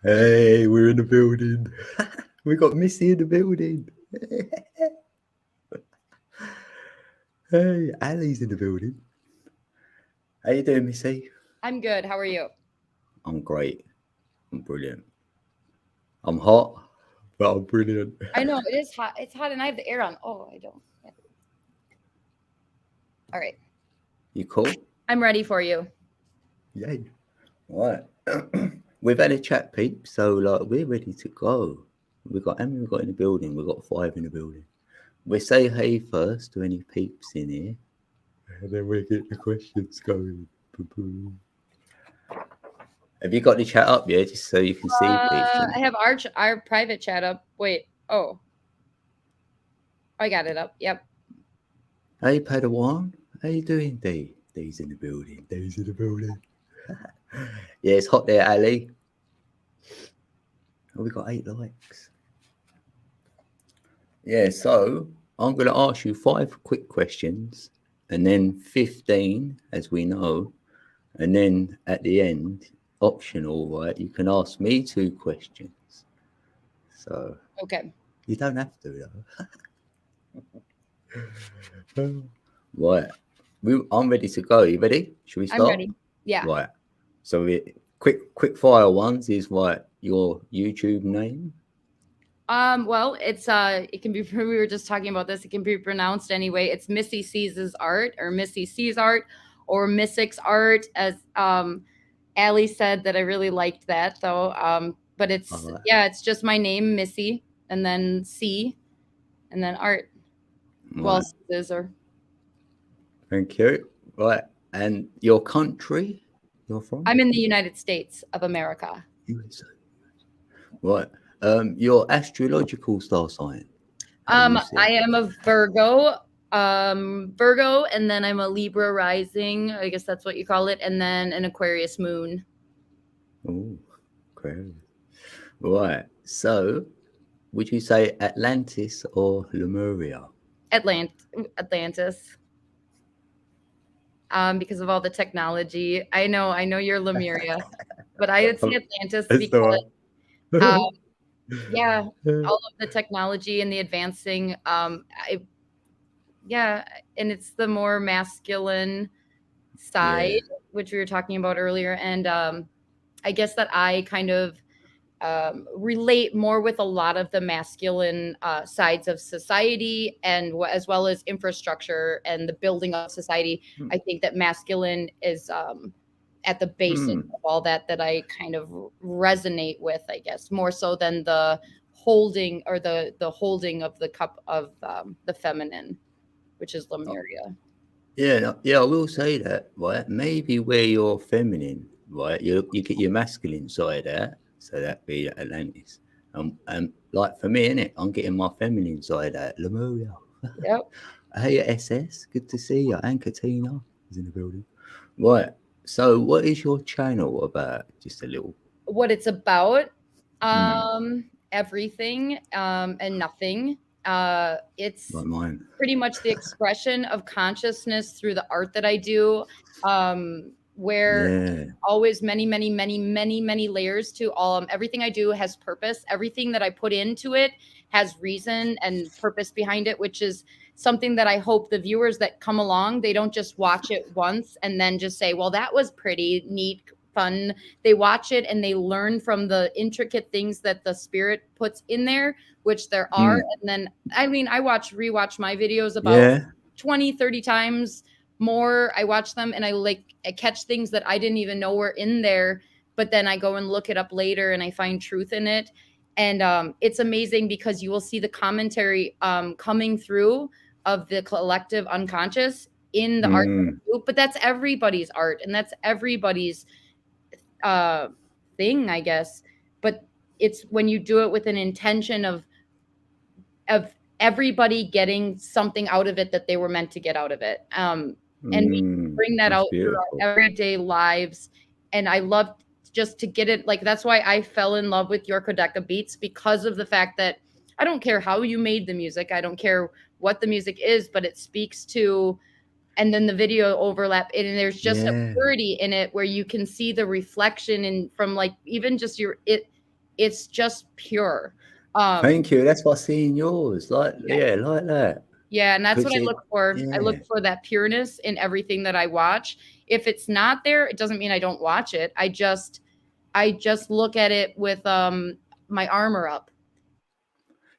Hey, we're in the building. We got Missy in the building. Hey, Ali's in the building. How you doing, Missy? I'm good. How are you? I'm great. I'm brilliant. I'm hot, but I'm brilliant. I know it is hot. It's hot, and I have the air on. Oh, I don't. Yeah. All right. You cool? I'm ready for you. Yay. Right. We've had a chat, peep, so like we're ready to go. How many we got in the building? We've got 5 in the building. We say hey first to any peeps in here, and then we get the questions going. Have you got the chat up yet, just so you can see peeps? I have our private chat up. Wait. Oh, I got it up. Yep. Hey, Padawan. How you doing, D? D's in the building. D's in the building. Yeah, it's hot there, Ali. Oh, we got 8 likes. Yeah, so I'm going to ask you 5 quick questions, and then 15, as we know, and then at the end, optional, right? You can ask me 2 questions. So Okay. you don't have to, though. Right. I'm ready to go. You ready? Should we start? I'm ready. Yeah. Right. So quick fire ones is what your YouTube name? Well, it can be. We were just talking about this. It can be pronounced anyway. It's Missy Sees Art, or Missy Sees Art, or MISSICs Art, as Ali said that I really liked that though. But it's it's just my name, Missy, and then C, and then Art. Right. Well, scissor. Thank you. Right. And your country you're from? I'm in the United States of America. USA. Right. Your astrological star sign. I am a Virgo. Virgo, and then I'm a Libra rising. I guess that's what you call it, and then an Aquarius moon. Oh, Aquarius. Right. So, would you say Atlantis or Lemuria? Atlantis. Because of all the technology. I know you're Lemuria, but I would say Atlantis because yeah, all of the technology and the advancing and it's the more masculine side, which we were talking about earlier, and I guess that I kind of relate more with a lot of the masculine sides of society, and as well as infrastructure and the building of society. I think that masculine is at the basis of all that I kind of resonate with, I guess, more so than the holding or the holding of the cup of the feminine, which is Lemuria. Yeah, I will say that, right? Maybe where you're feminine, right? You get your masculine side out, so that'd be Atlantis. And like for me, innit, I'm getting my feminine side out, Lemuria. Yep. Hey, SS, good to see you. And Katina is in the building. Right. So, what is your channel about? Just a little. What it's about? Everything and nothing. It's like mine. Pretty much the expression of consciousness through the art that I do. Where always many layers to all. Everything I do has purpose. Everything that I put into it has reason and purpose behind it, which is something that I hope the viewers that come along, they don't just watch it once and then just say, well, that was pretty neat, fun. They watch it and they learn from the intricate things that the spirit puts in there, which there are. And then, I mean, I rewatch my videos about 20, 30 times more. I watch them and I catch things that I didn't even know were in there, but then I go and look it up later and I find truth in it. And it's amazing because you will see the commentary coming through of the collective unconscious in the art that I do. But that's everybody's art, and that's everybody's thing, I guess. But it's when you do it with an intention of everybody getting something out of it that they were meant to get out of it. And we bring that That's out through beautiful. our everyday lives. And I love just to get it, like, that's why I fell in love with your Kodeka Beats, because of the fact that I don't care how you made the music. I don't care what the music is, but it speaks to, and then the video overlap, and there's just a purity in it where you can see the reflection and from like even just it's just pure. Thank you. That's what I see in yours. Like like that. Yeah, and that's what I Because look for. I look for that pureness in everything that I watch. If it's not there, it doesn't mean I don't watch it. I just look at it with my armor up.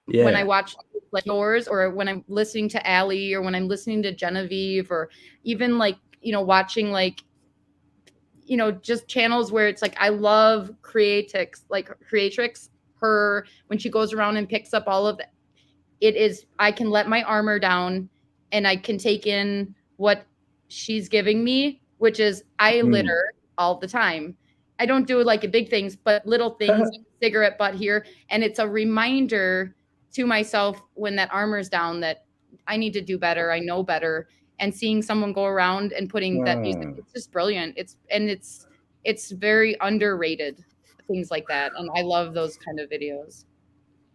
When I watch like yours, or when I'm listening to Allie, or when I'm listening to Genevieve, or even like, watching like, just channels where it's like, I love Creatrix, her, when she goes around and picks up all of it is, I can let my armor down and I can take in what she's giving me, which is I litter all the time. I don't do like big things, but little things, like cigarette butt here. And it's a reminder to myself when that armor's down that I need to do better. I know better. And seeing someone go around and putting that music, it's just brilliant. It's very underrated, things like that. And I love those kind of videos.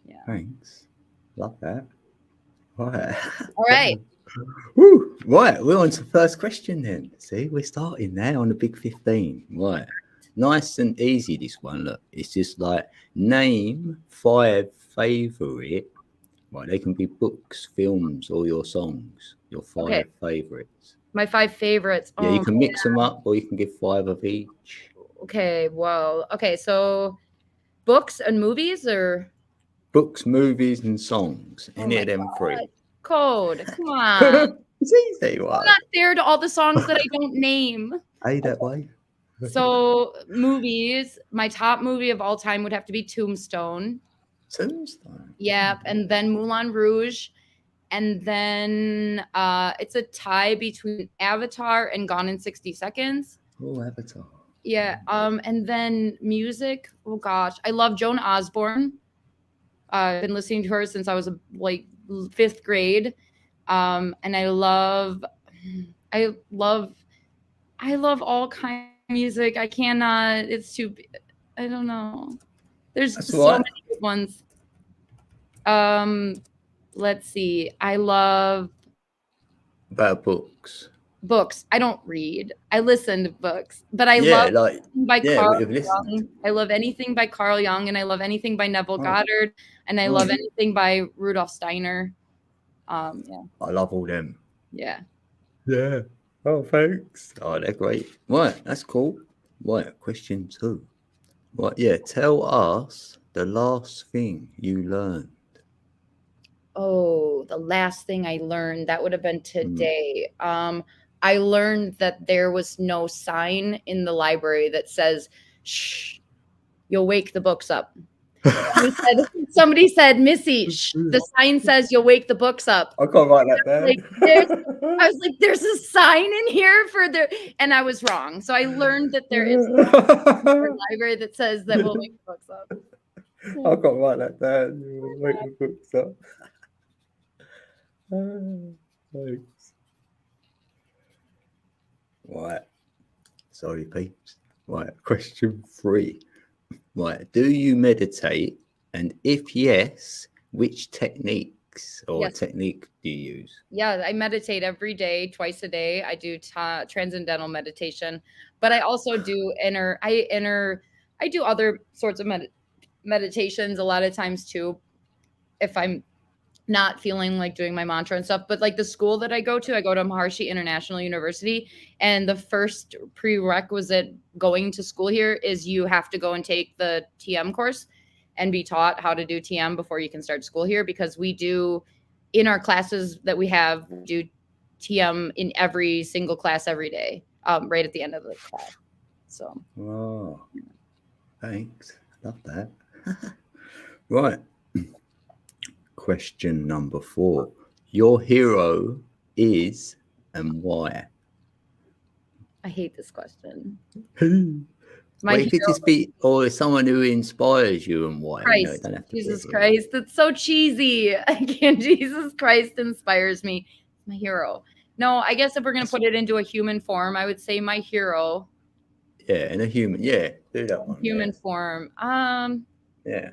Yeah. Thanks. Love that. Right. All right. Woo. Right, we're on to the first question then. See, we're starting now on the big 15. Right. Nice and easy, this one. Look, it's just like name 5 favorite. Right, they can be books, films, or your songs. Your 5 favorites. My 5 favorites. Yeah, you can mix them up, or you can give 5 of each. Okay, whoa. Okay, so books and movies, or books, movies, and songs. Any of them 3. Code. Come on. It's easy. What? I'm not fair to all the songs that I don't name. Hey, that way. So movies, my top movie of all time would have to be Tombstone. Yeah, and then Moulin Rouge, and then it's a tie between Avatar and Gone in 60 Seconds. Oh, Avatar. Yeah, and then music. Oh gosh, I love Joan Osborne. I've been listening to her since I was like 5th grade, and I love all kinds of music. I cannot. It's too. I don't know. There's so many good ones. Let's see. I love about books. Books. I don't read. I listen to books, but I love Carl Jung. I love anything by Carl Jung, and I love anything by Neville Goddard, and I love anything by Rudolf Steiner. Yeah. I love all them. Yeah. Yeah. Oh, thanks. Oh, they're great. Right, that's cool. Right, question 2. Right, yeah. Tell us the last thing you learned. Oh, the last thing I learned, that would have been today. I learned that there was no sign in the library that says, shh, you'll wake the books up. Somebody said, Missy, shh, the sign says you'll wake the books up. I can't write that down. I was like, there's a sign in here and I was wrong. So I learned that there is a library that says that we'll wake the books up. I can't write that down. You'll wake the books up. Thanks. Right. Sorry, peeps. Right. Question 3. Right. Do you meditate? And if yes, which techniques or technique do you use? Yeah, I meditate every day, twice a day. I do transcendental meditation, but I also do I do other sorts of meditations a lot of times too, if I'm not feeling like doing my mantra and stuff. But like the school that I go to Maharishi International University, and the first prerequisite going to school here is you have to go and take the TM course and be taught how to do TM before you can start school here, because we do, in our classes that we have, do TM in every single class every day, right at the end of the class. So. Oh, thanks. Love that. Right. Question number 4. Your hero is and why? I hate this question. My Well, it could hero, just be, or someone who inspires you and why, you know, it Christ. don't have to be a Jesus hero. Christ. That's so cheesy. I can't. Jesus Christ inspires me. My hero. No, I guess if we're going to put it into a human form, I would say my hero. Yeah, and a human. Yeah, do that one. Human form. Yeah.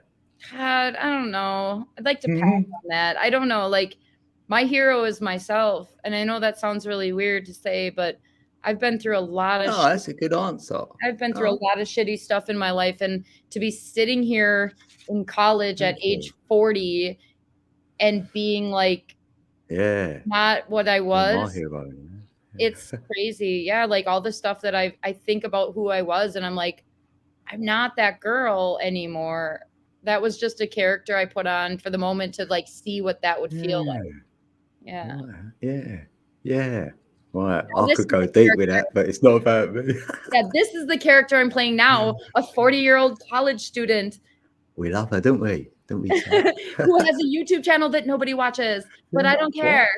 God, I don't know. I'd like to pass Yeah. on that. I don't know. Like, my hero is myself. And I know that sounds really weird to say, but I've been through a lot of No, that's a good answer. I've been through a Oh, lot of shitty stuff in my life. And to be sitting here in college at thank age you. 40 and being like Yeah, not what I you're my was, hero. You know? it's crazy. Yeah, like all the stuff that I think about who I was, and I'm like, I'm not that girl anymore. That was just a character I put on for the moment to like see what that would feel Yeah, like. Yeah. right. Yeah, yeah. Right. Now I this could is go the deep with character. that, but it's not about me. Yeah, this is the character I'm playing now, a 40-year-old college student We love her, don't we? Don't we, Sam? who has a YouTube channel that nobody watches, but Yeah. I don't What? care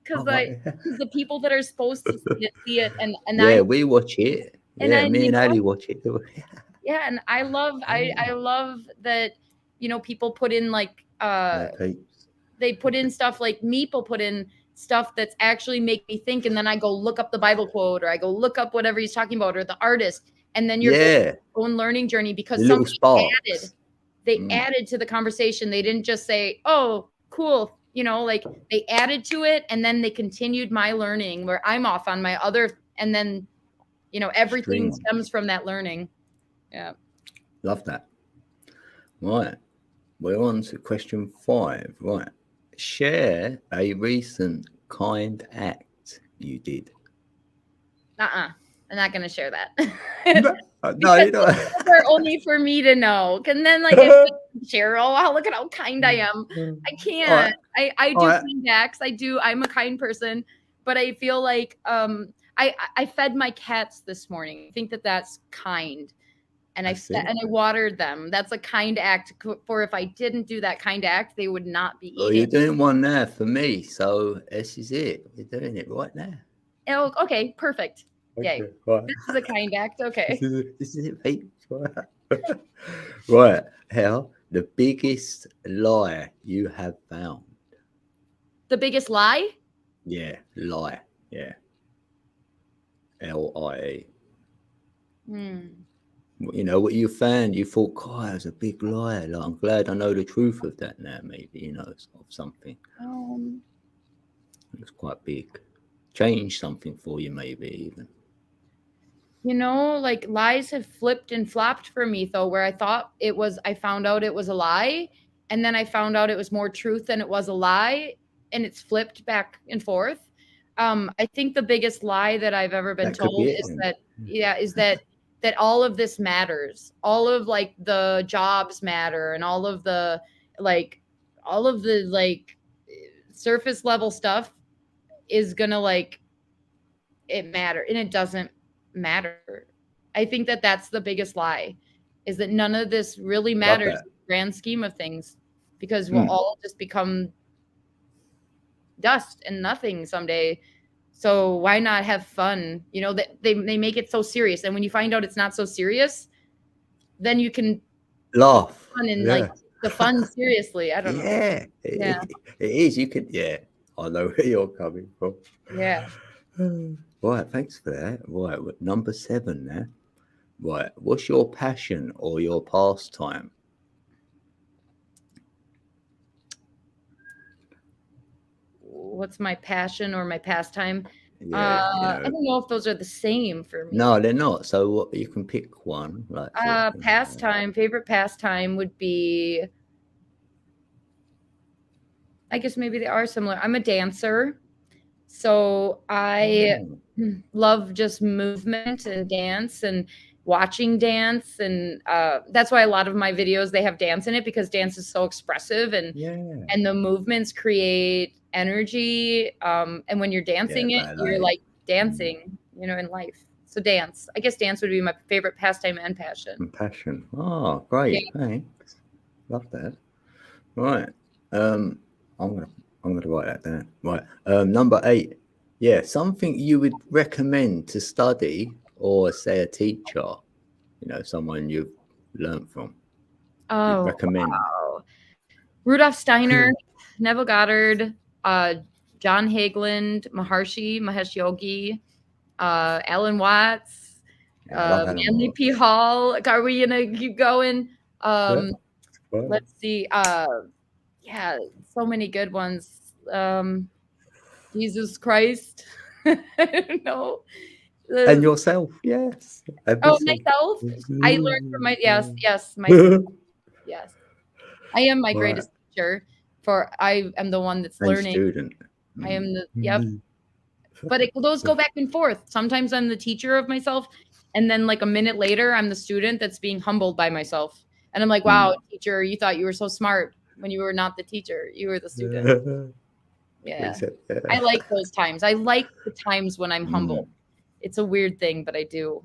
because Oh, right. the people that are supposed to see it, and Yeah, we watch it. Yeah, I me and Ali love, watch it. Don't we? yeah, and I love that, you know, people put in like Yeah, peeps. they put in stuff like Meeple put in stuff that's actually make me think, and then I go look up the Bible quote, or I go look up whatever he's talking about, or the artist, and then you're going Yeah, your own learning journey the because little somebody sparks. they added to the conversation. They didn't just say, "Oh, cool," you know, like they added to it, and then they continued my learning where I'm off on my other, and then you know everything Stream. stems from that learning. Yeah. Love that. Right. We're on to question 5. Right. Share a recent kind act you did. I'm not gonna share that. No, Because you know. those are only for me to know. And then like if Cheryl, oh, look at how kind I am. I All right. can't. I All do right. kind acts. I'm a kind person, but I feel like I fed my cats this morning. I think that that's kind. And That's it. I watered them. That's a kind act. For if I didn't do that kind act, they would not be Well, eating. you're doing one now for me, so this is it. You're doing it right now. Oh, okay, perfect. Yay. Okay, right. This is a kind act. Okay. This is it, Pete. Right. How the biggest lie you have found? The biggest lie? Yeah, lie. Yeah. LIE. You know what you found? You thought, God, that was a big lie. Like, I'm glad I know the truth of that now. Maybe of something. It's quite big. Change something for you, maybe even. You know, like lies have flipped and flopped for me though, where I found out it was a lie, and then I found out it was more truth than it was a lie, and it's flipped back and forth. I think the biggest lie that I've ever been That could be told it. is that all of this matters. All of like the jobs matter, and all of the surface level stuff is gonna like it matter, and it doesn't matter. I think that that's the biggest lie, is that none of this really Love matters that. in the grand scheme of things, because we'll all just become dust and nothing someday. So why not have fun? You know, that they make it so serious, and when you find out it's not so serious, then you can Laugh. fun and Yeah. like the fun seriously. I don't know. Yeah. Yeah. It is. You can. Yeah. I know where you're coming from. Yeah. Right. Thanks for that. Right. Number 7 now. Right. What's your passion or your pastime? What's my passion or my pastime? Yeah. I don't know if those are the same for me. No, they're not. So what, you can pick one. Like Pastime, favorite pastime would be, I guess maybe they are similar. I'm a dancer, so I love just movement and dance and watching dance, and that's why a lot of my videos they have dance in it, because dance is so expressive, and the movements create energy, and when you're dancing you're like dancing, you know, in life. So dance, I guess dance would be my favorite pastime and passion. Passion. Oh, great. Yeah. Thanks. Love that. Right. I'm gonna write that down. Right. Number 8. Yeah, something you would recommend to study or say a teacher. You know, someone you've learned from. You'd Oh, recommend. wow. Rudolf Steiner, Neville Goddard, John Hageland, Mahesh Yogi, Alan Watts, Yeah, I love Alan Manly P. Watts. Hall. Are we gonna keep going? Yeah. Well, Let's see. Yeah, so many good ones. Jesus Christ. I don't know. and yourself, yes. Oh, Everything. myself. I learned from my yes, myself. Yes. I am my Right. greatest teacher, for I am the one that's And learning. student. I am the yep. But those go back and forth. Sometimes I'm the teacher of myself, and then like a minute later, I'm the student that's being humbled by myself. And I'm like, wow, teacher, you thought you were so smart when you were not the teacher. You were the student. Yeah. I like those times. I like the times when I'm humble. It's a weird thing, but I do.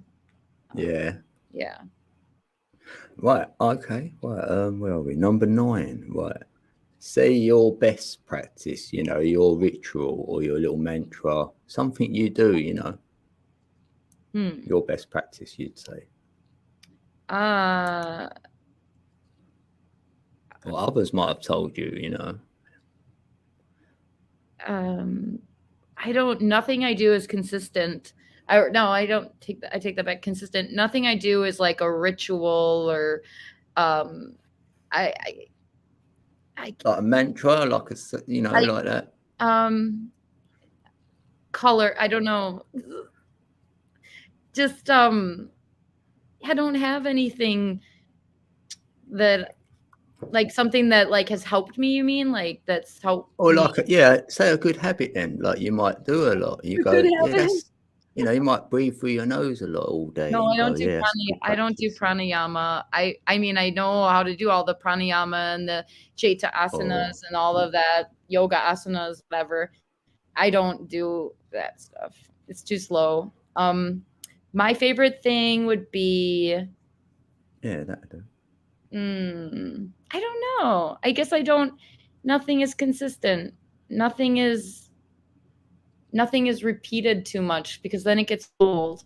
Yeah. Yeah. Right. Okay. Right. Where are we? Number 9. Right. Say your best practice, you know, your ritual or your little mantra, something you do, you know. Your best practice, you'd say. Or others might have told you, you know. I don't. Nothing I do is consistent. I don't take that. I take that back. Consistent. Nothing I do is like a ritual or, I Like a mantra, like a, you know, like that. Color. I don't know. Just I don't have anything that like something that like has helped me. You mean like that's helped? Or me? like say a good habit then. Like you might do a lot. You go, yeah, that's, you know, you might breathe through your nose a lot all day. No, I don't go, do yeah, I don't do pranayama. I mean, I know how to do all the pranayama and the Chaita asanas and all of that, yoga asanas, whatever. I don't do that stuff. It's too slow. My favorite thing would be, yeah, that do. I don't know. I guess I don't. Nothing is consistent. Nothing is repeated too much because then it gets old.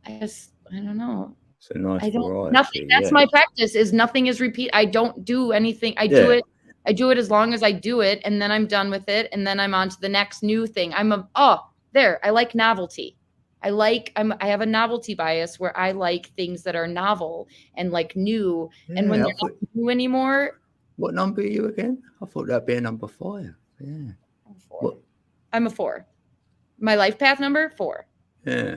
I guess I don't know. It's a nice variety. Nothing. That's my practice. Is nothing is repeat. I don't do anything. I do it. I do it as long as I do it, and then I'm done with it, and then I'm on to the next new thing. I like novelty. I have a novelty bias where I like things that are novel and like new. Yeah, and when they're not new anymore. What number are you again? I thought that'd be a number 5. Yeah. I'm a 4. My life path number 4. Yeah.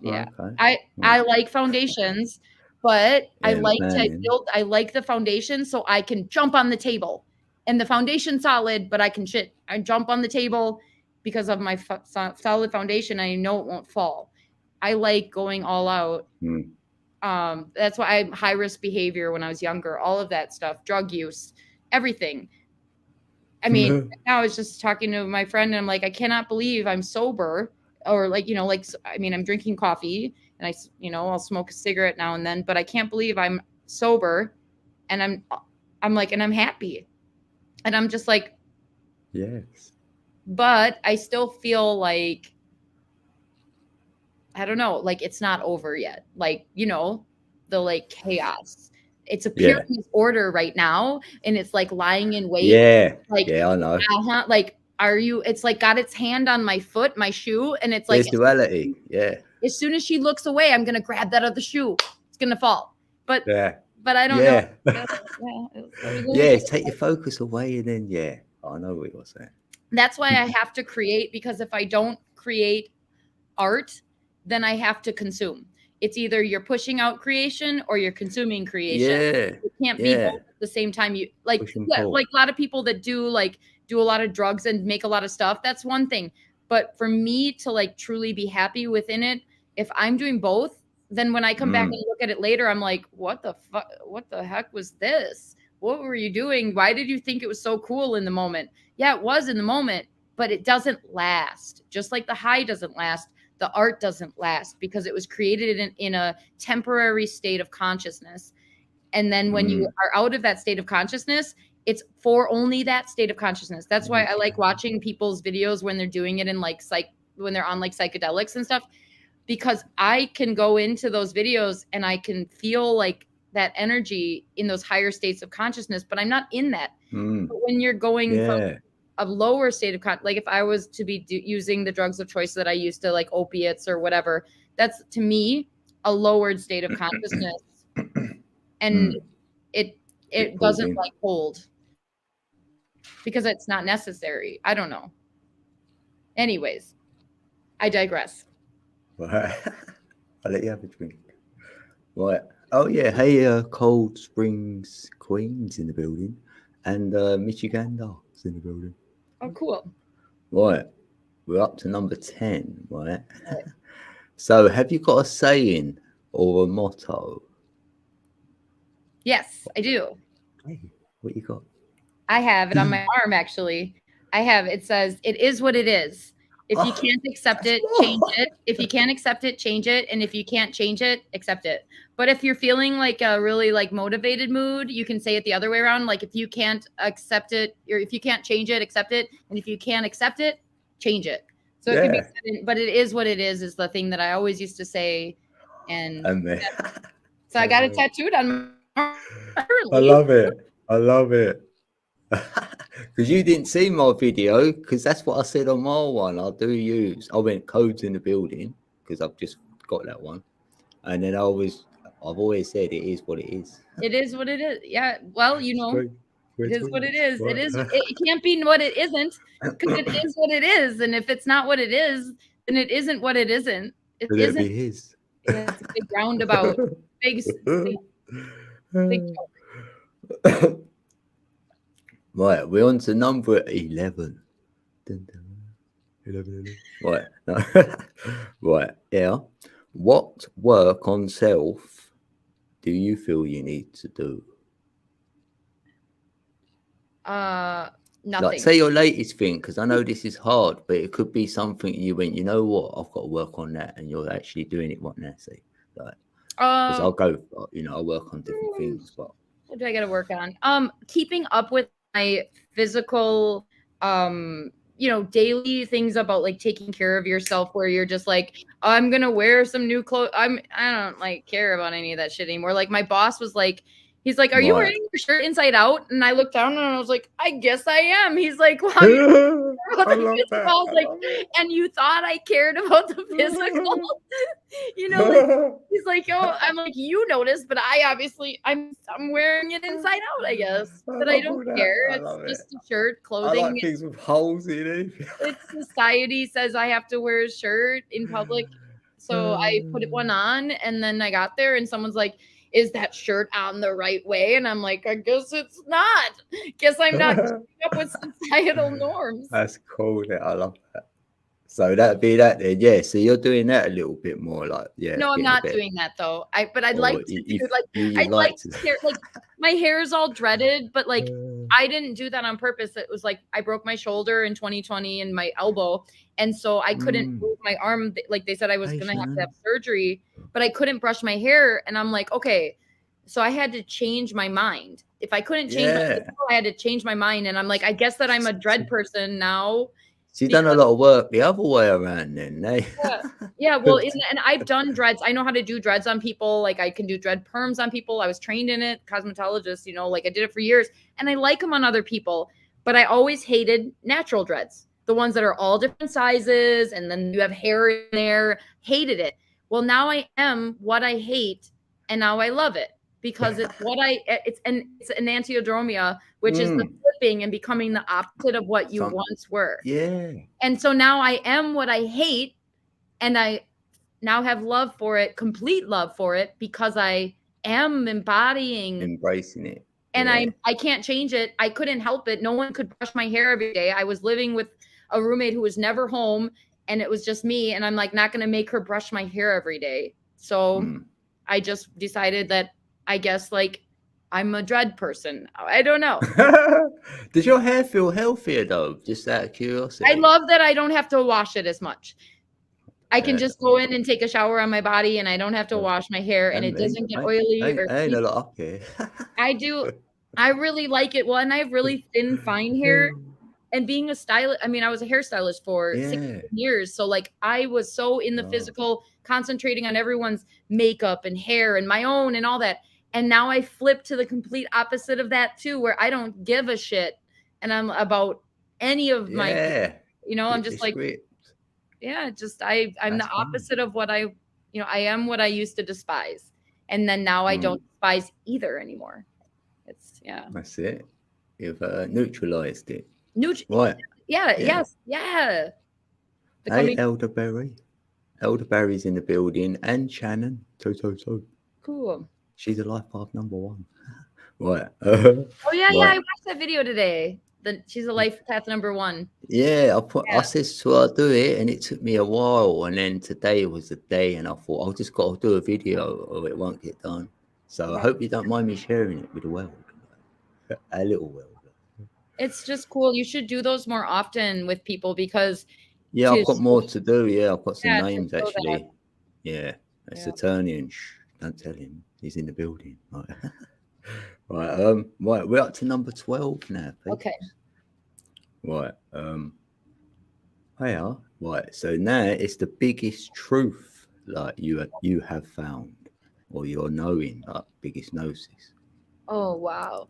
Yeah. Okay. I like foundations, but I like to build. I like the foundation so I can jump on the table. And the foundation's solid, but I jump on the table because of my solid foundation. I know it won't fall. I like going all out. That's why I'm high risk behavior when I was younger, all of that stuff, drug use, everything. I mean, I was just talking to my friend and I'm like, I cannot believe I'm sober, or like, you know, like, I mean, I'm drinking coffee and I'll smoke a cigarette now and then, but I can't believe I'm sober and I'm like, and I'm happy. And I'm just like, yes, but I still feel like, I don't know, like it's not over yet. Like, you know, the like chaos. It's appearing as order right now. And it's like lying in wait. Yeah. Like, yeah, I know. Like, it's like got its hand on my foot, my shoe. And it's There's like duality. Yeah. As soon as she looks away, I'm going to grab that other shoe. It's going to fall. But I don't know. Take your focus away and then, I know what you're saying. That's why I have to create, because if I don't create art, then I have to consume. It's either you're pushing out creation or you're consuming creation. It can't be both at the same time. You like a lot of people that do a lot of drugs and make a lot of stuff. That's one thing. But for me to like truly be happy within it, if I'm doing both, then when I come back and look at it later, I'm like, what the heck was this? What were you doing? Why did you think it was so cool in the moment? Yeah, it was in the moment, but it doesn't last. Just like the high doesn't last, the art doesn't last, because it was created in a temporary state of consciousness. And then when you are out of that state of consciousness, it's for only that state of consciousness. That's why I like watching people's videos when they're doing it in like when they're on like psychedelics and stuff. because I can go into those videos and I can feel like that energy in those higher states of consciousness, but I'm not in that. But when you're going from a lower state of like if I was to be using the drugs of choice that I used to, like opiates or whatever, that's to me a lowered state of consciousness, and it doesn't like hold because it's not necessary. I don't know. Anyways, I digress. Right. I'll let you have a drink. Right. Oh yeah. Hey, Cold Springs Queens in the building, and Michigan Dogs in the building. Oh, cool. Right. We're up to number 10. Right. So, have you got a saying or a motto? Yes, I do. Hey, what you got? I have it on my arm, actually. It says, "It is what it is. If you can't accept it, change it. If you can't accept it, change it. And if you can't change it, accept it." But if you're feeling like a really like motivated mood, you can say it the other way around. Like if you can't accept it, or if you can't change it, accept it. And if you can't accept it, change it. So it can be said, but it is what it is the thing that I always used to say. And so I got it tattooed on my arm. I love it. I love it. Because you didn't see my video, because that's what I said on my one. I went codes in the building, because I've just got that one. And then I've always said it is what it is. It is what it is. Yeah. Well, you know, it is what it is. It is. It can't be what it isn't, because it is what it is. And if it's not what it is, then it isn't what it isn't. It isn't. Be his. Yeah, it's a big roundabout. Big joke. Right, we're on to number 11. 11. Right. No. Right, yeah. What work on self do you feel you need to do? Nothing. Like, say your latest thing, because I know this is hard, but it could be something you went, you know what, I've got to work on that, and you're actually doing it right now. Say, like, because I'll go, I'll work on different things. But what do I got to work on? Keeping up with my physical, daily things about like taking care of yourself, where you're just like, I'm gonna wear some new clothes. I don't like care about any of that shit anymore. Like my boss was like, he's like, "Are you wearing your shirt inside out?" And I looked down and I was like, "I guess I am." He's like, "Well, I was like, "And you thought I cared about the physical?" He's like, "Oh," I'm like, "You noticed, but I'm wearing it inside out, I guess." But I don't care. It's just a shirt, clothing. I like things with holes in it. It's society says I have to wear a shirt in public, so I put one on, and then I got there, and someone's like, "Is that shirt on the right way?" And I'm like, "I guess it's not. Guess I'm not keeping up with societal norms." That's cool. I love that. So that'd be that then. Yeah. So you're doing that a little bit more, like, yeah. No, I'm not doing that though. But I'd like to do, like, I'd like to like my hair is all dreaded, but like I didn't do that on purpose. It was like I broke my shoulder in 2020 and my elbow, and so I couldn't move my arm. Like they said I was gonna have to have surgery, but I couldn't brush my hair, and I'm like, okay, so I had to change my mind. If I couldn't change my hair, I had to change my mind, and I'm like, I guess that I'm a dread person now. She's done a lot of work the other way around then, eh? Yeah. Well, and I've done dreads. I know how to do dreads on people. Like I can do dread perms on people. I was trained in it, cosmetologist, like I did it for years, and I like them on other people. But I always hated natural dreads, the ones that are all different sizes, and then you have hair in there. Hated it. Well, now I am what I hate, and now I love it. Because it's it's an enantiodromia, which is the flipping and becoming the opposite of what you once were. Yeah. And so now I am what I hate, and I now have love for it, complete love for it, because I am embracing it. And I can't change it. I couldn't help it. No one could brush my hair every day. I was living with a roommate who was never home, and it was just me, and I'm like not going to make her brush my hair every day. So I just decided that I guess like I'm a dread person. I don't know. Does your hair feel healthier though? Just out of curiosity. I love that I don't have to wash it as much. I can just go in and take a shower on my body, and I don't have to wash my hair, and it doesn't get oily. I ain't a lot up here. I do. I really like it. Well, and I have really thin, fine hair. and being a stylist, I mean, I was a hairstylist for Yeah. 16 years. So like I was so in the Wow. physical, concentrating on everyone's makeup and hair and my own and all that. And now I flip to the complete opposite of that too, where I don't give a shit. And I'm about any of my, Yeah. you know, I'm Flip the just like, script. yeah, just I'm That's the fun. opposite of what I am what I used to despise. And then now I don't despise either anymore. It's That's it. You've neutralized it. Right. Yeah, Yeah. yes, yeah. Hey, Elderberry. Elderberry's in the building, and Shannon. So. Cool. She's a life path number 1. Right. Oh yeah, yeah. I watched that video today. She's a life path number 1. Yeah, I said to her, I'll do it, and it took me a while. And then today was the day, and I thought, I've just got to do a video or it won't get done. So I hope you don't mind me sharing it with the world. A little world. It's just cool. You should do those more often with people because yeah, I've got more to do. Yeah, I've got some names show actually. that. Yeah, that's attorney, and don't tell him he's in the building. Right. Right. Right. We're up to number 12 now. Peeps. Okay. Right. Hiya. Right. So now it's the biggest truth like you have found, or you're knowing, like biggest gnosis. Oh wow.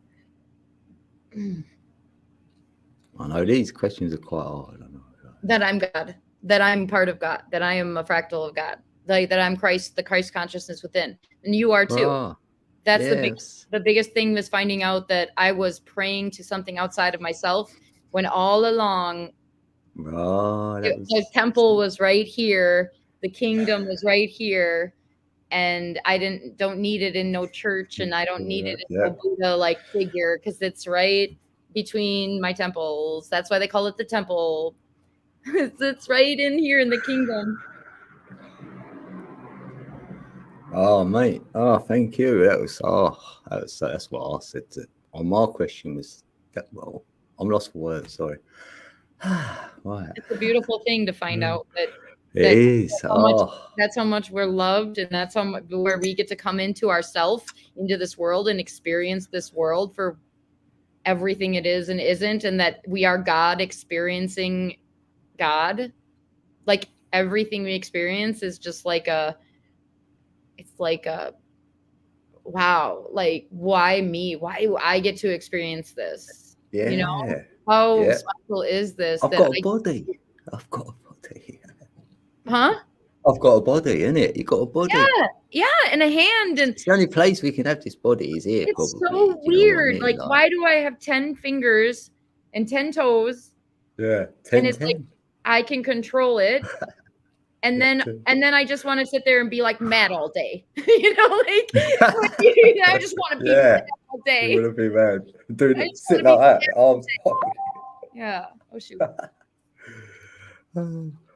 I know these questions are quite hard. I know. That I'm God. That I'm part of God. That I am a fractal of God. Like that I'm Christ, the Christ consciousness within, and you are too. Ah, That's the biggest thing was finding out that I was praying to something outside of myself when all along the temple was right here, the kingdom was right here, and I don't need it in no church, and I don't need it in no Buddha like figure because it's right between my temples. That's why they call it the temple. It's right in here in the kingdom. Oh mate, thank you. That's what I said. On my question was that. Well, I'm lost for words. Sorry. Right. It's a beautiful thing to find out that it is. That's how much we're loved, and that's how much where we get to come into ourself, into this world, and experience this world for everything it is and isn't, and that we are God experiencing God. Like everything we experience is just like wow, like why me? Why do I get to experience this? Yeah. You know, how special is this? I've got a body. Huh? I've got a body, innit? You got a body. Yeah, and a hand, and it's the only place we can have this body is here. It's probably. so weird. I mean? Like, why do I have 10 fingers and 10 toes? Yeah, 10. And it's 10. Like I can control it. And then I just want to sit there and be like mad all day. You know, like I just want to be mad all day. You want to be mad. Dude, sit like that. Arms yeah. Oh shoot.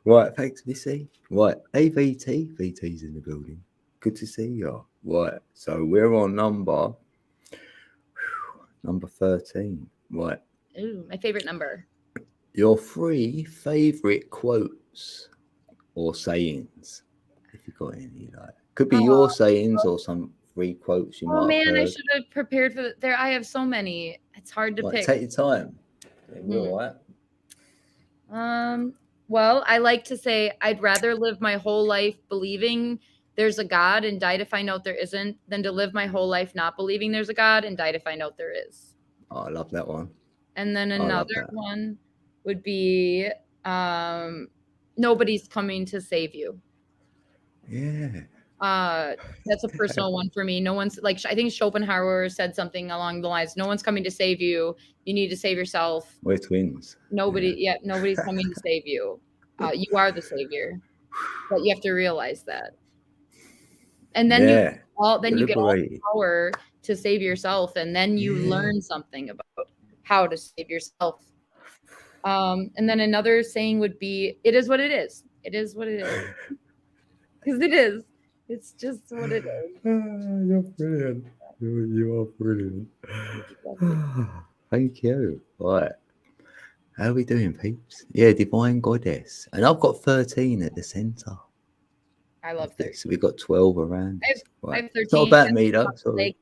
Right, thanks, Missy. Right, VT's in the building. Good to see you. Right, so we're on number 13. Right. Ooh, my favorite number. Your 3 favorite quotes or sayings, if you got any, like could be your sayings or some 3 quotes you might have heard. I should have prepared for there. I have so many. It's hard to pick. Take your time. All right. Well, I like to say I'd rather live my whole life believing there's a God and die to find out there isn't than to live my whole life not believing there's a God and die to find out there is. Oh, I love that one. And then another one would be nobody's coming to save you. Yeah. That's a personal one for me. No one's like, I think Schopenhauer said something along the lines, no one's coming to save you. You need to save yourself. We're twins. Nobody's coming to save you. You are the savior, but you have to realize that. And then you get all the power to save yourself. And then you learn something about how to save yourself. And then another saying would be, it is what it is. It is what it is. Because it is. It's just what it is. You're brilliant. You are brilliant. Thank you. Right. How are we doing, peeps? Yeah, Divine Goddess. And I've got 13 at the centre. I love 13. So we've got 12 around. I have 13. It's not about me, though. Sorry.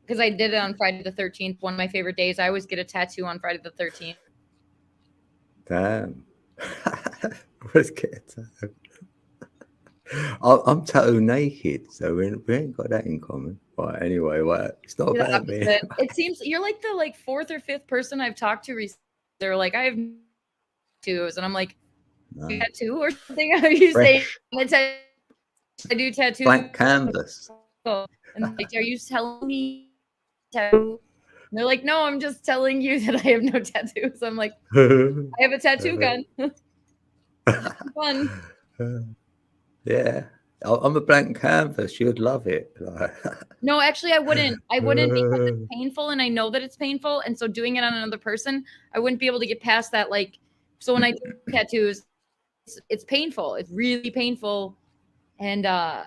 Because I did it on Friday the 13th, one of my favorite days. I always get a tattoo on Friday the 13th. Damn. Let's get a tattoo. I'm tattoo naked, so we ain't got that in common. Right, anyway, right. It's not You're the about me. opposite. It seems you're like the like fourth or fifth person I've talked to recently. They're like, I have tattoos, and I'm like, No. tattoo or something? Are you saying Fresh I do tattoos? blank canvas. And like, are you telling me tattoo? And they're like, no, I'm just telling you that I have no tattoos. I'm like, I have a tattoo gun. Fun. Yeah, I'm a blank canvas. You'd love it. Like, No, actually, I wouldn't. I wouldn't because it's painful, and I know that it's painful. And so, doing it on another person, I wouldn't be able to get past that. Like, so when I do tattoos, it's painful. It's really painful, and right.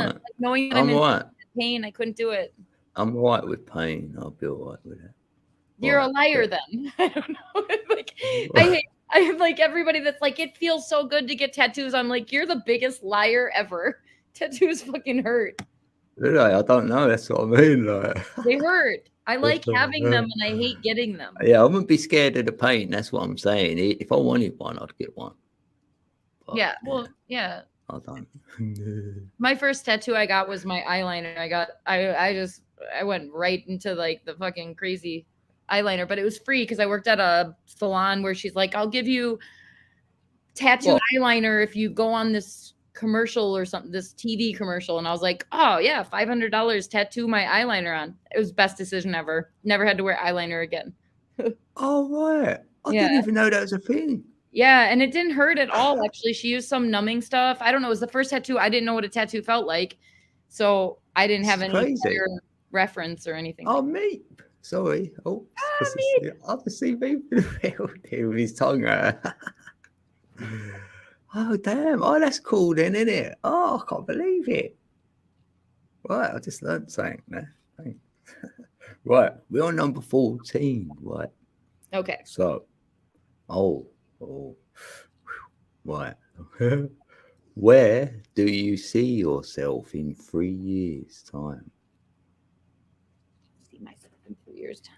like knowing that I'm I'm in right. pain, I couldn't do it. I'm right with pain. I'll be all right with it. You're a Right. liar, then. I don't know. Like, I have like everybody that's like, it feels so good to get tattoos. I'm like, you're the biggest liar ever. Tattoos fucking hurt. Really, I don't know. That's what I mean. Like, They hurt. I like having them, and I hate getting them. yeah, I wouldn't be scared of the pain. That's what I'm saying. If I wanted one, I'd get one. But, Yeah. Well, yeah. I don't. My first tattoo I got was my eyeliner. I went right into like the fucking crazy eyeliner, but it was free because I worked at a salon where she's like, I'll give you tattooed eyeliner if you go on this commercial or something, this TV commercial. And I was like, oh yeah, $500 tattoo my eyeliner on. It was best decision ever. Never had to wear eyeliner again. Oh, right. I Yeah. didn't even know that was a thing. Yeah, and it didn't hurt at all, actually. She used some numbing stuff. I don't know. It was the first tattoo. I didn't know what a tattoo felt like. So I didn't have It's any crazy. prior reference or anything. Oh, me. Sorry. Oh, I can see me with his tongue out. Oh, damn. Oh, that's cool then, isn't it? Oh, I can't believe it. Right, I just learned something there. Thanks. Right, we're on number 14, right? Okay. So, right. Where do you see yourself in 3 years' time? See myself in 3 years' time.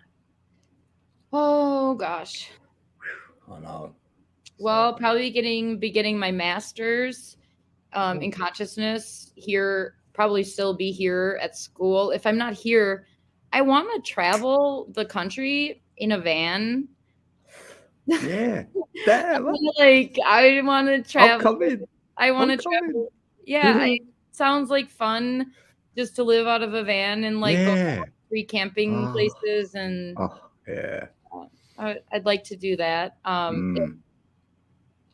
Oh gosh. I know. Well, probably be getting my master's in consciousness here. Probably still be here at school. If I'm not here, I want to travel the country in a van. Yeah. Damn. I want to travel. I'm coming. I want to travel. Yeah, it sounds like fun just to live out of a van and like go to free camping places and. Yeah. I'd like to do that.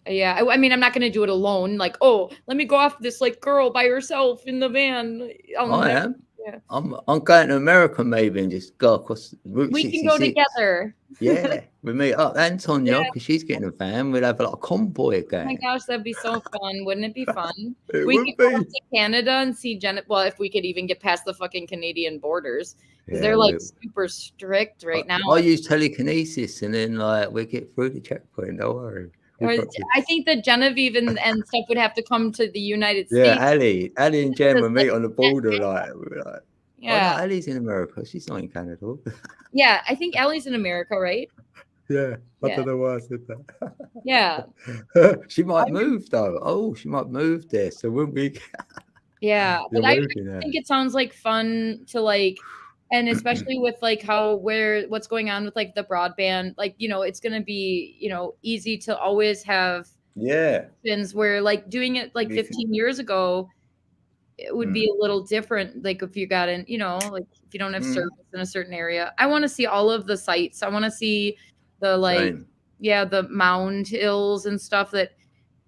Yeah, I mean, I'm not going to do it alone. Like, oh, let me go off this like girl by herself in the van. I am. Yeah. I'm going to America maybe and just go across Route 66. We can go together. Yeah, we meet up Antonia because she's getting a van. We'll have like a convoy again. Oh my gosh, that'd be so fun. Wouldn't it be fun? We could go to Canada and see Well, if we could even get past the fucking Canadian borders. Because they're like super strict right now. I use telekinesis and then like we get through the checkpoint. Don't worry. I think that Genevieve and stuff would have to come to the United States. Yeah, Ali and Jen will meet on the border. Like, yeah, oh, no, Ali's in America. She's not in Canada. Yeah, I think Ali's in America, right? Yeah, I don't know why I said that. Yeah, she might move though. Oh, she might move there. So when we, yeah, but I think it sounds like fun to like. And especially with like what's going on with like the broadband, like, you know, it's going to be, you know, easy to always have options where like doing it like 15 years ago, it would be a little different. Like if you got in, you know, like if you don't have service in a certain area, I want to see all of the sites. I want to see the the mound hills and stuff that,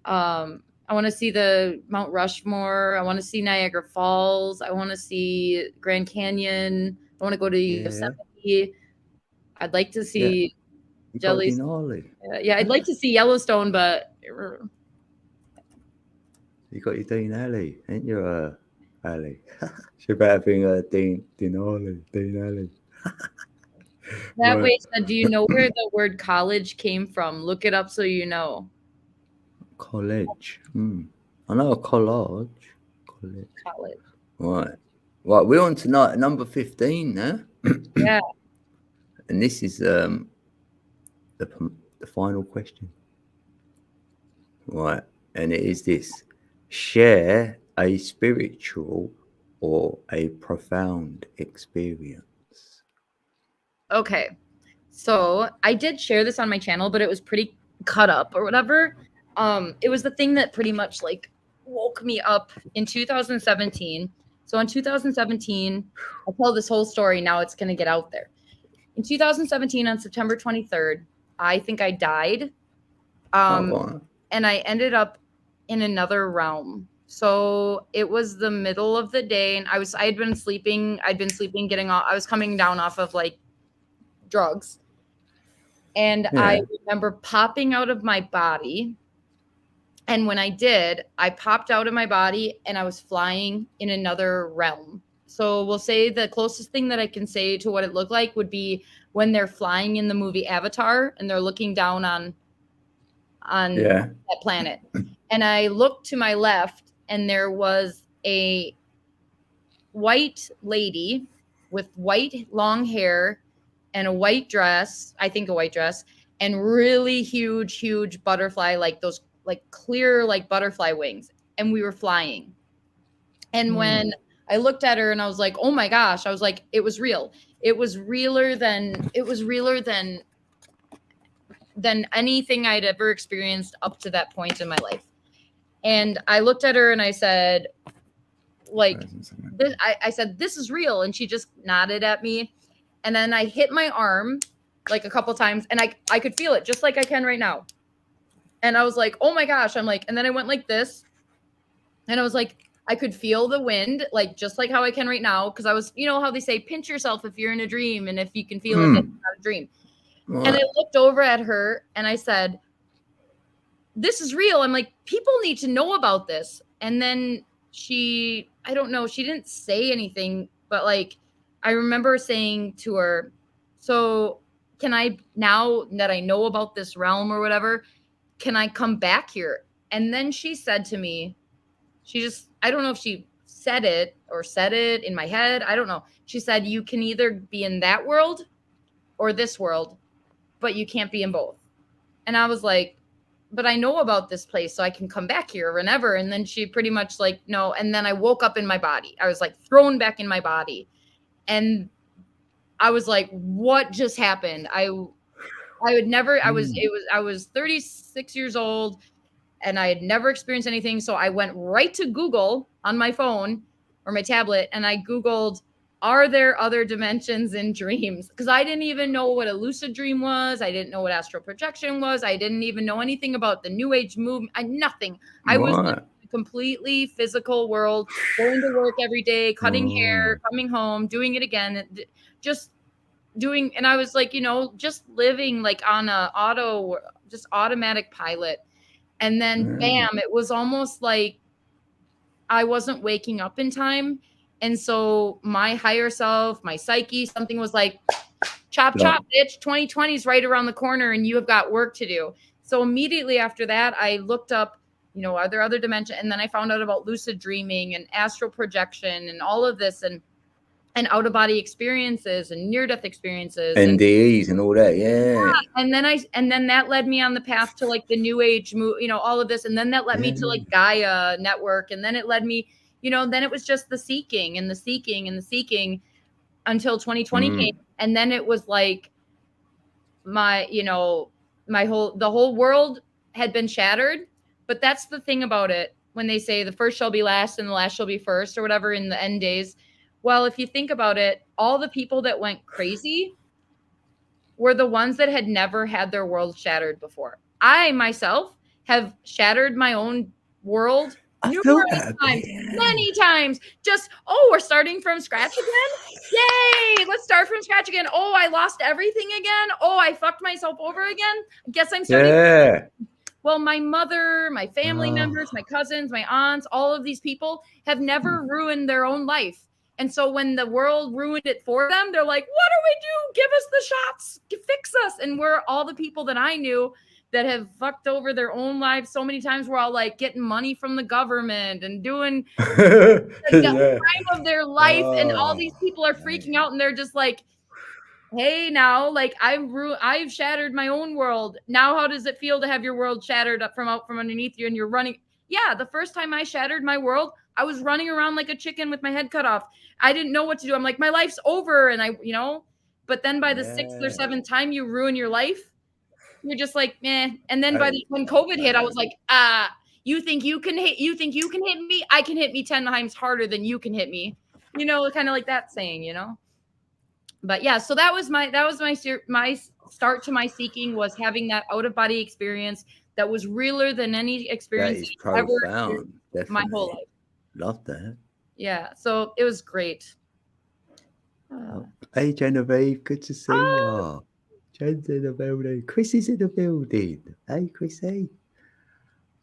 I want to see the Mount Rushmore. I want to see Niagara Falls. I want to see Grand Canyon. I want to go to Yosemite. I'd like to see Denali. Yeah, I'd like to see Yellowstone, but you got your Denali, ain't you, Ali? She better bring Denali. That way, do you know where the word college came from? Look it up so you know. College. I know a college. College. Right. We're on tonight, number 15 now. Yeah. And this is the the final question. Right, and it is this: share a spiritual or a profound experience. Okay. So I did share this on my channel, but it was pretty cut up or whatever. It was the thing that pretty much like woke me up in 2017. So in 2017, I'll tell this whole story. Now it's going to get out there. In 2017, on September 23rd, I think I died. Right. And I ended up in another realm. So it was the middle of the day, and I had been sleeping. I'd been sleeping, getting off. I was coming down off of like drugs. And Yeah. I remember popping out of my body. And when I did, I popped out of my body and I was flying in another realm. So we'll say the closest thing that I can say to what it looked like would be when they're flying in the movie Avatar and they're looking down on Yeah. that planet. And I looked to my left and there was a white lady with white long hair and a white dress, I think a white dress, and really huge butterfly, like those like clear like butterfly wings. And we were flying. And when I looked at her and I was like, oh my gosh, I was like, it was real. It was realer than anything I'd ever experienced up to that point in my life. And I looked at her and I said, like, this, I said, this is real. And she just nodded at me. And then I hit my arm like a couple times and I could feel it just like I can right now. And I was like, oh my gosh. I'm like, and then I went like this and I was like, I could feel the wind, like just like how I can right now. Cause I was, you know how they say, pinch yourself if you're in a dream. And if you can feel it, it's not a dream. Right. And I looked over at her and I said, this is real. I'm like, people need to know about this. And then she, I don't know, she didn't say anything, but like, I remember saying to her, so can I, now that I know about this realm or whatever, can I come back here? And then she said to me, she just, I don't know if she said it or said it in my head. I don't know. She said, you can either be in that world or this world, but you can't be in both. And I was like, but I know about this place, so I can come back here whenever. And then she pretty much like, no. And then I woke up in my body. I was like thrown back in my body. And I was like, what just happened? I would never, I was 36 years old and I had never experienced anything. So I went right to Google on my phone or my tablet and I Googled, are there other dimensions in dreams? Because I didn't even know what a lucid dream was. I didn't know what astral projection was. I didn't even know anything about the new age movement. Nothing. I was in a completely physical world, going to work every day, cutting hair, coming home, doing it again, just doing. And I was like, you know, just living like on a just automatic pilot. And then bam, it was almost like I wasn't waking up in time. And so my higher self, my psyche, something was like, chop, bitch, 2020 is right around the corner and you have got work to do. So immediately after that, I looked up, you know, are there other dimensions? And then I found out about lucid dreaming and astral projection and all of this and out of body experiences and near death experiences. NDEs and all that. Yeah. And then that led me on the path to like the new age, you know, all of this. And then that led me to like Gaia network. And then it led me, you know, then it was just the seeking and the seeking and the seeking until 2020 came. And then it was like the whole world had been shattered. But that's the thing about it. When they say the first shall be last and the last shall be first or whatever in the end days. Well, if you think about it, all the people that went crazy were the ones that had never had their world shattered before. I myself have shattered my own world numerous times, many times. Just, we're starting from scratch again. Yay, let's start from scratch again. Oh, I lost everything again. Oh, I fucked myself over again. I guess I'm starting. Yeah. Well, my mother, my family members, my cousins, my aunts, all of these people have never ruined their own life. And so when the world ruined it for them, they're like, what do we do? Give us the shots, fix us. And we're all the people that I knew that have fucked over their own lives so many times. We're all like getting money from the government and doing the crime of their life. And all these people are freaking out and they're just like, hey, now, like I've shattered my own world. Now, how does it feel to have your world shattered up from out from underneath you and you're running? Yeah, the first time I shattered my world, I was running around like a chicken with my head cut off. I didn't know what to do. I'm like, my life's over. And but then by the sixth or Yeah. seventh time you ruin your life, you're just like, meh. And then That is when so COVID hit, I was bad. like, you think you can hit me? I can hit me 10 times harder than you can hit me. Kind of like that saying. But yeah, so my start to my seeking was having that out of body experience that was realer than any That experience is I've ever experienced profound. my whole Definitely. life. Love that. Yeah, so it was great. Uh, Oh, hey, Genevieve, good to see ah, you. Jen's in the building. Chris is in the building. Hey, Chrissy.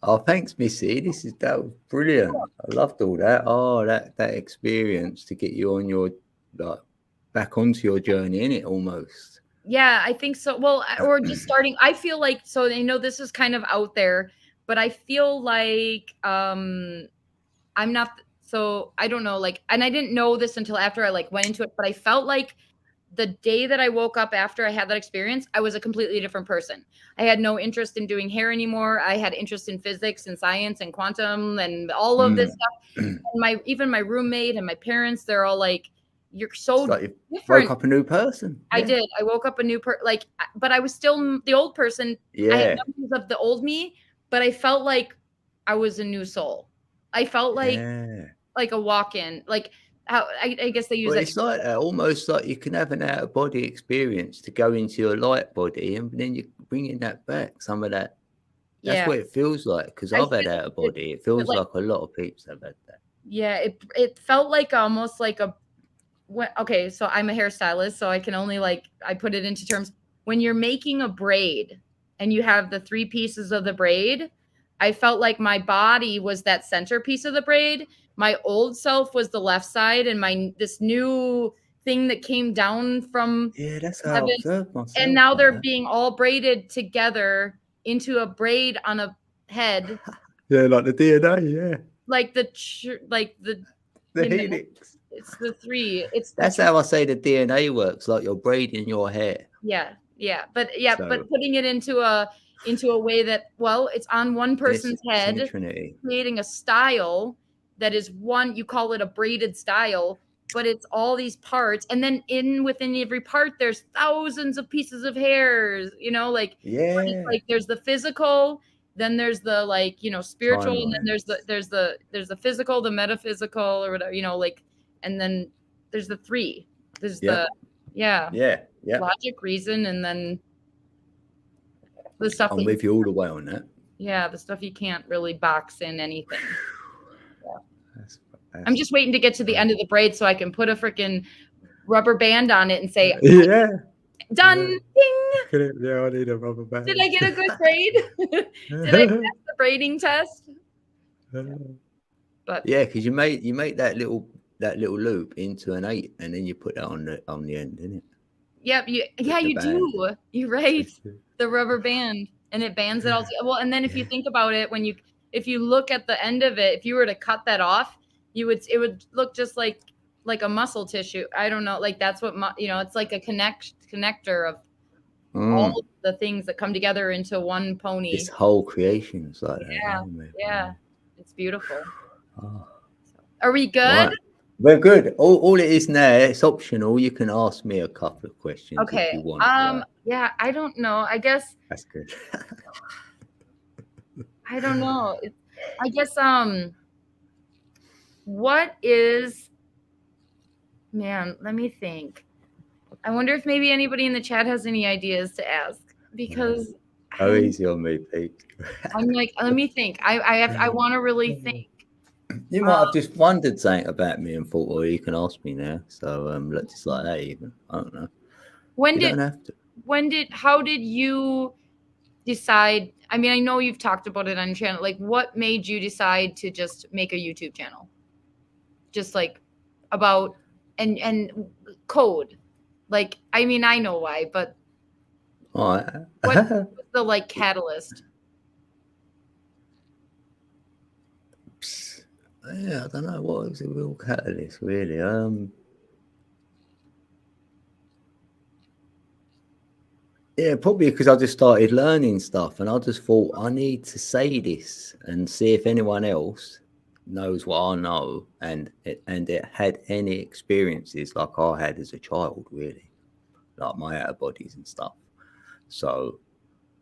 Oh, thanks, Missy. That was brilliant. I loved all that. Oh, that experience to get you on your like back onto your journey in it almost. yeah, I think so. Well, or just starting. I feel like so. This is kind of out there, but I feel like I'm not. So I don't know. Like, and I didn't know this until after I like went into it, but I felt like the day that I woke up after I had that experience, I was a completely different person. I had no interest in doing hair anymore. I had interest in physics and science and quantum and all of this Mm. stuff. And even my roommate and my parents, they're all like, "You're It's so like you woke different." up a new person. I Yeah. did. I woke up a new but I was still the old person. I had Yeah. memories of the old me, but I felt like I was a new soul. I felt Yeah. like a walk-in, like how I guess they use Well, that. it's like that, almost like you can have an out of body experience to go into your light body, and then you're bringing that back. Some of that. That's Yeah, what it feels like because I I've had feel out of it, body. It it feels like like a lot of people have had that. yeah, it felt like almost like okay, so I'm a hairstylist, so I can only I put it into terms when you're making a braid and you have the three pieces of the braid. I felt like my body was that centerpiece of the braid. My old self was the left side, and this new thing that came down from Yeah, that's how I heaven. observed And myself now like they're that. being all braided together into a braid on a head, Yeah, like the DNA, yeah. like like the The you know helix. it's the three. It's the That's three. how I say the DNA works, like you're braiding your hair. Yeah, but So, putting it into a way that, well, it's on one and it's person's it's in head, Trinity. creating a style that is one. You call it a braided style, but it's all these parts, and then within every part, there's thousands of pieces of hairs. But it's Yeah. like there's the physical, then there's the spiritual, and then Timelines. there's the physical, the metaphysical, or whatever. And then there's the three. There's the Yep. yeah Yeah. Yep. logic, reason, and then the stuff I'm that with you all the way on that. the stuff you can't really box in anything. Yeah. That's, I'm that's just waiting to get to the end of the braid so I can put a freaking rubber band on it and say, yeah. done, Yeah. ding. Yeah, I need a rubber Did band. I get a good braid? Did I pass the braiding test? But Yeah, because you make that little loop into an 8, and then you put that on the end, didn't it? yep, The you band. do. You're right. The rubber band, and it bands it all together. Well, and then if you Yeah. think about it, if you look at the end of it, if you were to cut that off, it would look just like a muscle tissue. I don't know, like that's what it's like a connector of all Mm. the things that come together into one This pony. whole creation's like that, Yeah, isn't it? yeah, it's beautiful. Oh. Are we good? Right. We're good. All it is now, it's optional. You can ask me a couple of questions if Okay. you want. Like, Yeah, I don't know. I guess that's good. I don't know. I guess what is man, let me think. I wonder if maybe anybody in the chat has any ideas to ask because Go I'm easy on me, Pete. I'm like, let me think. I want to really think. You might have just wondered something about me and thought, well, you can ask me now. So look, just like that, even. I don't know. When You did don't have to. how did you decide? I mean, I know you've talked about it on your channel. Like, what made you decide to just make a YouTube channel? Just like about and code. Like, I mean, I know why, but All what right. was the catalyst? Yeah, I don't know what was the real catalyst, really. Yeah, probably because I just started learning stuff, and I just thought I need to say this and see if anyone else knows what I know, and it had any experiences like I had as a child, really, like my out of bodies and stuff. So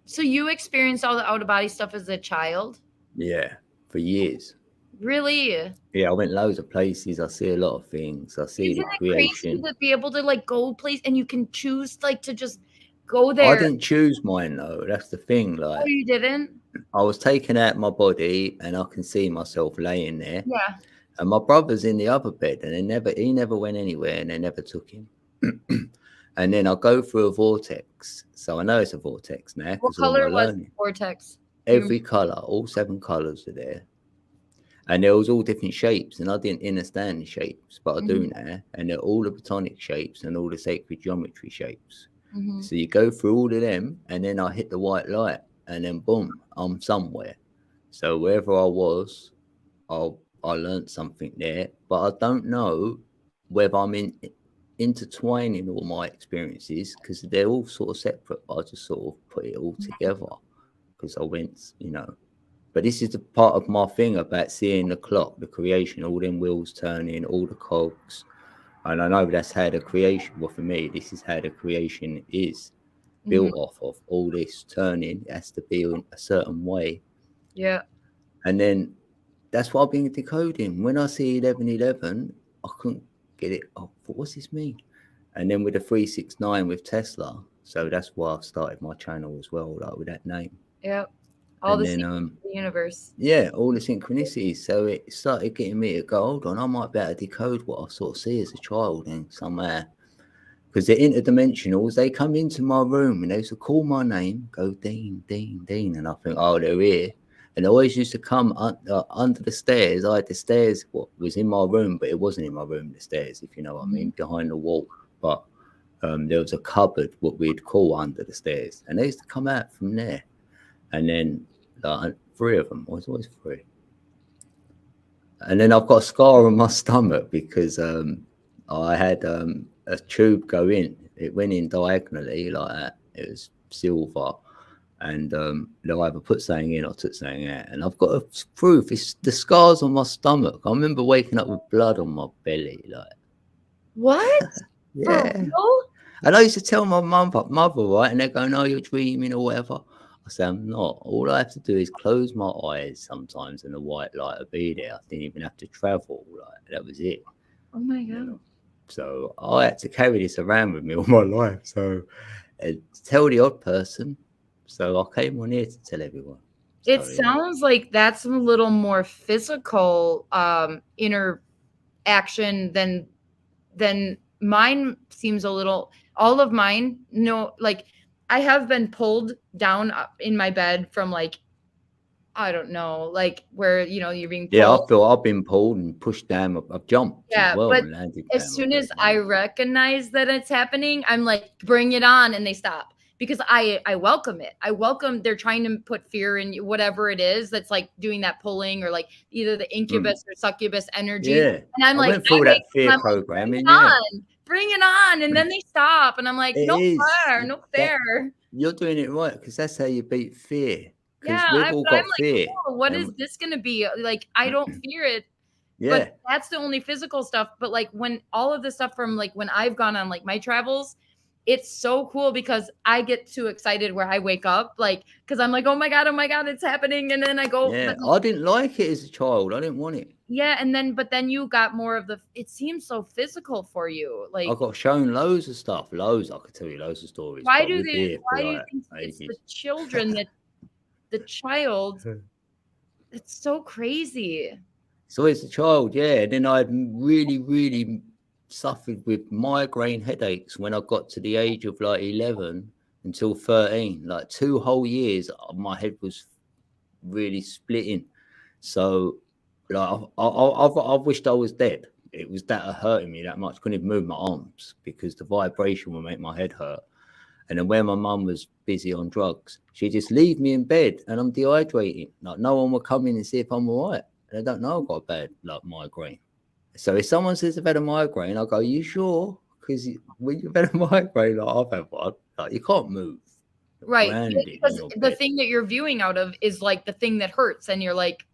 So you experienced all the out of body stuff as a child? yeah, for years. Really? Yeah, I went loads of places. I see a lot of things. I see Isn't the it crazy creation. to be able to like go place and you can choose like to just go I there? didn't choose mine though. That's the thing. Oh, Like you didn't? I was taken out my body, and I can see myself laying there. Yeah. And my brother's in the other bed, and he never went anywhere, and they never took him. And then I go through a vortex, so I know it's a vortex now What because all color my was the learning, vortex? Do you every color, all 7 colors are there, and there was all different shapes, and I didn't understand the shapes, but I remember? do now, and they're all the botanic shapes and all the sacred geometry shapes. Hmm. So you go through all of them, and then I hit the white light, and then boom, I'm somewhere. So wherever I was, I I learned something there, but I don't know whether I'm intertwining all my experiences because they're all sort of separate. But I just sort of put it all together because I went, you know. But this is the part of my thing about seeing the clock, the creation, all them wheels turning, all the cogs, and I know that's how the creation. Well, for me, this is how the creation is Hmm. built off of all this turning. It has to be in a certain way, Yeah. and then that's what I've been decoding. When I see 1111, I couldn't get it. Oh, what's this mean? And then with the 369 with Tesla, so that's why I started my channel as well, like with that name. Yeah. All And the then, secrets of the universe. yeah, all the synchronicities. So it started getting me to go, hold on, I might be able to decode what I sort of see as a child and somehow. Because they're interdimensionals, they come into my room and they used to call my name, go Dean, Dean, Dean, and I think, oh, they're here. And they always used to come under the stairs. I had the stairs, what was in my room, but it wasn't in my room, the stairs, if you know what I Mhm. mean, behind the wall. But there was a cupboard, what we'd call under the stairs, and they used to come out from there. And then like, 3 of them, was always 3. And then I've got a scar on my stomach because I had a tube go in. It went in diagonally like that. It was silver, and they'll either put something in or took something out. And I've got a proof. It's the scars on my stomach. I remember waking up with blood on my belly. Like, What? For yeah. real? And I used to tell my mother, right, and they're going, "Oh, you're dreaming or whatever." I say, "I'm not. All I have to do is close my eyes sometimes, and the white light will be there. I didn't even have to travel. Like that was it, Oh my you God. know." So I had to carry this around with me all my life. So tell the odd person. So I came on here to tell everyone. It So yeah, sounds like that's a little more physical interaction than mine seems a little all of mine no like I have been pulled down in my bed from like I don't know like where you're being yeah. pulled. I feel I've been pulled and pushed down. I've jumped as Yeah, well but and landed as down my soon bed. as I Yeah, recognize that it's happening, I'm like, "Bring it on," and they stop because I welcome it. I welcome they're trying to put fear in you, whatever it is that's like doing that pulling or like either the mm. incubus or succubus energy. Yeah. And I'm I like, went I through wake that up and fear I'm like, "Bring it programming. Yeah. on, bring it on," and then they stop, and I'm like, It "No is fair, no that fair." you're doing it right because that's how you beat fear. Yeah, Because we've all but I'm got like, fear, "Cool, what is and this gonna be?" Like, I don't fear it. But yeah, that's the only physical stuff. But like when all of the stuff from like when I've gone on like my travels, it's so cool because I get too excited where I wake up, like because I'm like, oh my god, it's happening, and then I go, yeah. but then, I didn't like it as a child. I didn't want it. yeah, and then but then you got more of the. It seems so physical for you. I Like, got shown loads of stuff, loads. I could tell you loads of stories, but we'd be here for Why do you like think it's the ages. children that the child? It's so crazy. So as a child, yeah. Then I'd really, really suffered with migraine headaches when I got to the age of like 11 until 13. Like 2 whole years, my head was really splitting. So, like, I've wished I was dead. It was that hurting me that much. Couldn't even move my arms because the vibration would make my head hurt. And then when my mum was busy on drugs, she'd just leave me in bed and I'm dehydrating. Like no one would come in and see if I'm all right. And I don't know I've got a bad like migraine. So if someone says I've had a migraine, I go, you sure? Because when you've had a migraine, like I've had one, like you can't move. Right. Yeah, grounded in because your the bed. thing that you're viewing out of is like the thing that hurts, and you're like,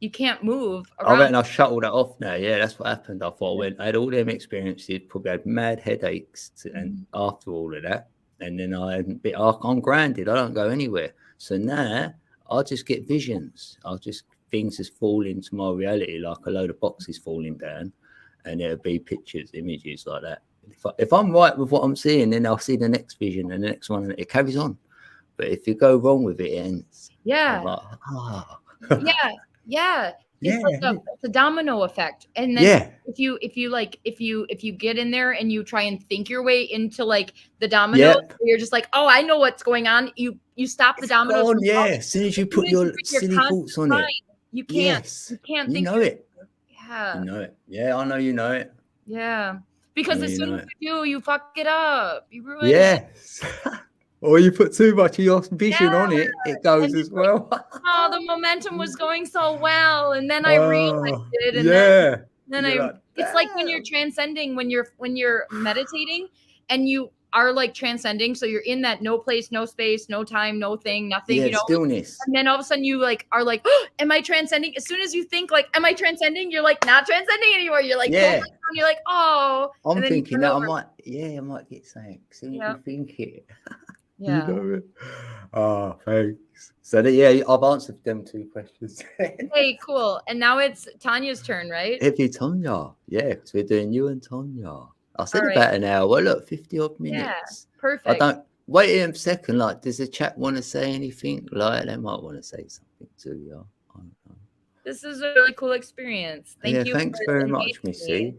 you can't move I around. reckon I shut all that off now. Yeah, that's what happened. I thought I had all them experiences, probably had mad headaches, and after all of that, and then I'm grounded. I don't go anywhere. So now I just get visions. Things just fall into my reality like a load of boxes falling down, and there'll be pictures, images like that. If I'm right with what I'm seeing, then I'll see the next vision and the next one, and it carries on. But if you go wrong with it, it ends. Yeah. I'm like, Yeah. Yeah. It's yeah, it's a domino effect. And then yeah, if you get in there and you try and think your way into like the dominoes, yep. you're just like, oh, I know what's going on. You stop the It's dominoes gone, from yeah. falling. As soon as you As soon put as you your bring your silly conscious thoughts on mind, it, you yes, can't you think know it. yeah. You know it. Yeah, I know you know it. Yeah. I Because know as you soon know as it. you do, you fuck it up. You ruin it. Yes. Or you put too much of your vision Yeah. on it, it goes And as well. oh, the momentum was going so well, and then I realized Oh, it, and yeah. then And you're like, it's like when you're damn. transcending, when you're meditating, and you are like transcending, so you're in that no place, no space, no time, no thing, nothing, Yeah, stillness. and then all of a sudden you like are like, oh, am I transcending? As soon as you think like, am I transcending? You're like not transcending anymore. You're like totally Yeah. down. You're like, oh, I'm and then you thinking turn that over. I might get something. As soon as Yeah. you think it. You Yeah. know it. Oh, thanks. So yeah, I've answered them 2 questions. Hey, cool. And now it's Tanya's turn, right? It'd be Tonya. Yeah, because we're doing you and Tonya. I said All right. about an hour. Well, look, 50 odd Yeah. minutes. I Perfect. don't wait a second. Like, does the chat want to say anything? Like, they might want to say something to you. I don't know. This is a really cool experience. Thank you. Thanks for very much, engaging me. Missy.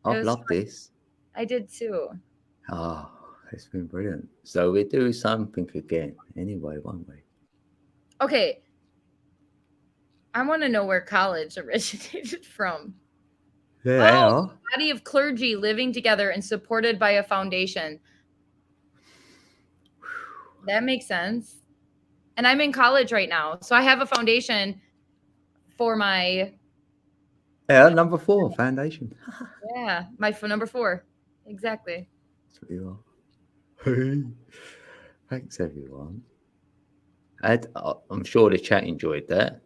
I've was loved this. I did too. Oh, it's been brilliant. So we do something again anyway, won't we? Okay. I want to know where college originated from. Yeah, Oh, body of clergy living together and supported by a foundation. That makes sense. And I'm in college right now, so I have a foundation for my number 4, foundation. my number 4. Exactly. That's what you are. Hey. Thanks, everyone. I'm sure the chat enjoyed that.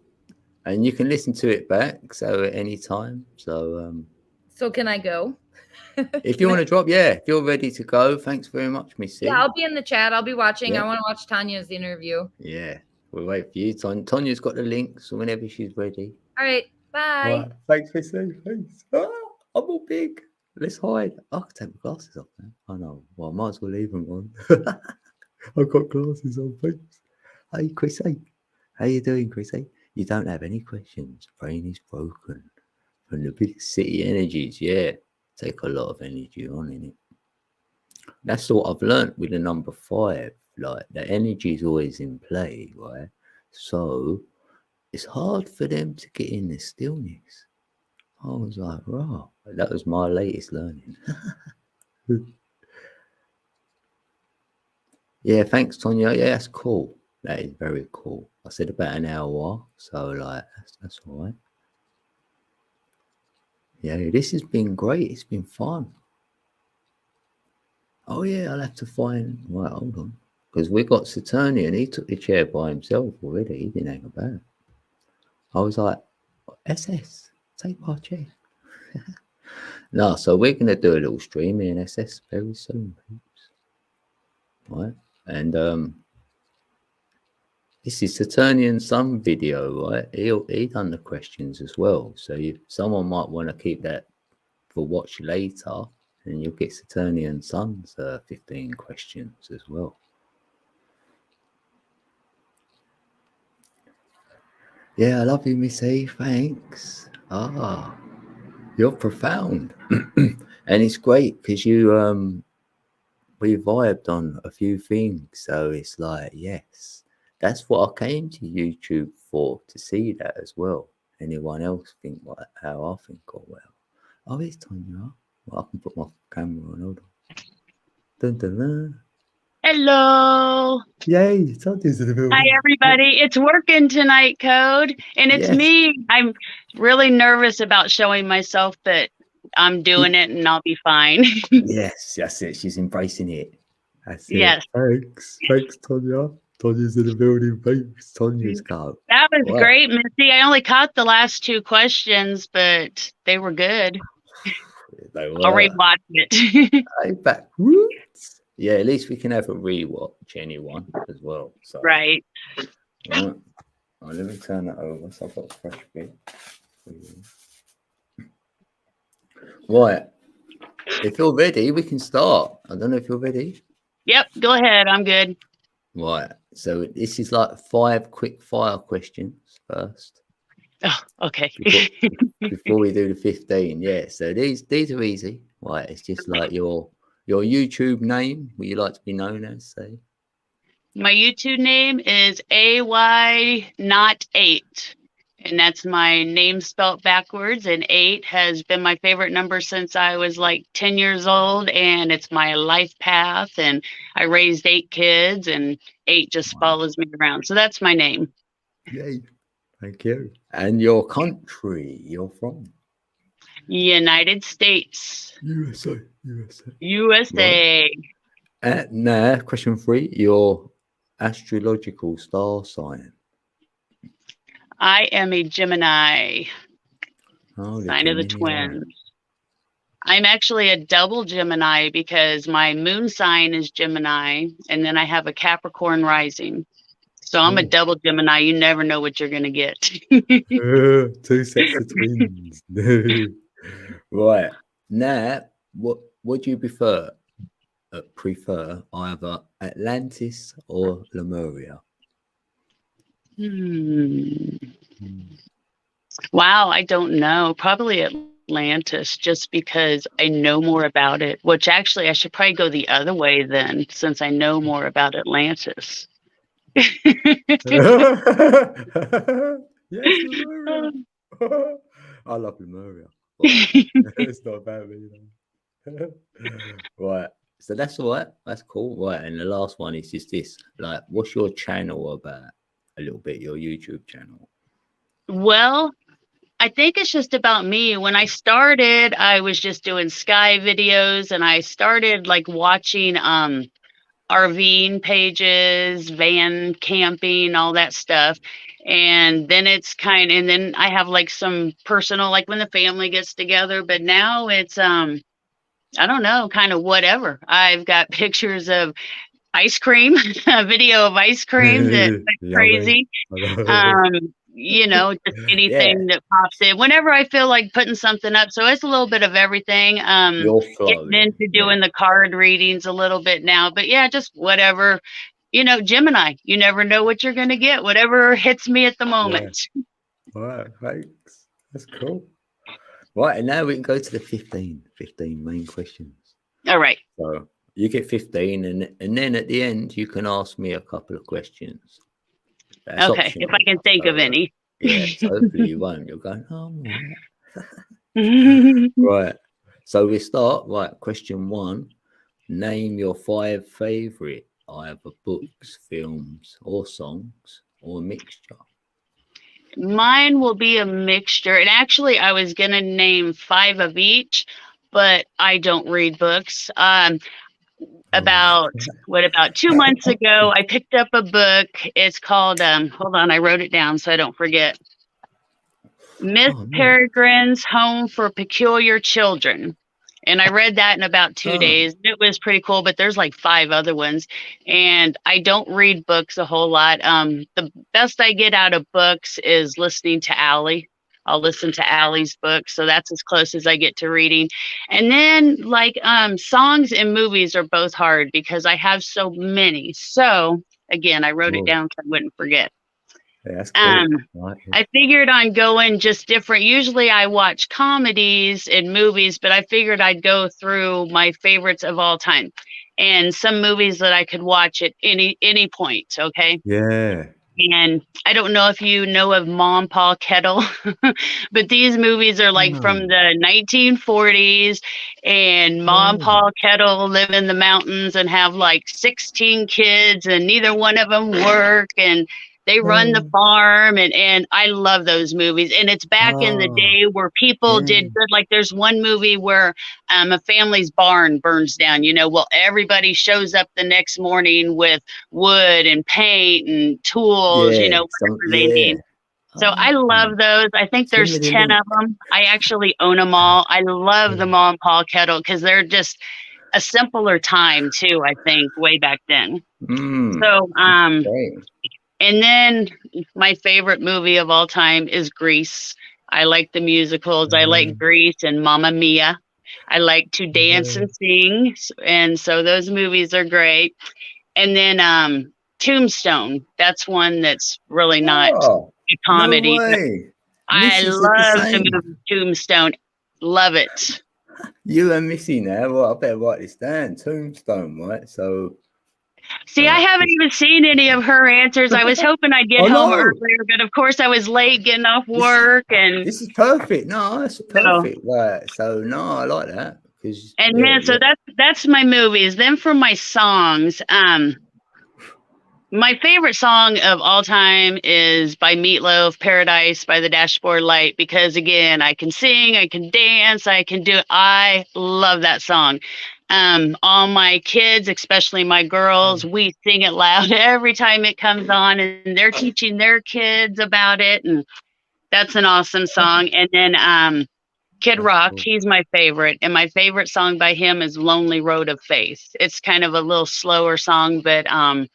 And you can listen to it back, so at any time. So can I go? if you want to drop, if you're ready to go, thanks very much, Missy. Yeah, I'll be in the chat. I'll be watching. I want to watch Tanya's interview. Yeah, we'll wait for you. Tanya's got the link, so whenever she's ready. All right, bye. All right. Thanks, Missy. Thanks. I'm all big. Let's hide. I can take my glasses off now. I know. Well, I might as well leave them on. I've got glasses on, thanks. Hey, Chrissy. How you doing, Chrissy? You don't have any questions. Brain is broken from the big city energies. Yeah, take a lot of energy on in it. That's what I've learned with the number 5. Like, the energy is always in play, right? So it's hard for them to get in the stillness. I was like, wow, that was my latest learning. Yeah, thanks, Tonya. Yeah, that's cool. That is very cool. I said about an hour, so like that's all right. Yeah, this has been great. It's been fun. Oh yeah, I'll have to find. Right, hold on, because we got Saturnian. He took the chair by himself already. He didn't hang about. I was like, SS, take my chair. No, so we're gonna do a little stream in SS very soon, peeps. Right, and this is Saturnian Sun video, right? He done the questions as well. So someone might want to keep that for watch later, and you'll get Saturnian Sun's 15 questions as well. Yeah, I love you, Miss A. Thanks. You're profound. And it's great because we vibed on a few things. So it's like, yes. That's what I came to YouTube for, to see that as well. Anyone else think like how I think? Oh, well. Oh, it's Tonya. Well, I can put my camera on. Hold on. Dun, dun, dun. Hello. Yay, Tonya's in the building. Hi, everybody. It's working tonight, Code. And it's me. I'm really nervous about showing myself, but I'm doing it and I'll be fine. Yes, that's it. She's embracing it. That's it. Yes. Thanks, Tonya. Tanya's in the building, folks. Tanya's go. That was Right. great, Missy. I only caught the last 2 questions, but they were good. They I'll were. rewatch it. Hey, backwards. Yeah, at least we can have a rewatch anyone as well. So Right. right. Oh, let me turn that over. So I've got a fresh bit. Right. If you're ready, we can start. I don't know if you're ready. Yep, go ahead. I'm good. Right. So this is like 5 quick fire questions first. Oh, okay. Before we do the 15. Yeah. So these are easy. Right. It's just like your YouTube name, what you like to be known as, say. My YouTube name is AY not 8. And that's my name spelt backwards. And 8 has been my favorite number since I was like 10 years old. And it's my life path. And I raised 8 kids, and 8 just follows me around. So that's my name. Yay. Thank you. And your country you're from? United States. USA. USA. Right. Now, question 3, your astrological star sign. I am a Gemini, sign of the Gemini. twins. I'm actually a double Gemini because my moon sign is Gemini, and then I have a Capricorn rising. So I'm a double Gemini. You never know what you're going to get. 2 sets of twins. Right. Now, what do you prefer? Either Atlantis or Lemuria? Wow, I don't know. Probably Atlantis, just because I know more about it. Which actually, I should probably go the other way then, since I know more about Atlantis. Yes, Lemuria. I love Lemuria. It's not bad, right. So that's all right. That's cool. Right. And the last one is just this. Like, what's your channel about? A little bit, your YouTube channel. Well, I think it's just about me. When I started, I was just doing sky videos, and I started like watching RVing pages, van camping, all that stuff. And then and then I have like some personal, like when the family gets together, but now it's I don't know, kind of whatever. I've got pictures of ice cream, a video of ice cream that's crazy. You know, just anything that pops in whenever I feel like putting something up. So it's a little bit of everything. Getting into doing the card readings a little bit now, but yeah, just whatever. You know, Gemini, you never know what you're going to get, whatever hits me at the moment. All right, thanks. That's cool. Right, and now we can go to the 15 main questions. All right. So you get 15, and then at the end, you can ask me a couple of questions. That's okay, optional. If I can think of any. Yeah, so hopefully you won't. You're going, oh, right. Right. So we start. Right. Question 1. Name your 5 favorite either books, films, or songs, or a mixture. Mine will be a mixture. And actually, I was going to name 5 of each, but I don't read books. About 2 months ago, I picked up a book. It's called, hold on, I wrote it down so I don't forget. Miss Peregrine's Home for Peculiar Children. And I read that in about 2 days. It was pretty cool, but there's like 5 other ones. And I don't read books a whole lot. The best I get out of books is listening to Allie. I'll listen to Allie's book. So that's as close as I get to reading. And then like songs and movies are both hard because I have so many. So again, I wrote it down so I wouldn't forget. Yeah, that's cool. I figured on going just different. Usually I watch comedies and movies, but I figured I'd go through my favorites of all time and some movies that I could watch at any point. Okay. Yeah. And I don't know if you know of Mom, Pa Kettle, but these movies are like from the 1940s, and Mom, Pa Kettle live in the mountains and have like 16 kids, and neither one of them work. And They run the farm, and I love those movies. And it's back in the day where people did good. Like there's one movie where a family's barn burns down. Well, everybody shows up the next morning with wood and paint and tools. Whatever they need. So I love those. I think there's 10 of them. I actually own them all. I love the Ma and Pa Kettle because they're just a simpler time too, I think, way back then. So, and then my favorite movie of all time is Grease. I like the musicals. I like Grease and Mamma Mia. I like to dance and sing. And so those movies are great. And then Tombstone. That's one that's really not a comedy. No way. I love the movie Tombstone. Love it. You and Missy now. Well, I better write this down. Tombstone, right? So. See, I haven't even seen any of her answers. I was hoping I'd get home earlier, but of course I was late getting off work. And this is perfect. No, that's perfect. Right. So no, I like that. So that's my movies. Then for my songs, my favorite song of all time is by Meatloaf, Paradise by the Dashboard Light, because again, I can sing, I can dance, I can do it. I love that song. All my kids, especially my girls, we sing it loud every time it comes on, and they're teaching their kids about it. And that's an awesome song. And then Kid Rock, he's my favorite. And my favorite song by him is Lonely Road of Faith. It's kind of a little slower song, but I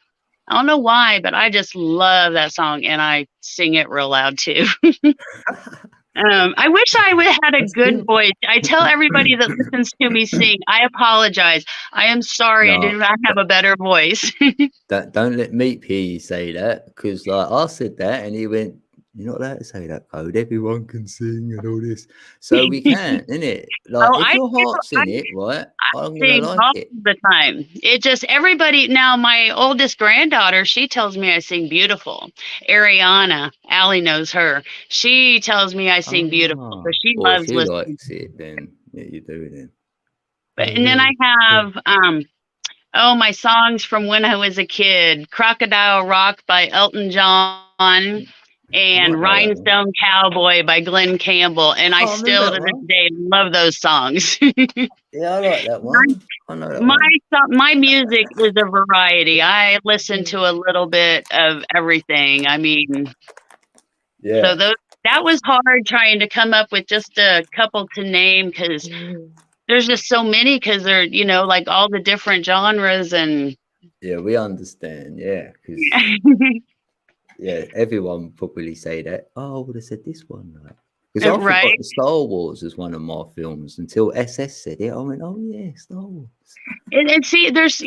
don't know why, but I just love that song, and I sing it real loud too. I wish I would have had a good voice. I tell everybody that listens to me sing, I apologize. I am sorry I did not have a better voice. Don't let Meep hear you say that, because I said that and he went, "You're not allowed to say that code. Everyone can sing and all this." So we can, innit? Like, if your heart's in it, right? I'm gonna like all it. the time. It just everybody now. My oldest granddaughter, she tells me I sing beautiful. Ariana, Allie knows her. She tells me I sing beautiful. So she loves if listening. Likes it, then you do it then. And then I have my songs from when I was a kid: "Crocodile Rock" by Elton John. And "Rhinestone Cowboy" by Glenn Campbell. And I still to this day love those songs. Yeah, I like that one. I know that my music is a variety. I listen to a little bit of everything. I mean, so that was hard trying to come up with just a couple to name, because there's just so many, because they're, like all the different genres. And yeah, we understand. Yeah. Yeah, everyone probably say that. Oh, I would have said this one. Because I forgot the Star Wars as one of my films until SS said it. I went, oh yeah, Star Wars. And see, there's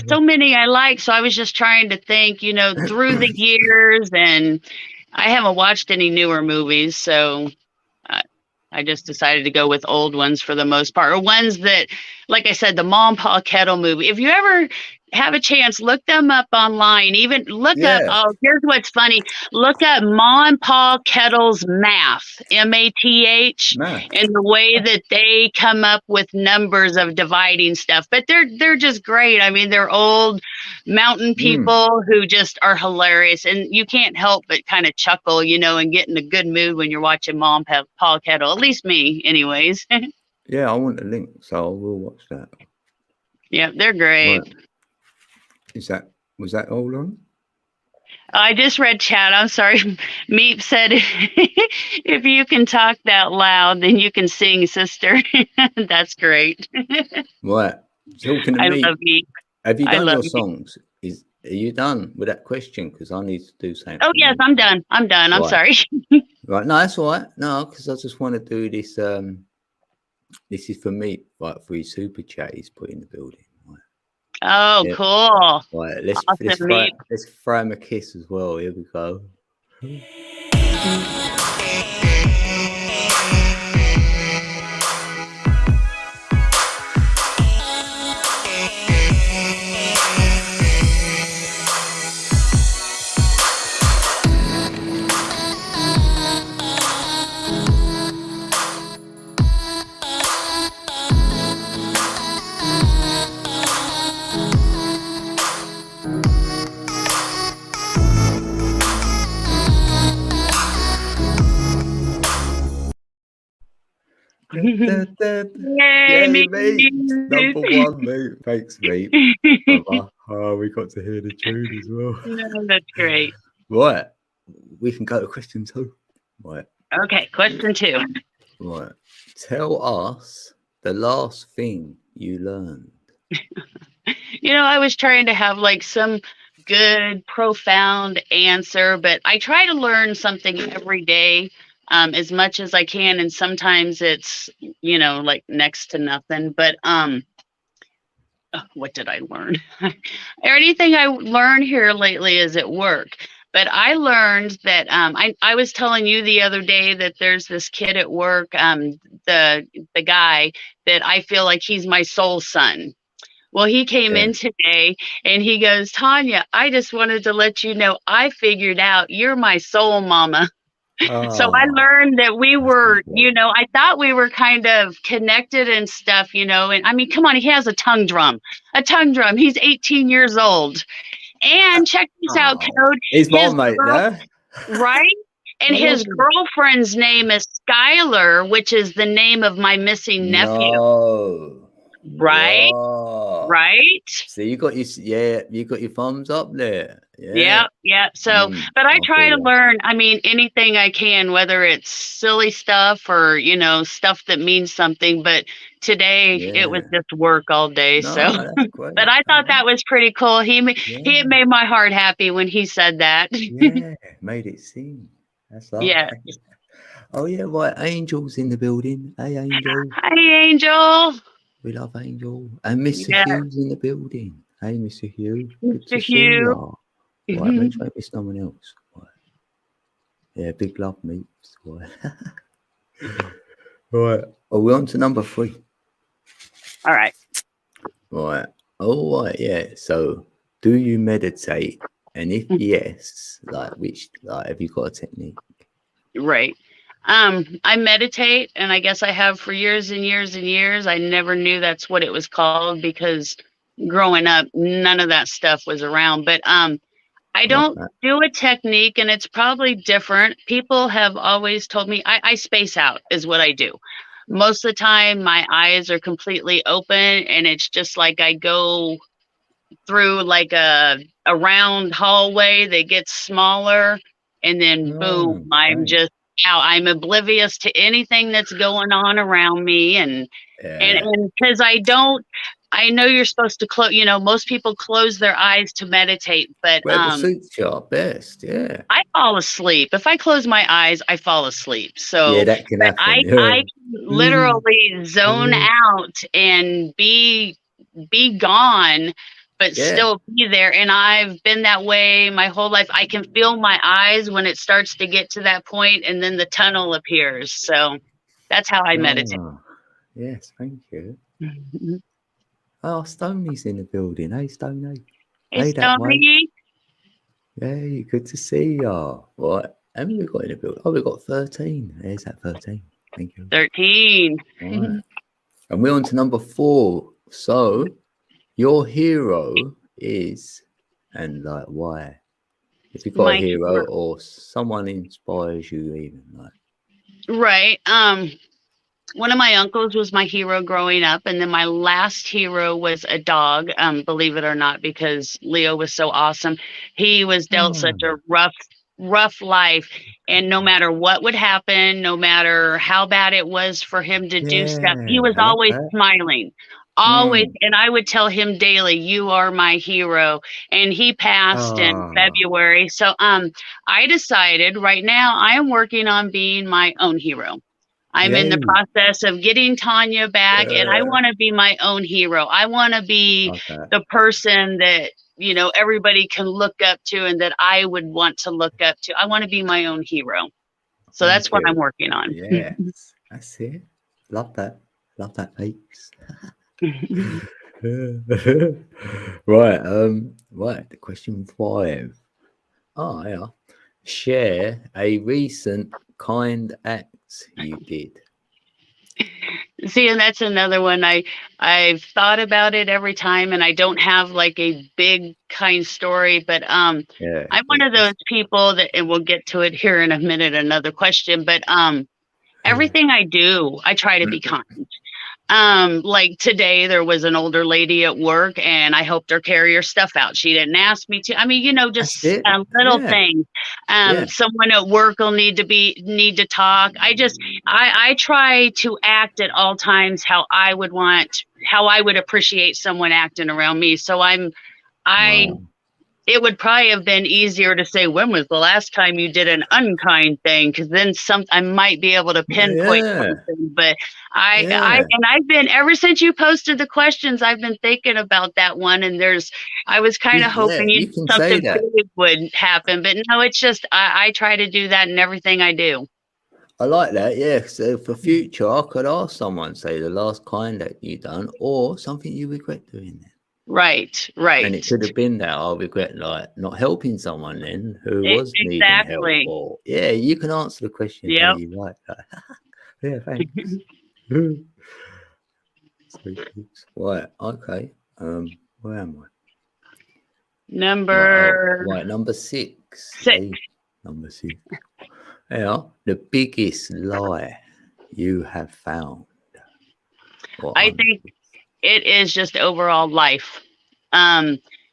so many I like. So I was just trying to think, through the years, and I haven't watched any newer movies, so I just decided to go with old ones for the most part, or ones that, like I said, the Ma and Pa Kettle movie. If you ever have a chance, look them up online. Even look up. Oh, here's what's funny. Look up Ma and Pa Kettle's math, MATH, and the way that they come up with numbers of dividing stuff. But they're just great. I mean, they're old mountain people who just are hilarious, and you can't help but kind of chuckle, and get in a good mood when you're watching Ma and Pa Kettle. At least me, anyways. Yeah, I want a link, so I will watch that. Yeah, they're great. Right. Was that all on? I just read chat. I'm sorry. Meep said, if you can talk that loud, then you can sing, sister. That's great. Right. Talking to I Meep, love Meep. have you done your songs? Are you done with that question? Because I need to do something. Oh, yes, I'm done. I'm sorry. Right. No, that's all right. No, because I just want to do this. This is for Meep, right? For his super chat he's put in the building. Oh, cool. Right, let's throw him a kiss as well. Here we go. Da, da, da. Yay, Yay, me. mate. Number one, mate. Thanks, mate. Brother. Oh, we got to hear the tune as well. No, that's great. Right. We can go to question 2. Right. Okay, question 2. Right. Tell us the last thing you learned. I was trying to have like some good, profound answer, but I try to learn something every day, as much as I can. And sometimes it's, like next to nothing. But what did I learn? Anything I learned here lately is at work. But I learned that I was telling you the other day that there's this kid at work, the guy that I feel like he's my soul son. Well, he came Yeah. in today and he goes, Tanya, I just wanted to let you know I figured out you're my soul mama. So I Oh, learned that we that's were, good. I thought we were kind of connected and stuff, and I mean, come on, he has a tongue drum. He's 18 years old. And check this out, Oh, Code. he's my His mate, girl, no? right? And I love his it. girlfriend's name is Skylar, which is the name of my missing nephew, No. right? Wow. Right? So you got your thumbs up there. Yeah. Yeah. So, but I I try feel to ya. learn, I mean, anything I can, whether it's silly stuff or, stuff that means something. But today it was Yeah. just work all day. So, No, that's great. but I thought that was pretty cool. He Yeah. made my heart happy when he said that. Yeah. Made it sing. That's lovely. Yeah. Oh yeah, right. Angel's in the building. Hey Angel. Hi, Angel. We love Angel. And Mr. Yeah. Hugh's in the building. Hey Mr. Hugh. Good to Mr. see Hugh. you. Right, make sure I miss no one else. Right. Yeah, big love, meets. Right. Right. Are we on to number 3? All right. Right. Oh, right. Yeah. So, do you meditate? And if yes, have you got a technique? Right. I meditate, and I guess I have for years and years and years. I never knew that's what it was called because growing up, none of that stuff was around. But I don't do a technique, and it's probably different. People have always told me I space out is what I do. Most of the time, my eyes are completely open, and it's just like I go through like a round hallway that gets smaller, and then boom, I'm just out. I'm oblivious to anything that's going on around me, and because I know you're supposed to close. Most people close their eyes to meditate, but Whatever suits you best. Yeah. I fall asleep. If I close my eyes, I fall asleep. So yeah, that can happen. I can literally zone out and be gone, but still be there. And I've been that way my whole life. I can feel my eyes when it starts to get to that point, and then the tunnel appears. So that's how I meditate. Yes, thank you. Oh, Stoney's in the building. Hey, Stoney. Hey, Stoney. Hey, good to see you. Right. How many we got in the building? Oh, we've got 13. There's that 13. Thank you. 13. Right. And we're on to number 4. So, your hero is, and like, why? If you've got a hero or someone inspires you, even like. Right. One of my uncles was my hero growing up, and then my last hero was a dog, believe it or not, because Leo was so awesome. He was dealt such a rough life, and no matter what would happen, no matter how bad it was for him to do stuff, he was always smiling. Always. And I would tell him daily, you are my hero. And he passed in February. So I decided right now I am working on being my own hero. I'm in the process of getting Tanya back, and I want to be my own hero. I want to be the person that, everybody can look up to and that I would want to look up to. I want to be my own hero. So that's what I'm working on. Yes, that's it. Love that. Love that, peeps. Right. Question 5. Oh, yeah. Share a recent kind act you did. See, and that's another one. I've thought about it every time, and I don't have like a big kind story, but I'm one of those people that, and we'll get to it here in a minute, another question, but everything I do, I try to be kind. Like today there was an older lady at work and I helped her carry her stuff out. She didn't ask me to. I mean, you know, That's just it. little Yeah. things. Yeah. Someone at work will need to talk. I try to act at all times how I would appreciate someone acting around me. So Wow. it would probably have been easier to say, when was the last time you did an unkind thing? Because then I might be able to pinpoint Yeah. something. But Yeah. I've been, ever since you posted the questions, I've been thinking about that one. And I was kind of hoping You can say something that. big would happen. But no, it's just, I try to do that in everything I do. I like that. Yeah. So for future, I could ask someone, say the last kind that you done, or something you regret doing then. Right. And it could have been that I regret like not helping someone then who was needing help. Exactly. Or yeah, you can answer the question how Yep. you like that. Yeah, thanks. Sweet peeps. Right, okay. Where am I? Number Number 6. 6. Hey, number 6. Yeah, the biggest lie you have found. I think it is just overall life.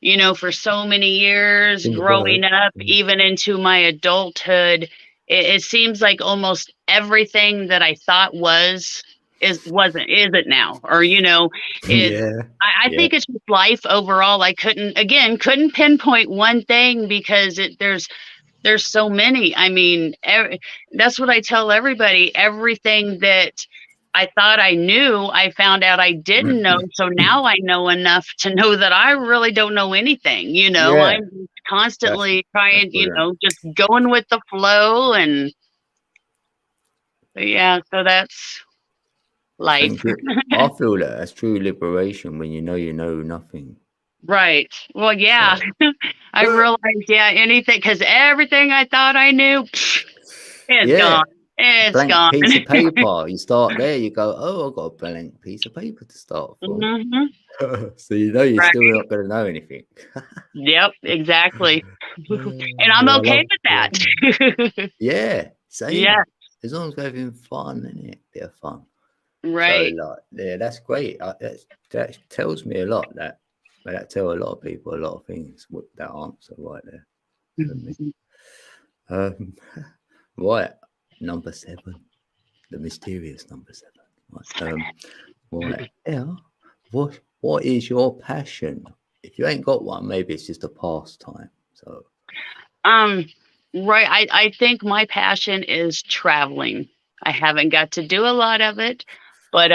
You know, for so many years growing up, even into my adulthood, it seems like almost everything that I thought isn't now. Or, you know, I think it's just life overall. I couldn't pinpoint one thing because there's so many. I mean, that's what I tell everybody. Everything that I thought I knew, I found out I didn't know. So now I know enough to know that I really don't know anything. You know, I'm constantly trying, you know, just going with the flow. And yeah, so that's life. I feel that's true liberation when you know nothing. Right. Well, yeah, I realized, anything, because everything I thought I knew, it's gone. It's blank gone. piece of paper. You start there, you go, oh, I've got a blank piece of paper to start from. So you know you're still not going to know anything. Yep, exactly. And I'm okay with that. Yeah, same. Yeah. As long as we're having fun, isn't it? Bit of fun. Right. So, that's great. That tells me a lot. That tell a lot of people a lot of things with that answer right there. For me. Right. Number 7, the mysterious number 7. Right. Yeah. What is your passion? If you ain't got one, maybe it's just a pastime. So. Right. I think my passion is traveling. I haven't got to do a lot of it, but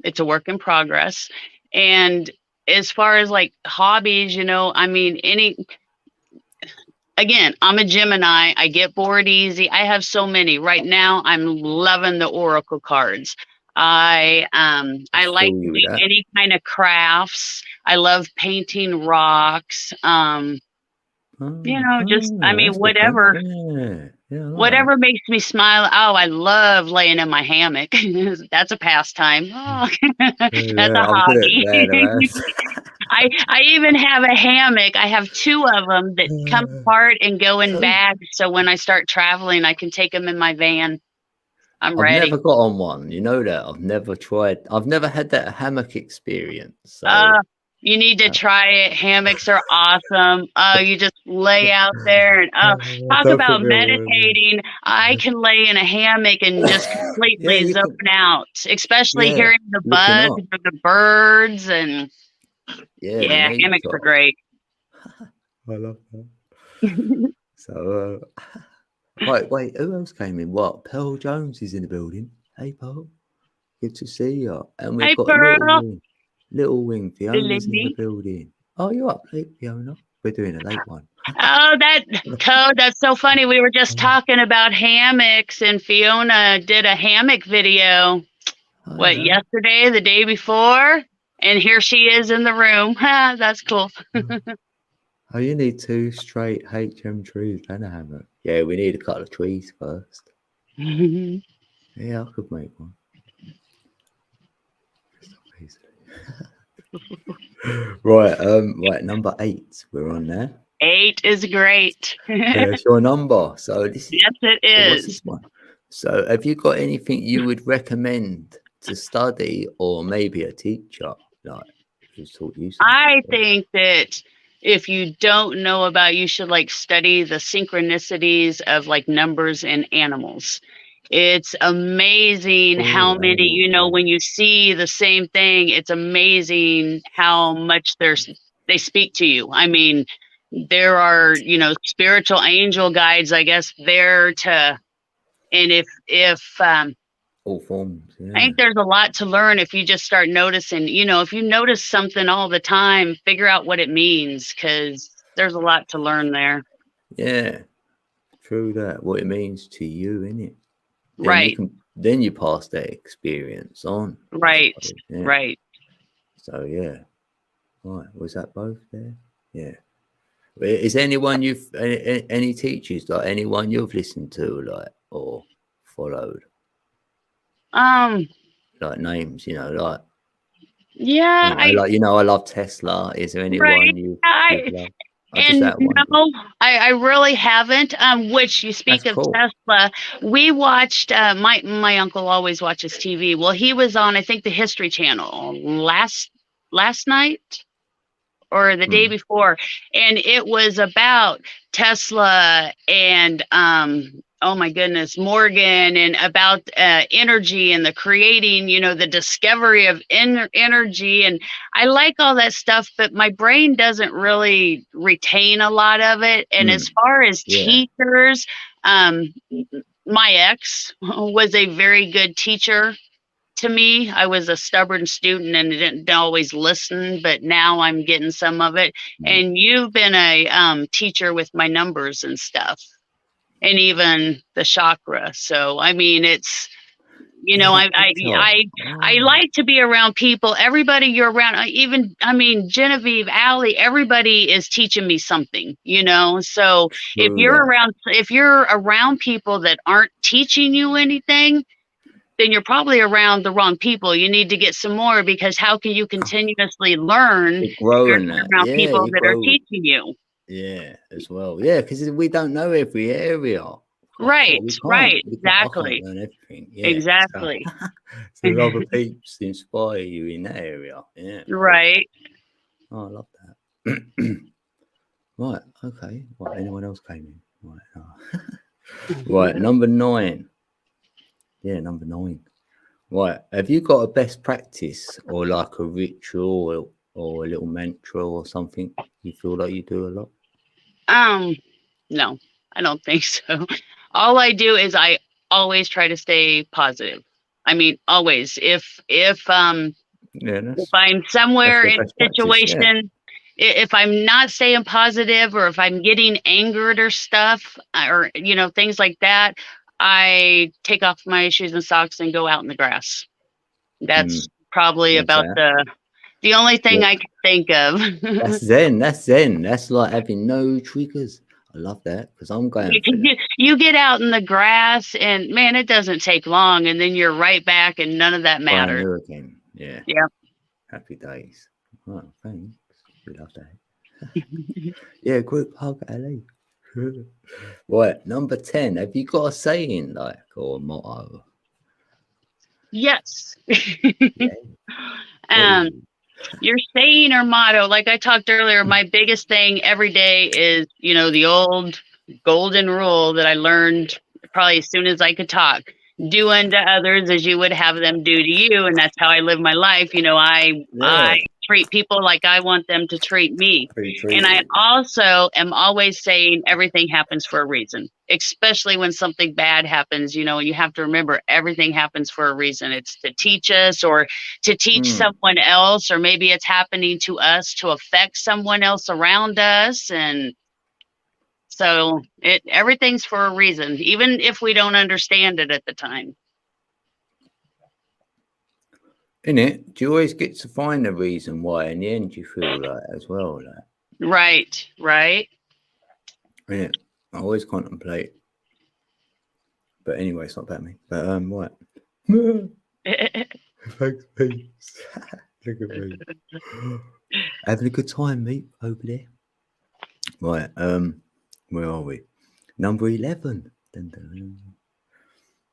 it's a work in progress. And as far as like hobbies, you know, I mean, again, I'm a Gemini. I get bored easy. I have so many. Right now, I'm loving the Oracle cards. I like doing any kind of crafts. I love painting rocks. You know, just, I mean, whatever. Whatever makes me smile. Oh, I love laying in my hammock. That's a pastime. Oh, that's a hobby. I even have a hammock. I have 2 of them that come apart and go in bags. So when I start traveling, I can take them in my van. I've never got on one. You know that. I've never tried. I've never had that hammock experience. So. You need to try it. Hammocks are awesome. You just lay out there and talk about meditating. I can lay in a hammock and just completely zone out, especially hearing the bugs or the birds. And hammocks are great. I love that. So, wait, who else came in? What? Pearl Jones is in the building. Hey, Pearl. Good to see you. And we've got Little Wing, Fiona's in the building. Oh, you're up late, Fiona. We're doing a late one. Oh, that's so funny. We were just talking about hammocks, and Fiona did a hammock video. Yesterday, the day before, and here she is in the room. That's cool. Oh, you need 2 straight HM trees and a hammock. Yeah, we need a couple of trees first. Yeah, I could make one. Right, number 8. We're on there. 8 is great. There's your number. So this is, yes, it is. What's this one? So, have you got anything you would recommend to study, or maybe a teacher like who's taught you something? I think that if you don't know about, you should like study the synchronicities of like numbers and animals. It's amazing how Oh, many, animals, you know, yeah. when you see the same thing, it's amazing how much they speak to you. I mean, there are, you know, spiritual angel guides, I guess, there to, and if All forms, I yeah. think there's a lot to learn if you just start noticing, you know, if you notice something all the time, figure out what it means, because there's a lot to learn there. Yeah, true that. What it means to you, innit? Right, Then you pass that experience on. I right, suppose, yeah. right. So yeah. Right. Was that both there? Yeah. Is anyone any teachers, like anyone you've listened to, like, or followed, Um, like names, you know, like, yeah, I love Tesla. Is there right. anyone you've I loved? I just and out of wonder. no, I really haven't. Which you That's speak of cool. Tesla, we watched. My uncle always watches TV. Well, he was on, I think, the History Channel last night or the day Mm. before, and it was about Tesla and oh my goodness, Morgan, and about energy and the creating, you know, the discovery of energy. And I like all that stuff, but my brain doesn't really retain a lot of it. And as Mm. far as Yeah. teachers, my ex was a very good teacher to me. I was a stubborn student and didn't always listen, but now I'm getting some of it. Mm. And you've been a teacher with my numbers and stuff, and even the chakra. So I mean, it's, you know, Yeah, good job. I Oh, like to be around people. Everybody you're around, even, I mean, Genevieve, Allie, everybody is teaching me something, you know. So true that. if you're around people that aren't teaching you anything, then you're probably around the wrong people. You need to get some more, because how can you continuously learn To if grow you're in not that. around Yeah, people you that are grow. teaching you? Yeah, as well. Yeah, because we don't know every area. Right, We can't. right, I can't exactly, learn everything. Yeah. So, exactly. so other peeps inspire you in that area. Yeah. Cool. Right. Oh, I love that. Right. Okay. Right. Anyone else came in? Right. Right. Number 9. Yeah, number 9. Right. Have you got a best practice or like a ritual or a little mantra or something you feel like you do a lot? No, I don't think so. All I do is I always try to stay positive. I mean, always. Yeah, If that's I'm that's somewhere your in best a practice. Yeah. situation, if I'm not staying positive, or if I'm getting angered or stuff, or, you know, things like that, I take off my shoes and socks and go out in the grass. That's Mm, probably that's about that. the only thing Yeah. I can think of. That's zen. That's zen. That's like having no triggers. I love that because I'm going for that. You get out in the grass, and man, it doesn't take long, and then you're right back, and none of that Brand matters. new again. Yeah. Yeah. Happy days. Oh, thanks. We love that. Yeah, group hug, Ali. Right, number 10. Have you got a saying like or a motto? Yes. Yeah. What is um, it? your saying or motto, like I talked earlier, my biggest thing every day is, you know, the old golden rule that I learned probably as soon as I could talk. Do unto others as you would have them do to you. And that's how I live my life. You know, I Yeah. treat people like I want them to treat me. Pretty And I treated. also am always saying everything happens for a reason, especially when something bad happens. You know, you have to remember everything happens for a reason. It's to teach us, or to teach Mm. someone else, or maybe it's happening to us to affect someone else around us. And so everything's for a reason, even if we don't understand it at the time. In it, do you always get to find the reason why in the end you feel like as well? Like, Right, right. yeah, I always contemplate. But anyway, it's not about me. But what? Thanks, peeps. Look at me. Having a good time, mate, over there. Right, where are we? Number 11. Dun, dun, dun.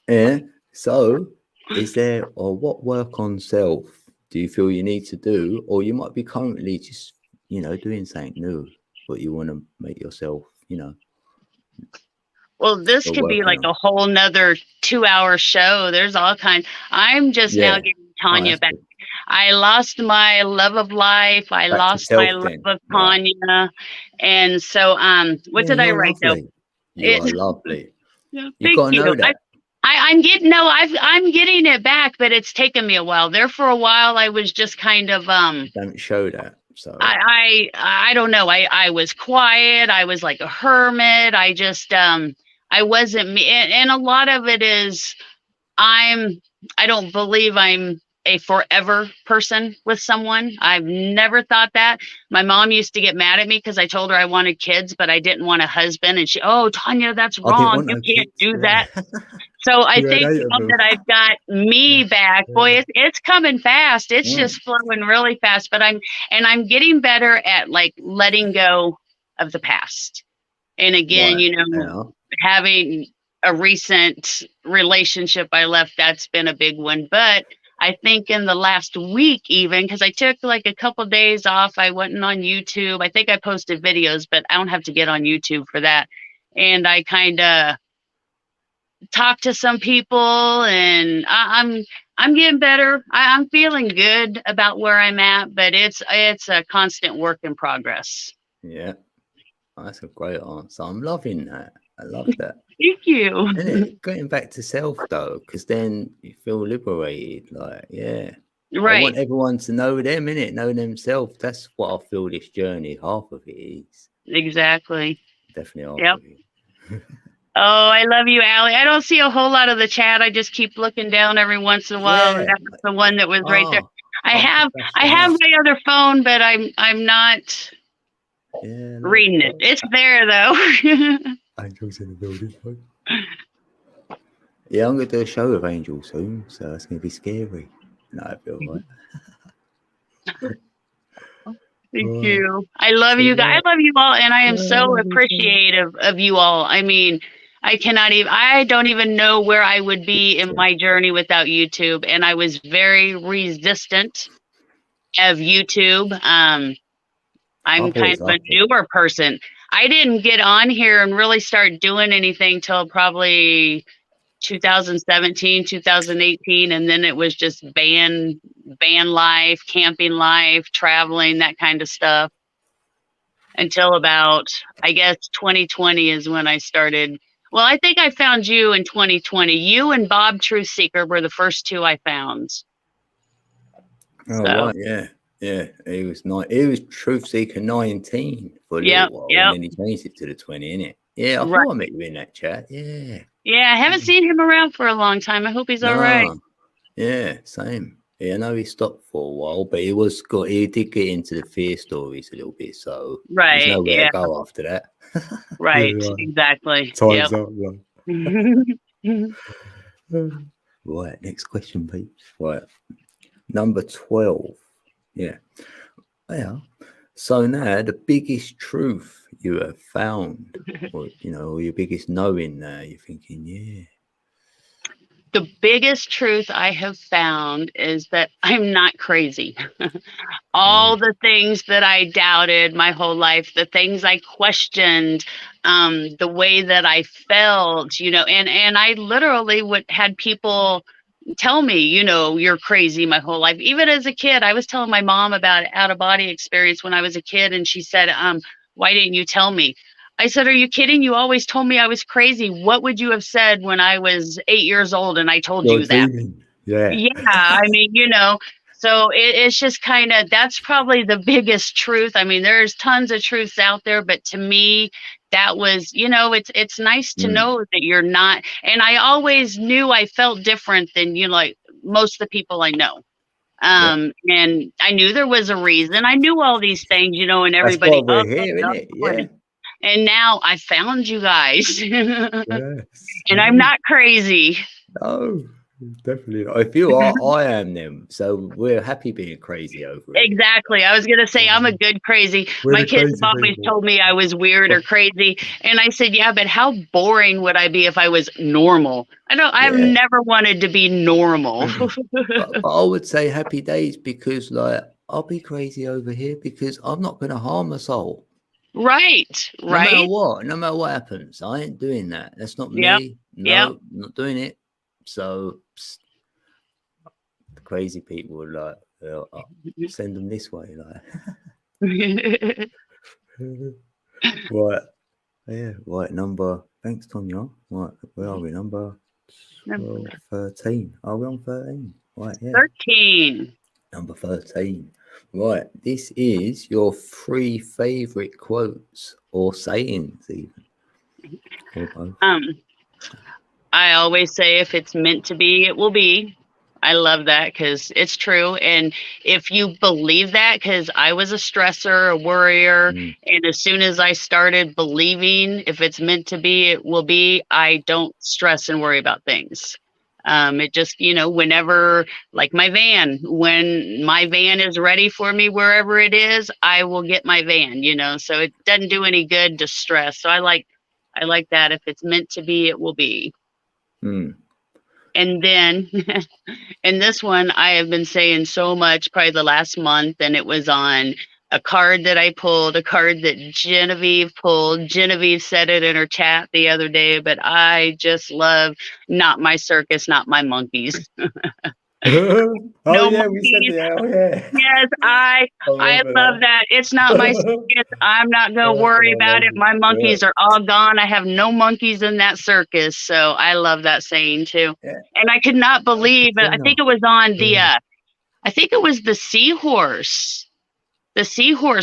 Yeah. So, is there or what work on self do you feel you need to do, or you might be currently just doing something new, but you want to make yourself Well, this still could be working like on? a whole nother 2-hour show. There's all kinds. I'm just now Yeah. getting Oh, Tanya that's back. good. I lost my love of life. I Back to lost my self love then. of Right. Tanya. And so, what Yeah, did I you're write though? lovely. You It, are lovely. You thank gotta you. know that. I'm getting no, I'm getting it back, but it's taken me a while. There for a while, I was just kind of Don't show that. So I don't know. I was quiet. I was like a hermit. I just I wasn't me, and a lot of it is I don't believe I'm a forever person with someone. I've never thought that. My mom used to get mad at me because I told her I wanted kids, but I didn't want a husband, and she, oh Tanya, that's I didn't wrong. want You no can't kids. do Yeah. that. So I You had think 8 of now them. that I've got me back, boy, it's coming fast. It's Mm. just flowing really fast. But I'm getting better at like letting go of the past. And again, Right. Yeah. having a recent relationship I left, that's been a big one. But I think in the last week, even because I took like a couple days off, I wasn't on YouTube. I think I posted videos, but I don't have to get on YouTube for that. And I kind of talk to some people, and I'm getting better. I'm feeling good about where I'm at, but it's a constant work in progress. Yeah. Oh, that's a great answer. I'm loving that. I love that. Thank you. And it getting back to self though, because then you feel liberated. Like, yeah. I Right. want everyone to know them, innit? Know themselves. That's what I feel this journey, half of it is. Exactly. Definitely half Yep. of it. Oh, I love you, Allie. I don't see a whole lot of the chat. I just keep looking down every once in a while, and Yeah. that was the one that was right there. I I'll have flash I them have up. my other phone, but I'm not Yeah. reading it. It's there though. Angels in the building. Yeah, I'm gonna do a show with Angel soon, so it's gonna be scary. No, I feel right. Thank Right. you. I love you guys. I love you all, and I am so appreciative of you all. I mean, I don't even know where I would be in my journey without YouTube. And I was very resistant of YouTube. I'm I've kind always of a loved it. newer person. I didn't get on here and really start doing anything till probably 2017, 2018, and then it was just van life, camping life, traveling, that kind of stuff, until about, I guess, 2020 is when I started. Well, I think I found you in 2020. You and Bob Truthseeker were the first two I found. Oh, So, right, yeah. Yeah, he was Truth Seeker 19 for a yep, little while, yep. and then he changed it to the 20, innit? Yeah, I Right. thought I met you in that chat. Yeah. Yeah, I haven't seen him around for a long time. I hope he's all right. Yeah, same. Yeah, I know he stopped for a while, but he did get into the fear stories a little bit, so there's Right, nowhere yeah. to go after that. Right, exactly. Time's Yep. up, Right, next question, peeps. Right. Number 12. Yeah. Well, so now the biggest truth you have found, or your biggest knowing now, you're thinking, yeah. The biggest truth I have found is that I'm not crazy. All the things that I doubted my whole life, the things I questioned, the way that I felt, and I literally had people tell me, you're crazy my whole life. Even as a kid, I was telling my mom about out of body experience when I was a kid, and she said, why didn't you tell me? I said, are you kidding? You always told me I was crazy. What would you have said when I was 8 years old and I told you that? Yeah. Yeah, I mean, so it's just kind of, that's probably the biggest truth. I mean, there's tons of truths out there, but to me, that was, it's nice to know that you're not. And I always knew I felt different than, like most of the people I know. And I knew there was a reason. I knew all these things, and everybody. That's why we're here, isn't it? Yeah. And now I found you guys. Yes. And I'm not crazy. No, Definitely not. If you are, I am them. So we're happy being crazy over it. Exactly. I was going to say, I'm a good crazy. We're My the kids crazy have always people. told me I was weird or crazy. And I said, yeah, but how boring would I be if I was normal? I've Yeah. never wanted to be normal. But I would say happy days because, like, I'll be crazy over here because I'm not going to harm a soul. Right. No matter Right. what. No matter what happens. I ain't doing that. That's not Yep. me. Yep. No, not doing it. So the crazy people are like, I'll send them this way. Like, right. Yeah. Right. Number. Thanks, Tonya. Right. Where are we? Number 12, 13. Are we on 13? Right. Yeah. 13. Number 13. Right. This is your 3 favorite quotes or sayings, even. Or both. I always say if it's meant to be, it will be. I love that because it's true. And if you believe that, because I was a stressor, a worrier, and as soon as I started believing if it's meant to be, it will be, I don't stress and worry about things. It just, whenever, like my van, when my van is ready for me, wherever it is, I will get my van, so it doesn't do any good to stress. So I like that. If it's meant to be, it will be. And then in this one, I have been saying so much probably the last month, and it was on a card that I pulled, a card that Genevieve pulled. Genevieve said it in her chat the other day, but I just love not my circus, not my monkeys. Oh yeah, we said that. Oh yeah. Yes, I love that. It's not my circus. I'm not going to worry about it. My monkeys are all gone. I have no monkeys in that circus. So I love that saying too. Yeah. And I could not believe it. I think it was on the I think it was the seahorse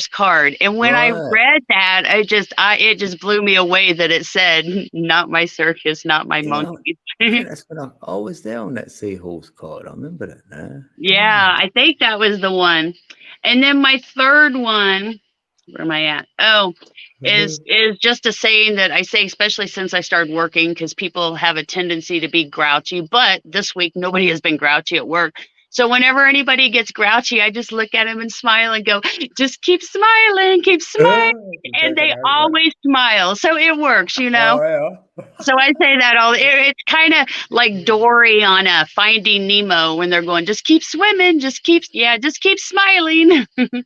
card. And when I read that, it just blew me away that it said, not my circus, not my monkeys. I think that's when I was there on that seahorse card. I remember that now. Yeah, I think that was the one. And then my third one, where am I at? Oh, is just a saying that I say, especially since I started working, because people have a tendency to be grouchy. But this week, nobody has been grouchy at work. So whenever anybody gets grouchy, I just look at them and smile and go, just keep smiling, keep smiling. And they always smile. So it works, Oh, yeah. So I say that it's kind of like Dory on Finding Nemo when they're going, just keep swimming, just keep smiling. I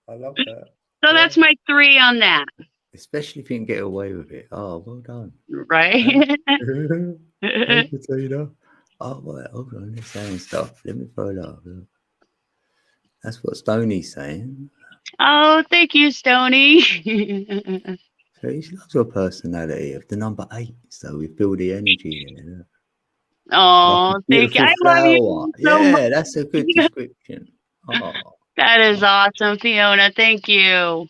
love that. So that's my 3 on that. Especially if you can get away with it. Oh, well done. Right. Thank you, Tina. Oh, well, hold on. They're saying stuff. Let me throw it up. That's what Stoney's saying. Oh, thank you, Stoney. So he loves your personality of the number 8. So we feel the energy in it. Oh, thank you. I love you so much. That's a good description. Oh. That is awesome, Fiona. Thank you.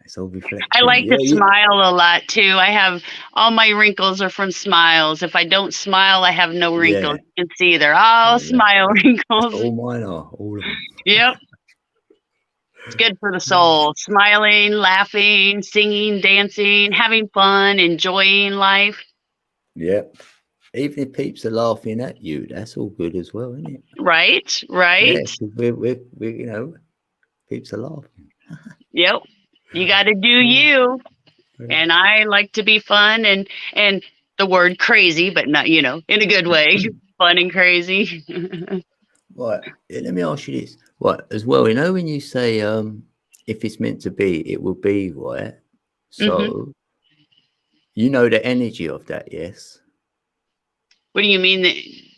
It's all reflection. I like to smile a lot too. I have all my wrinkles are from smiles. If I don't smile, I have no wrinkles. You can see they're all smile wrinkles. All mine are, all of them. Yep. It's good for the soul. Smiling, laughing, singing, dancing, having fun, enjoying life. Yep. Even if peeps are laughing at you, that's all good as well, isn't it? Right. Yeah, we're peeps are laughing. Yep. You got to do you. And I like to be fun and the word crazy, but not, in a good way. Fun and crazy. Right. Let me ask you this. Right. As well, when you say if it's meant to be, it will be, right? So you know the energy of that, yes? What do you mean?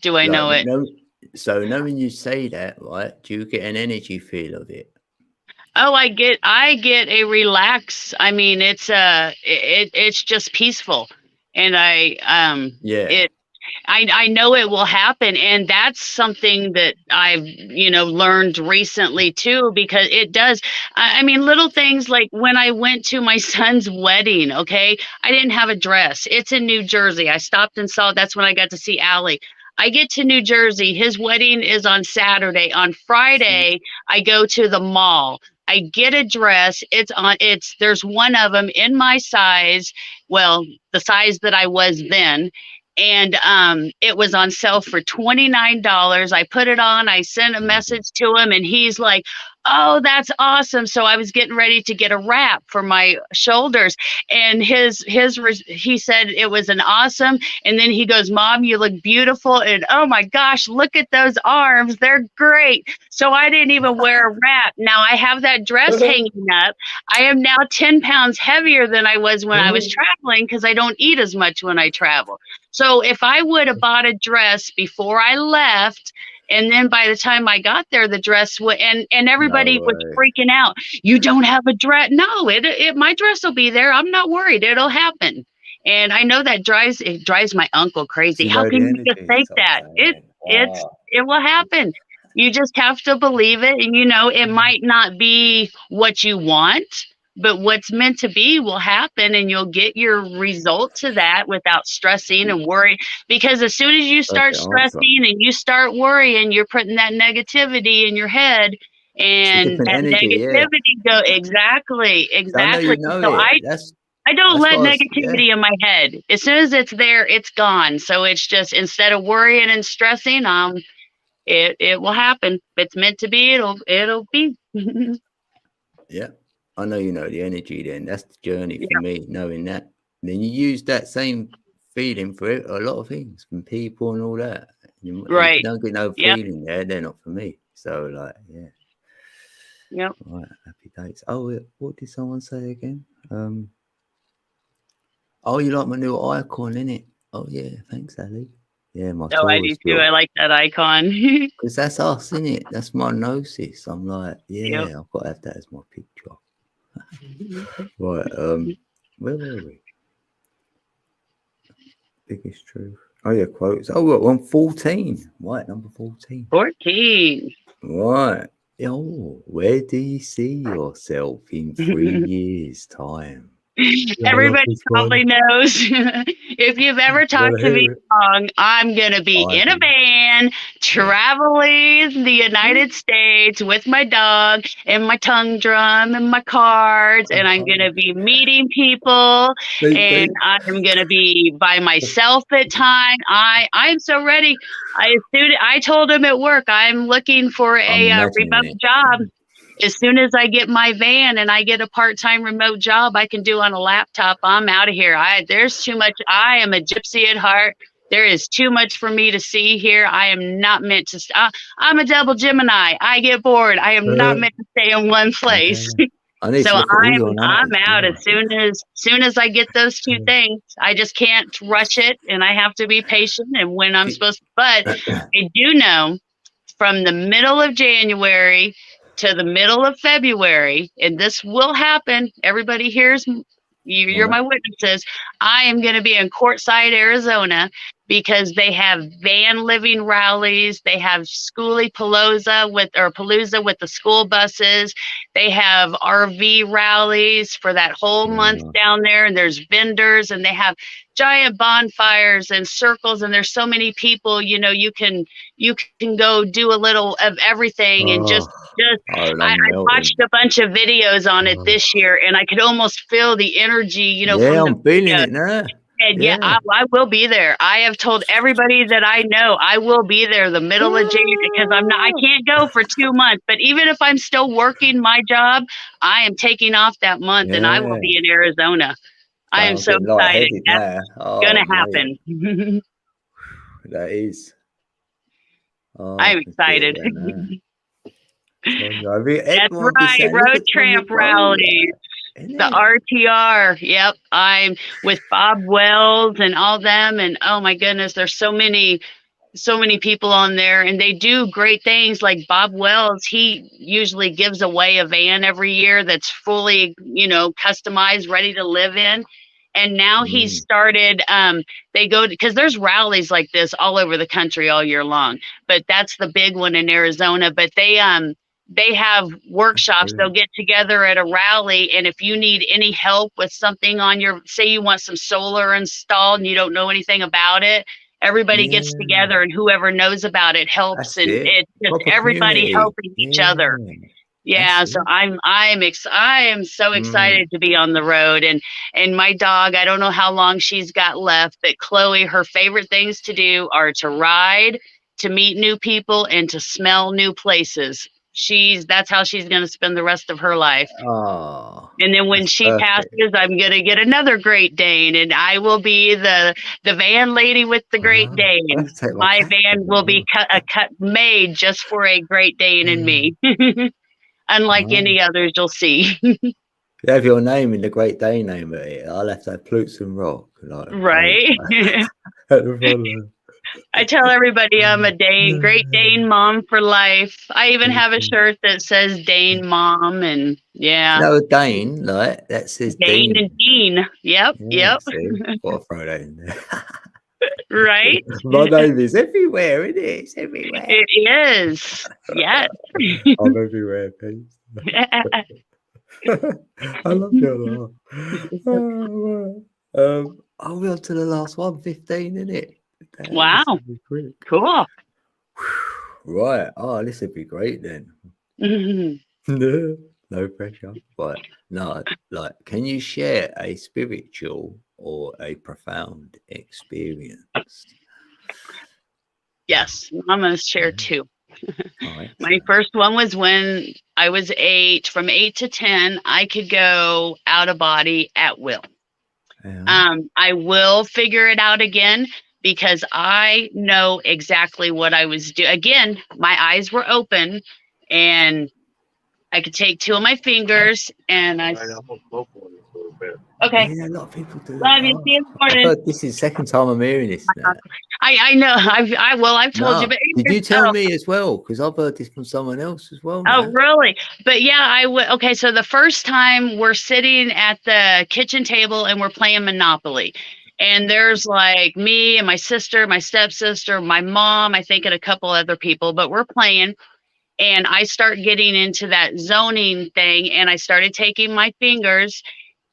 Do I know it? So knowing you say that, right? Do you get an energy feel of it? Oh, I get a relax. I mean, it's just peaceful. And I know it will happen. And that's something that I've, learned recently too, because it does. I mean, little things like when I went to my son's wedding, okay, I didn't have a dress. It's in New Jersey. I stopped and that's when I got to see Allie. I get to New Jersey. His wedding is on Saturday. On Friday, I go to the mall. I get a dress. There's one of them in my size. Well, the size that I was then. and it was on sale for $29. I put it on, I sent a message to him, and he's like, oh, that's awesome. So I was getting ready to get a wrap for my shoulders, and he said it was an awesome, and then he goes, Mom, you look beautiful, and oh my gosh, look at those arms, they're great. So I didn't even wear a wrap. Now I have that dress hanging up. I am now 10 pounds heavier than I was when I was traveling, because I don't eat as much when I travel. So if I would have bought a dress before I left, and then by the time I got there, the dress would, and everybody was freaking out. You don't have a dress? No, my dress will be there. I'm not worried. It'll happen. And I know that drives my uncle crazy. How can you just think that? It will happen. You just have to believe it. And it might not be what you want, but what's meant to be will happen, and you'll get your result to that without stressing and worrying. Because as soon as you start stressing and you start worrying, you're putting that negativity in your head, and that negativity go exactly. So I don't let negativity in my head. As soon as it's there, it's gone. So it's just, instead of worrying and stressing, it will happen. If it's meant to be, it'll be. Yeah. I know the energy then. That's the journey for me, knowing that. Then you use that same feeling for a lot of things, from people and all that. If you don't get no feeling there, they're not for me. So, yeah. Yep. Right, happy days. Oh, what did someone say again? Oh, you like my new icon, innit? Oh, yeah, thanks, Ali. Yeah, my I do too. I like that icon. Because that's us, innit? That's my gnosis. I'm like, yeah, I've got to have that as my picture. Right, where were we? Biggest truth. Oh yeah, quotes. Oh, we're on 14. Right, number 14. 14. Right. Oh, where do you see yourself in 3 years' time? Everybody probably knows. If you've ever talked to me long, I'm going to be in a van traveling the United States with my dog and my tongue drum and my cards, and I'm going to be meeting people, and I'm going to be by myself at times. I'm so ready. I told him at work, I'm looking for a remote job. As soon as I get my van and I get a part-time remote job I can do on a laptop, I'm out of here. There's too much. I am a gypsy at heart. There is too much for me to see here. I am not meant to. I'm a double Gemini. I get bored. I am not meant to stay in one place. So I'm out as soon as I get those two things. I just can't rush it, and I have to be patient. And when I'm supposed to, but I do know from the middle of January to the middle of February, and this will happen. Everybody hears you're my witnesses. I am going to be in Quartzsite, Arizona, because they have van living rallies. They have Palooza with the school buses. They have RV rallies for that whole month down there. And there's vendors, and they have giant bonfires and circles. And there's so many people, you can go do a little of everything, and I watched a bunch of videos on it this year, and I could almost feel the energy, from I'm feeling it now. And I will be there. I have told everybody that I know I will be there the middle of January, because I can't go for 2 months. But even if I'm still working my job, I am taking off that month, and I will be in Arizona. I am so excited. That's gonna happen. That is. I'm excited. That's right. Road Tramp rallies. The RTR. Yep. I'm with Bob Wells and all them. And oh my goodness, there's so many people on there, and they do great things. Like Bob Wells, he usually gives away a van every year that's fully, customized, ready to live in. And now he's started, they go because there's rallies like this all over the country all year long, but that's the big one in Arizona. But they have workshops. They'll get together at a rally, and if you need any help with something say you want some solar installed and you don't know anything about it, everybody gets together, and whoever knows about it helps. It's just everybody helping each other. Yeah, so I am so excited to be on the road, and my dog, I don't know how long she's got left, but Chloe, her favorite things to do are to ride, to meet new people, and to smell new places. That's how she's going to spend the rest of her life. Oh, And then when that's she perfect. passes, I'm going to get another Great Dane, and I will be the van lady with the Great Dane. Let's take My cat van as will be well. made just for a Great Dane and me. Unlike Wow. any others you'll see. You have your name in the Great Dane name at it. I'll have to have Plutes and Rock. Like, Right. at the front. I tell everybody I'm a Great Dane mom for life. I even have a shirt that says Dane mom, and yeah. No, Dane, like that says Dane Dean. and Dean. Yep. Yeah, see, gotta throw that in there. Right. My name is everywhere, isn't it? It's everywhere. It is. Yes. I'm everywhere, Pete. I love your laugh. Are we on to the last one? 15, isn't it? Wow. Quick. Cool. Right. Oh, this would be great then. No pressure. But no, like, can you share a spiritual or a profound experience? Yes, I'm going to share two. Right. My first one was when I was 8. From 8 to 10, I could go out of body at will. I will figure it out again because I know exactly what I was doing. Again, my eyes were open, and I could take 2 of my fingers and I. Okay. Yeah, a lot of people do. Love you. See you in the morning. This is the second time I'm hearing this now. I know. I've told you. But did you tell me as well? Because I've heard this from someone else as well. Oh, really? But yeah, I would. Okay, so the first time we're sitting at the kitchen table and we're playing Monopoly. And there's like me and my sister, my stepsister, my mom, I think, and a couple other people, but we're playing. And I start getting into that zoning thing, and I started taking my fingers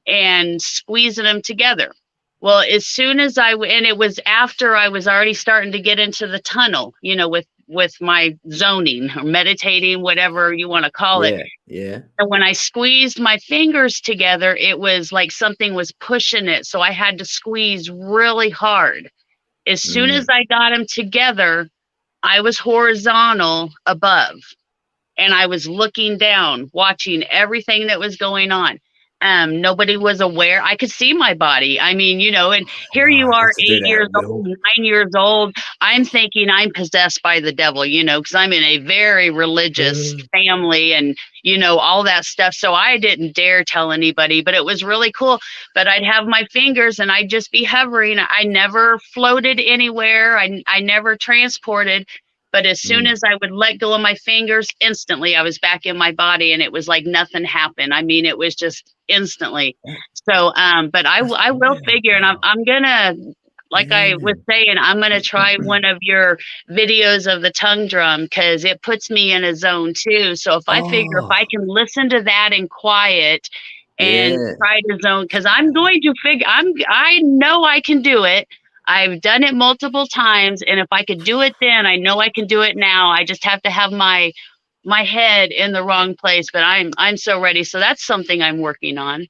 and squeezing them together. Well, as soon as and it was after I was already starting to get into the tunnel, you know, with my zoning or meditating, whatever you want to call it. Yeah. And when I squeezed my fingers together, it was like something was pushing it. So I had to squeeze really hard. As soon as I got them together, I was horizontal above, and I was looking down, watching everything that was going on. Nobody was aware. I could see my body. I mean, you know, and here you are, 8 years old, 9 years old. I'm thinking I'm possessed by the devil, you know, because I'm in a very religious family and, you know, all that stuff. So I didn't dare tell anybody, but it was really cool. But I'd have my fingers and I'd just be hovering. I never floated anywhere. I never transported. But as soon as I would let go of my fingers, instantly I was back in my body, and it was like nothing happened. I mean, it was just instantly. So, but I will figure, and I'm gonna, like I was saying, I'm gonna try one of your videos of the tongue drum because it puts me in a zone too. So if I figure if I can listen to that in quiet and try to zone, because I'm going to figure, I know I can do it. I've done it multiple times, and if I could do it then, I know I can do it now. I just have to have my head in the wrong place, but I'm so ready. So that's something I'm working on.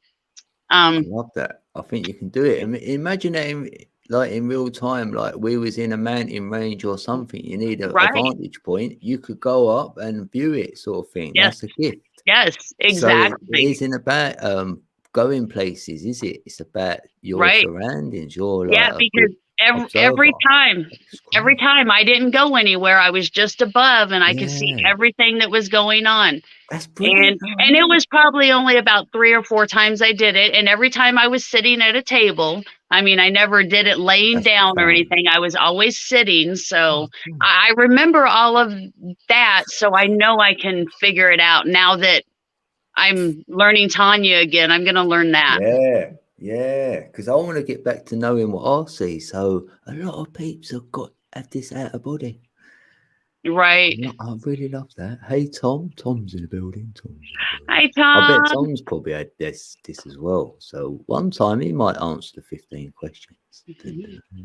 I love that. I think you can do it. Imagine that in real time, like we was in a mountain range or something. You need a vantage point. You could go up and view it, sort of thing. Yes. That's a gift. Yes, exactly. So it isn't about going places, is it? It's about your surroundings. You're like because every time I didn't go anywhere, I was just above, and I could see everything that was going on. That's brilliant. And it was probably only about 3 or 4 times I did it, and every time I was sitting at a table. I mean, I never did it laying down or anything. I was always sitting. So I remember all of that. So I know I can figure it out now that I'm learning Tanya again. I'm going to learn that. Yeah. Because I want to get back to knowing what I see. So a lot of peeps have this out of body. Right. I really love that. Hey, Tom. Tom's in the building. Hi, Tom. I bet Tom's probably had this as well. So one time he might answer the 15 questions.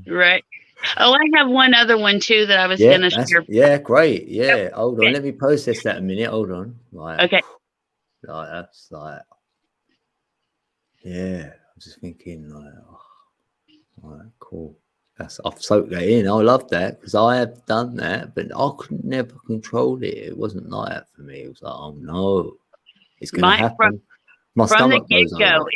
Right. Oh, I have one other one too that I was going to share. Yeah, great. Yeah, hold on. Let me process that a minute. Hold on. Right. Okay. Like that's like, yeah. I'm just thinking like, oh, all right, cool. I've soaked that in. I love that because I have done that, but I could never control it. It wasn't like that for me. It was like, oh no, it's gonna My happen. My from the stomach goes get-go, over.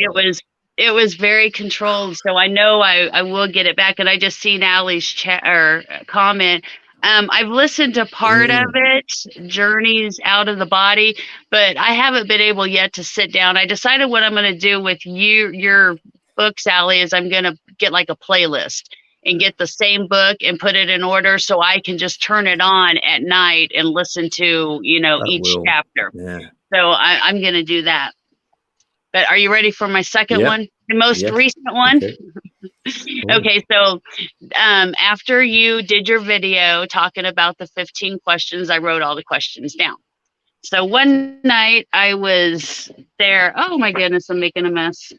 it was very controlled. So I know I will get it back. And I just seen Allie's chat or comment. I've listened to part of it, Journeys Out of the Body, but I haven't been able yet to sit down. I decided what I'm going to do with your books, Allie, is I'm going to get like a playlist and get the same book and put it in order so I can just turn it on at night and listen to, each chapter. Yeah. So I'm going to do that. But are you ready for my second one? The most recent one? Okay. Okay, so after you did your video talking about the 15 questions, I wrote all the questions down. So one night I was there. Oh my goodness, I'm making a mess.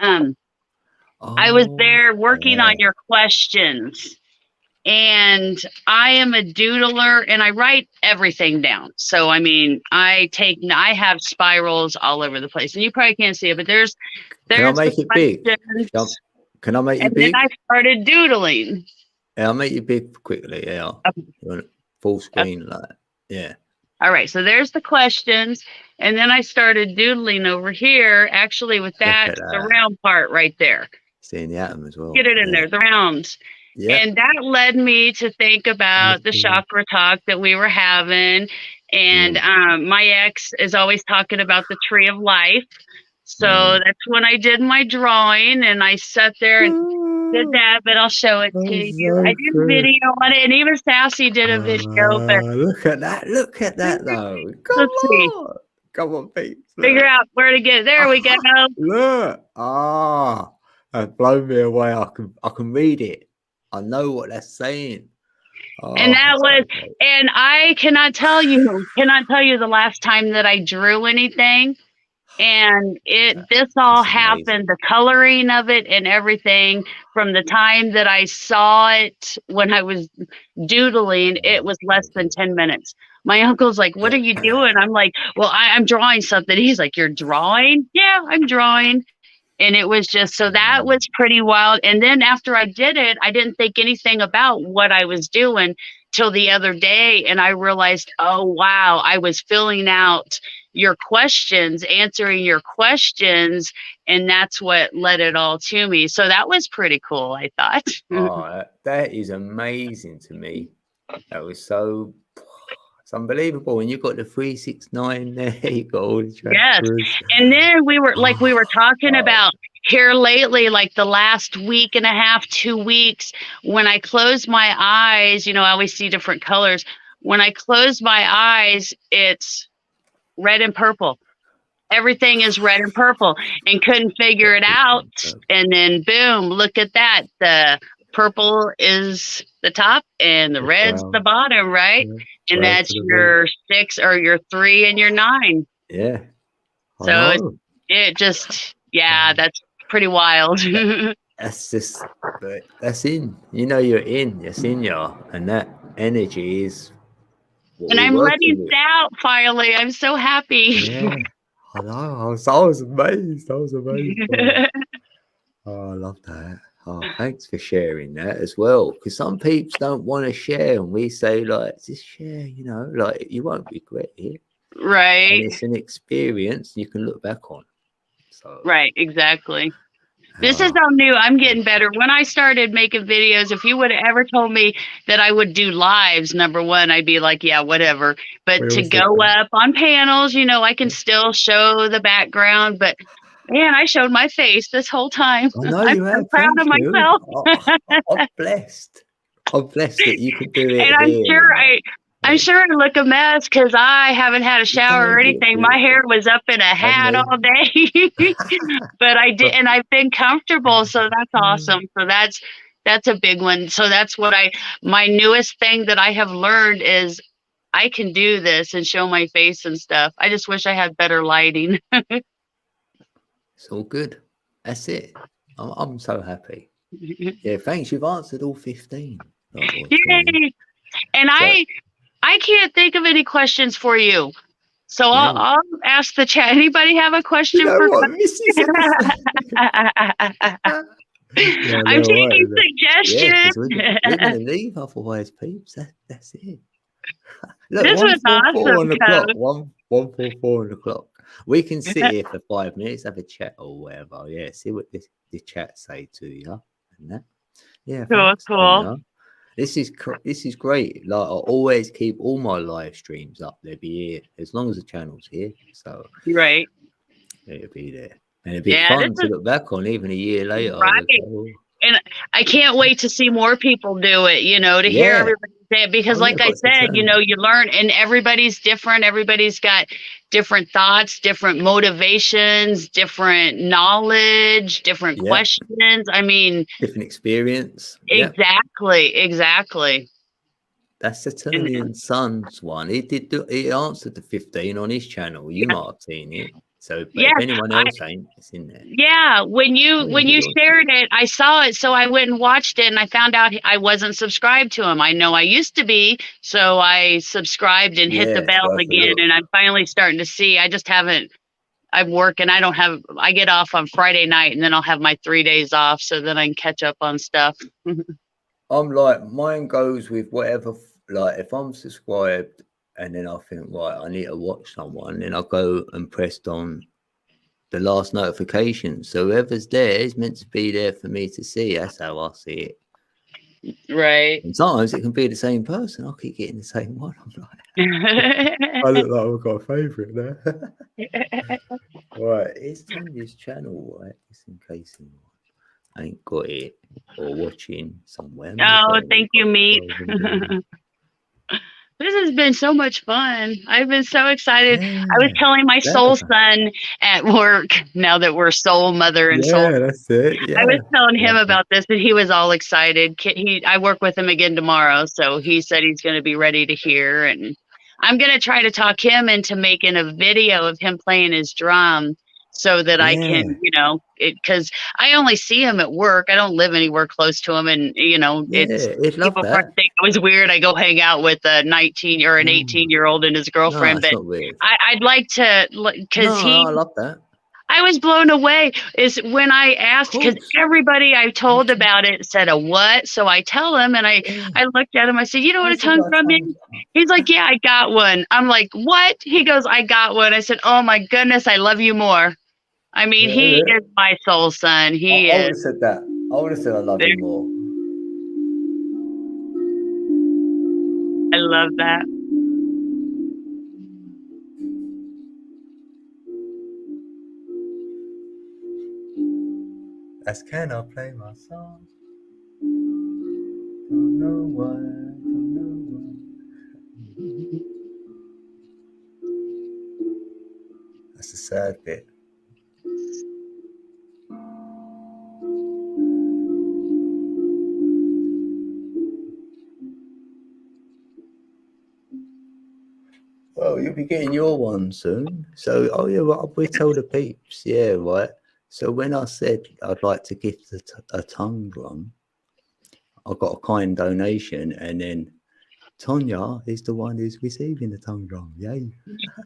I was there working on your questions. And I am a doodler and I write everything down. So, I mean, I have spirals all over the place and you probably can't see it, but there's Can I make it big? Can I make you big? And then I started doodling. Yeah, I'll make you big quickly. Yeah. Okay. Full screen like that. Yeah. All right. So there's the questions. And then I started doodling over here, actually with that, the round part right there. Seeing the atom as well. Get it in there, the rounds. Yeah. And that led me to think about the chakra talk that we were having. And my ex is always talking about the tree of life. So that's when I did my drawing and I sat there and did that, but I'll show it to you. I did a video on it and even Sassy did a video. But look at that though. Come on, Pete. Figure out where to get it. There we go. Look. That's blown me away. I can read it. I know what they're saying. And that was, and I cannot tell you the last time that I drew anything. And this all happened, the coloring of it and everything from the time that I saw it when I was doodling, it was less than 10 minutes. My uncle's like, what are you doing? I'm like, well, I'm drawing something. He's like, you're drawing? Yeah, I'm drawing. And it was just, so that was pretty wild. And then after I did it, I didn't think anything about what I was doing till the other day. And I realized, oh, wow, I was filling out your questions, answering your questions. And that's what led it all to me. So that was pretty cool, I thought. That is amazing to me. That was so... It's unbelievable. And you got the 369 there, you got all the chapters. Yes. And then we were talking about here lately, like the last week and a half, 2 weeks, when I close my eyes, I always see different colors. When I close my eyes, it's red and purple. Everything is red and purple and couldn't figure it out. And then boom, look at that. The purple is the top and the red's the bottom, right? And that's your 6 or your 3 and your 9. Yeah. So it just, that's pretty wild. That's just, that's in. You're in. It's in you. And that energy is. And I'm letting it out finally. I'm so happy. Yeah. I know. I was amazed. I love that. Oh, thanks for sharing that as well. Because some people don't want to share, and we say, like, just share, like you won't regret it. Right. And it's an experience you can look back on. So right, exactly. This is all new. I'm getting better. When I started making videos, if you would have ever told me that I would do lives, number one, I'd be like, yeah, whatever. But to go up on panels, I can still show the background, but man, I showed my face this whole time. I know you have. I'm proud of myself. I'm blessed. I'm blessed that you could do it. And I'm sure I look a mess because I haven't had a shower or anything. My hair was up in a hat all day, but I did, and I've been comfortable. So that's awesome. So that's a big one. So that's what my newest thing that I have learned is I can do this and show my face and stuff. I just wish I had better lighting. It's all good. That's it. I'm so happy. Yeah, thanks. You've answered all 15. Yay! And I can't think of any questions for you. So Yeah. I'll ask the chat. Anybody have a You question know for? what, Mrs. Yeah, I'm no, right. taking Yeah, because suggestions. we're gonna leave otherwise, peeps. That's it. Look, This was 1:44 on awesome, the clock. Coach. 1:44 on the clock. We can sit here for 5 minutes, have a chat or whatever. Yeah, see what the chat say to you and that. Yeah, Cool, thanks, cool. Tonya. This is great. Like I always keep all my live streams up. They'll be here as long as the channel's here. So Right. it'll be there. And it'd be Yeah, fun this to is look back on even a year later. right. And I can't wait to see more people do it, to hear Yeah. everybody say it. Because Oh, yeah, like I got to said, turn. you learn, and everybody's different. Everybody's got different thoughts, different motivations, different knowledge, different Yeah. questions. I mean, Different experience. Yeah. exactly. That's the And Tony and Sons one. He answered the 15 on his channel. You might have seen it. So, but yeah, if anyone else ain't, it's in there. yeah, when Oh, you yeah, shared it, I saw it, so I went and watched it, and I found out I wasn't subscribed to him. I know I used to be, so I subscribed and hit the it's bell worth a again, look. and I'm finally starting to see. I just haven't. I'm working. I get off on Friday night, and then I'll have my 3 days off, so then I can catch up on stuff. I'm like, mine goes with whatever, like if I'm subscribed and then I think, right, I need to watch someone, then I go and pressed on the last notification. So whoever's there is meant to be there for me to see. That's how I see it. Right. And sometimes it can be the same person. I keep getting the same one. I'm like, I look like I've got a favourite there. Right, it's Tanya's channel, right? Just in case anyone ain't got it or watching somewhere. Oh, thank you, Meat. This has been so much fun. I've been so excited. I was telling my soul son at work, now that we're soul mother and soul. That's it. Yeah. I was telling him about this, and he was all excited. I work with him again tomorrow, so he said he's going to be ready to hear. And I'm going to try to talk him into making a video of him playing his drum, so that I can, because I only see him at work. I don't live anywhere close to him, and He'd love people that. probably think it was weird. I go hang out with a 19 or an 18-year-old and his girlfriend, No, it's but not weird. I'd like to, because I love that. I was blown away is when I asked, because everybody I told about it said a what? So I tell him, and I looked at him. I said, you know what a tongue drum is? He's like, yeah, I got one. I'm like, what? He goes, I got one. I said, oh my goodness, I love you more. I mean, he is my soul son. He I would have is. said that. I would have said I love you more. I love that. That's Can I Play My Song? Don't know why, don't know why. That's a sad bit. Well, you'll be getting your one soon. So, well, we tell the peeps, right. So when I said I'd like to gift a tongue drum, I got a kind donation, and then Tonya is the one who's receiving the tongue drum. Yay!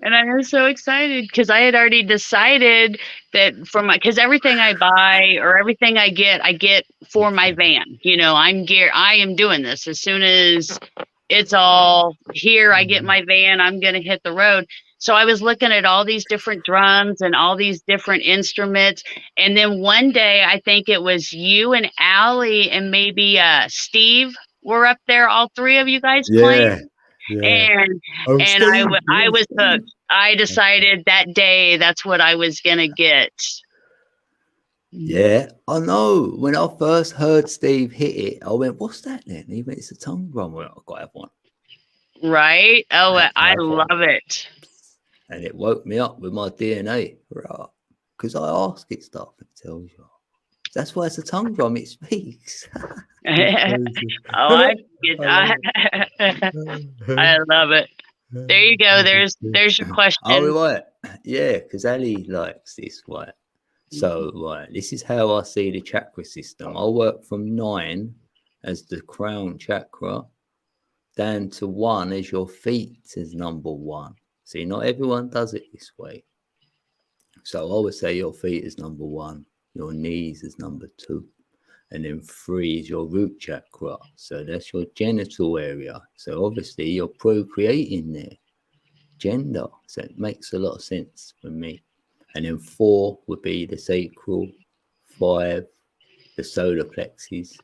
And I was so excited because I had already decided that because everything I buy or everything I get for my van. I am doing this as soon as it's all here. I get my van, I'm going to hit the road. So I was looking at all these different drums and all these different instruments. And then one day, I think it was you and Allie and maybe Steve were up there, all three of you guys playing. And I was hooked. I decided that day that's what I was going to get. Yeah, I know. When I first heard Steve hit it, I went, what's that then? He went, it's a tongue drum. Well, I've got to have one. Right? Oh, I love it. And it woke me up with my DNA, right? Because I ask it stuff, it tells you. That's why it's a tongue drum, it speaks. I love it. There you go. There's your question. Oh, right. Yeah, because Ali likes this, right? So, right, this is how I see the chakra system. I work from 9 as the crown chakra down to 1 as your feet is number 1. See, not everyone does it this way. So I would say your feet is number 1, your knees is number 2, and then 3 is your root chakra. So that's your genital area. So obviously you're procreating there, gender. So it makes a lot of sense for me. And then 4 would be the sacral, 5, the solar plexus,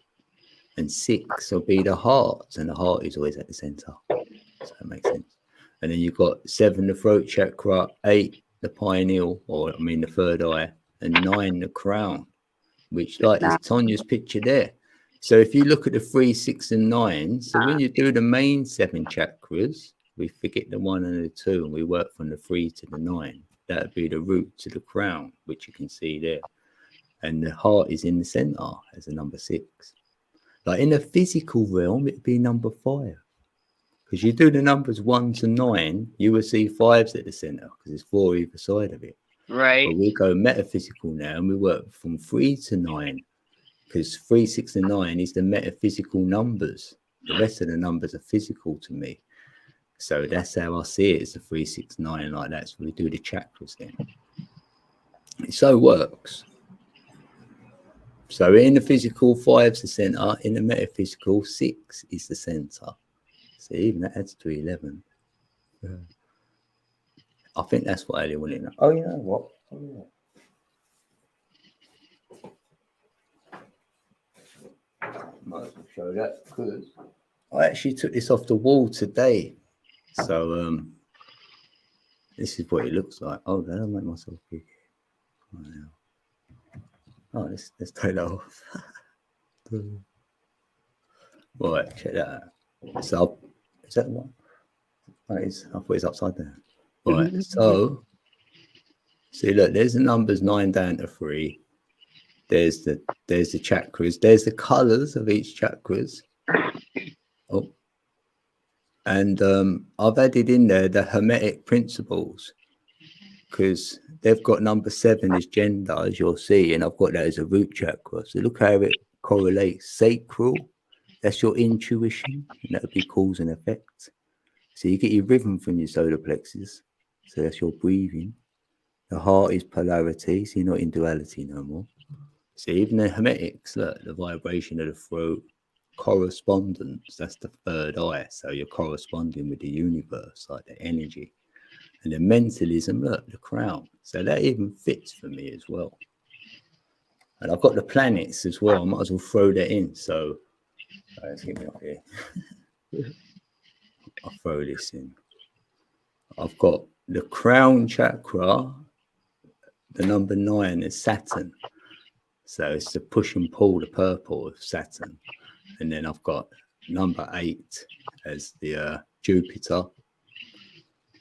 and 6 will be the heart. And the heart is always at the center. So that makes sense. And then you've got 7, the throat chakra, 8, the pineal, the third eye, and 9, the crown, which like is Tanya's picture there. So if you look at the 3, 6, and 9, so when you do the main 7 chakras, we forget the 1 and the 2, and we work from the 3 to the 9. That would be the root to the crown, which you can see there. And the heart is in the center as a number 6. Like in the physical realm, it'd be number 5. Because you do the numbers 1 to 9, you will see 5s at the center because there's 4 either side of it. Right. But we go metaphysical now and we work from 3 to 9 because 3, 6, and 9 is the metaphysical numbers. The rest of the numbers are physical to me. So that's how I see it. It's a 3, 6, 9 like that. So we do the chakras then. It so works. So in the physical, 5's the center. In the metaphysical, 6 is the center. So even that adds to 11. Yeah. I think that's what Ali wanted to know. Oh, you know what? Oh, yeah. Might as well show that because I actually took this off the wall today. So this is what it looks like. Oh, that'll make myself big. Oh, let's take that off. Right, check that out. So is that one? Oh, I thought it's upside down. Right, so see, look, there's the numbers 9 down to 3. There's the chakras. There's the colors of each chakras. Oh, and I've added in there the Hermetic principles because they've got number 7 as gender, as you'll see, and I've got that as a root chakra. So look how it correlates. Sacral, that's your intuition, and that would be cause and effect. So you get your rhythm from your solar plexus. So that's your breathing. The heart is polarity, so you're not in duality no more. So even the Hermetics, look, the vibration of the throat, correspondence, that's the third eye. So you're corresponding with the universe, like the energy. And the mentalism, look, the crown. So that even fits for me as well. And I've got the planets as well. I might as well throw that in. So let's get me off here. I'll throw this in. I've got the crown chakra. The number 9 is Saturn. So it's the push and pull, the purple of Saturn. And then I've got number 8 as the Jupiter.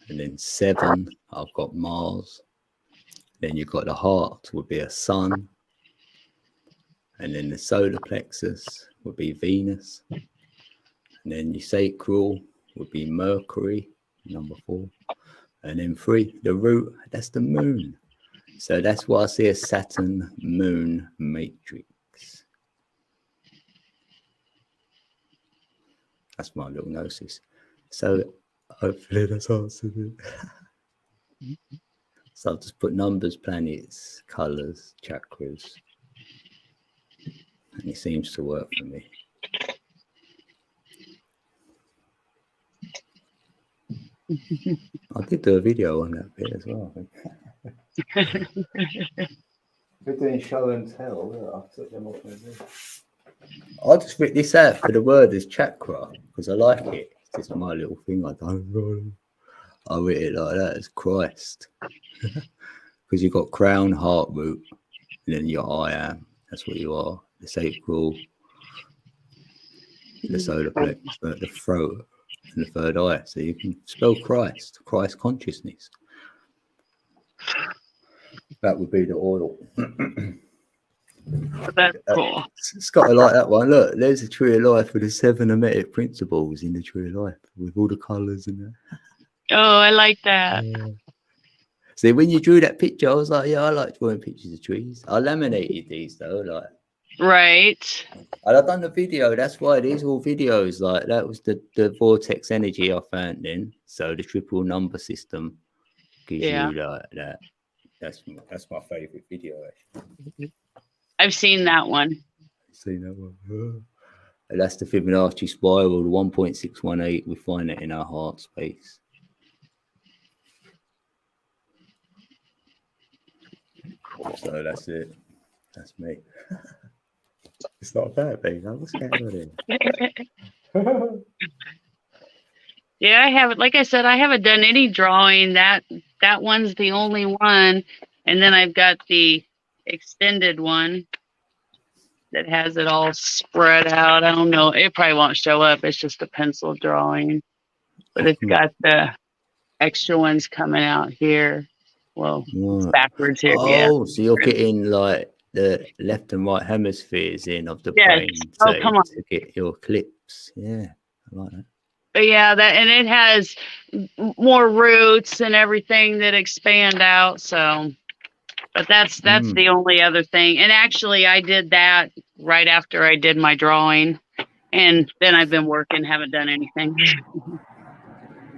And then 7, I've got Mars. Then you've got the heart would be a sun. And then the solar plexus would be Venus. And then your sacral would be Mercury, number 4. And then 3, the root, that's the moon. So that's why I see a Saturn moon matrix. That's my little gnosis. So hopefully that's answered it. So I'll just put numbers, planets, colors, chakras. And it seems to work for me. I did do a video on that bit as well, I think. We're doing show and tell. I took them off. I'll just rip this out for the word as chakra because I like it. It's just my little thing. I don't know. I read it like that as Christ. Because you've got crown, heart, root, and then your I am. That's what you are. The sacral, the solar plexus, the throat, and the third eye. So you can spell Christ, Christ consciousness. That would be the oil. That's cool. It's got to like that one. Look, there's a tree of life with the 7 hermetic principles in the tree of life with all the colours in there. Oh, I like that. See, when you drew that picture, I was like, yeah, I like drawing pictures of trees. I laminated these though, like Right. And I've done the video. That's why these are all videos. Like that was the vortex energy I found in. So the triple number system gives Yeah. you like that. That's my favorite video. Actually. I've seen that one. Seen that one. And that's the Fibonacci spiral, the 1.618. We find it in our heart space. So that's it. That's me. It's not bad, baby. What's going on here? Yeah, I haven't. Like I said, I haven't done any drawing. That one's the only one, and then I've got the extended one that has it all spread out. I don't know. It probably won't show up. It's just a pencil drawing, but it's got the extra ones coming out here. Well, it's backwards here. Oh, yeah. So you're getting like the left and right hemispheres in of the Yes. brain Come on. to get your eclipse. Yeah, I like that. But yeah, and it has more roots and everything that expand out. So, but that's the only other thing. And actually, I did that right after I did my drawing, and then I've been working, haven't done anything.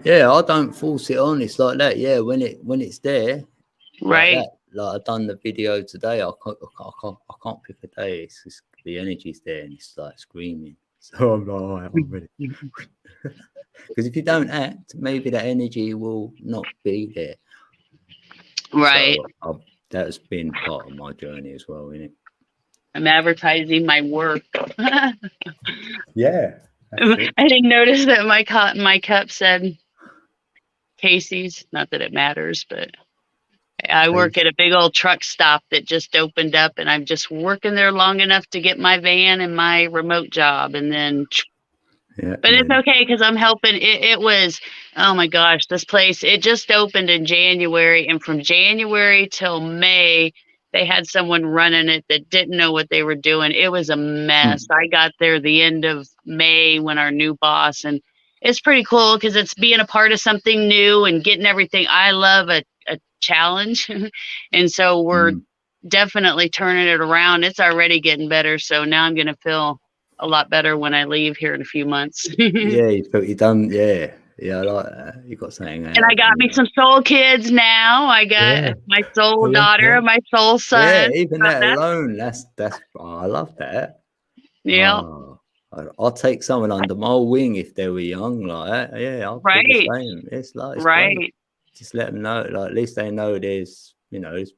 Yeah, I don't force it on. It's like that. Yeah, when it's there, Right. Like that. Like I've done the video today. I can't pick a day. It's just the energy's there, and it's like screaming. So I'm like, all right, I'm ready. Because if you don't act, maybe that energy will not be there. Right. So that's been part of my journey as well, isn't it? I'm advertising my work. Yeah. I didn't notice that my cup said Casey's. Not that it matters, but I work at a big old truck stop that just opened up, and I'm just working there long enough to get my van and my remote job, and then. Yeah, but it's okay because I'm helping. It was, oh my gosh, this place, it just opened in January, and from January till May, they had someone running it that didn't know what they were doing. It was a mess. I got there the end of May when our new boss, and it's pretty cool because it's being a part of something new and getting everything. I love a challenge. And so we're definitely turning it around. It's already getting better. So now I'm going to feel a lot better when I leave here in a few months. Yeah, you done. Yeah, I like that. You got something. And I got me some soul kids now. I got my soul daughter, my soul son. Yeah, even that alone, that's. I love that. Yeah. I'll take someone under my wing if they were young, like that. Yeah, I'll do the same. It's like great. Just let them know, like at least they know there's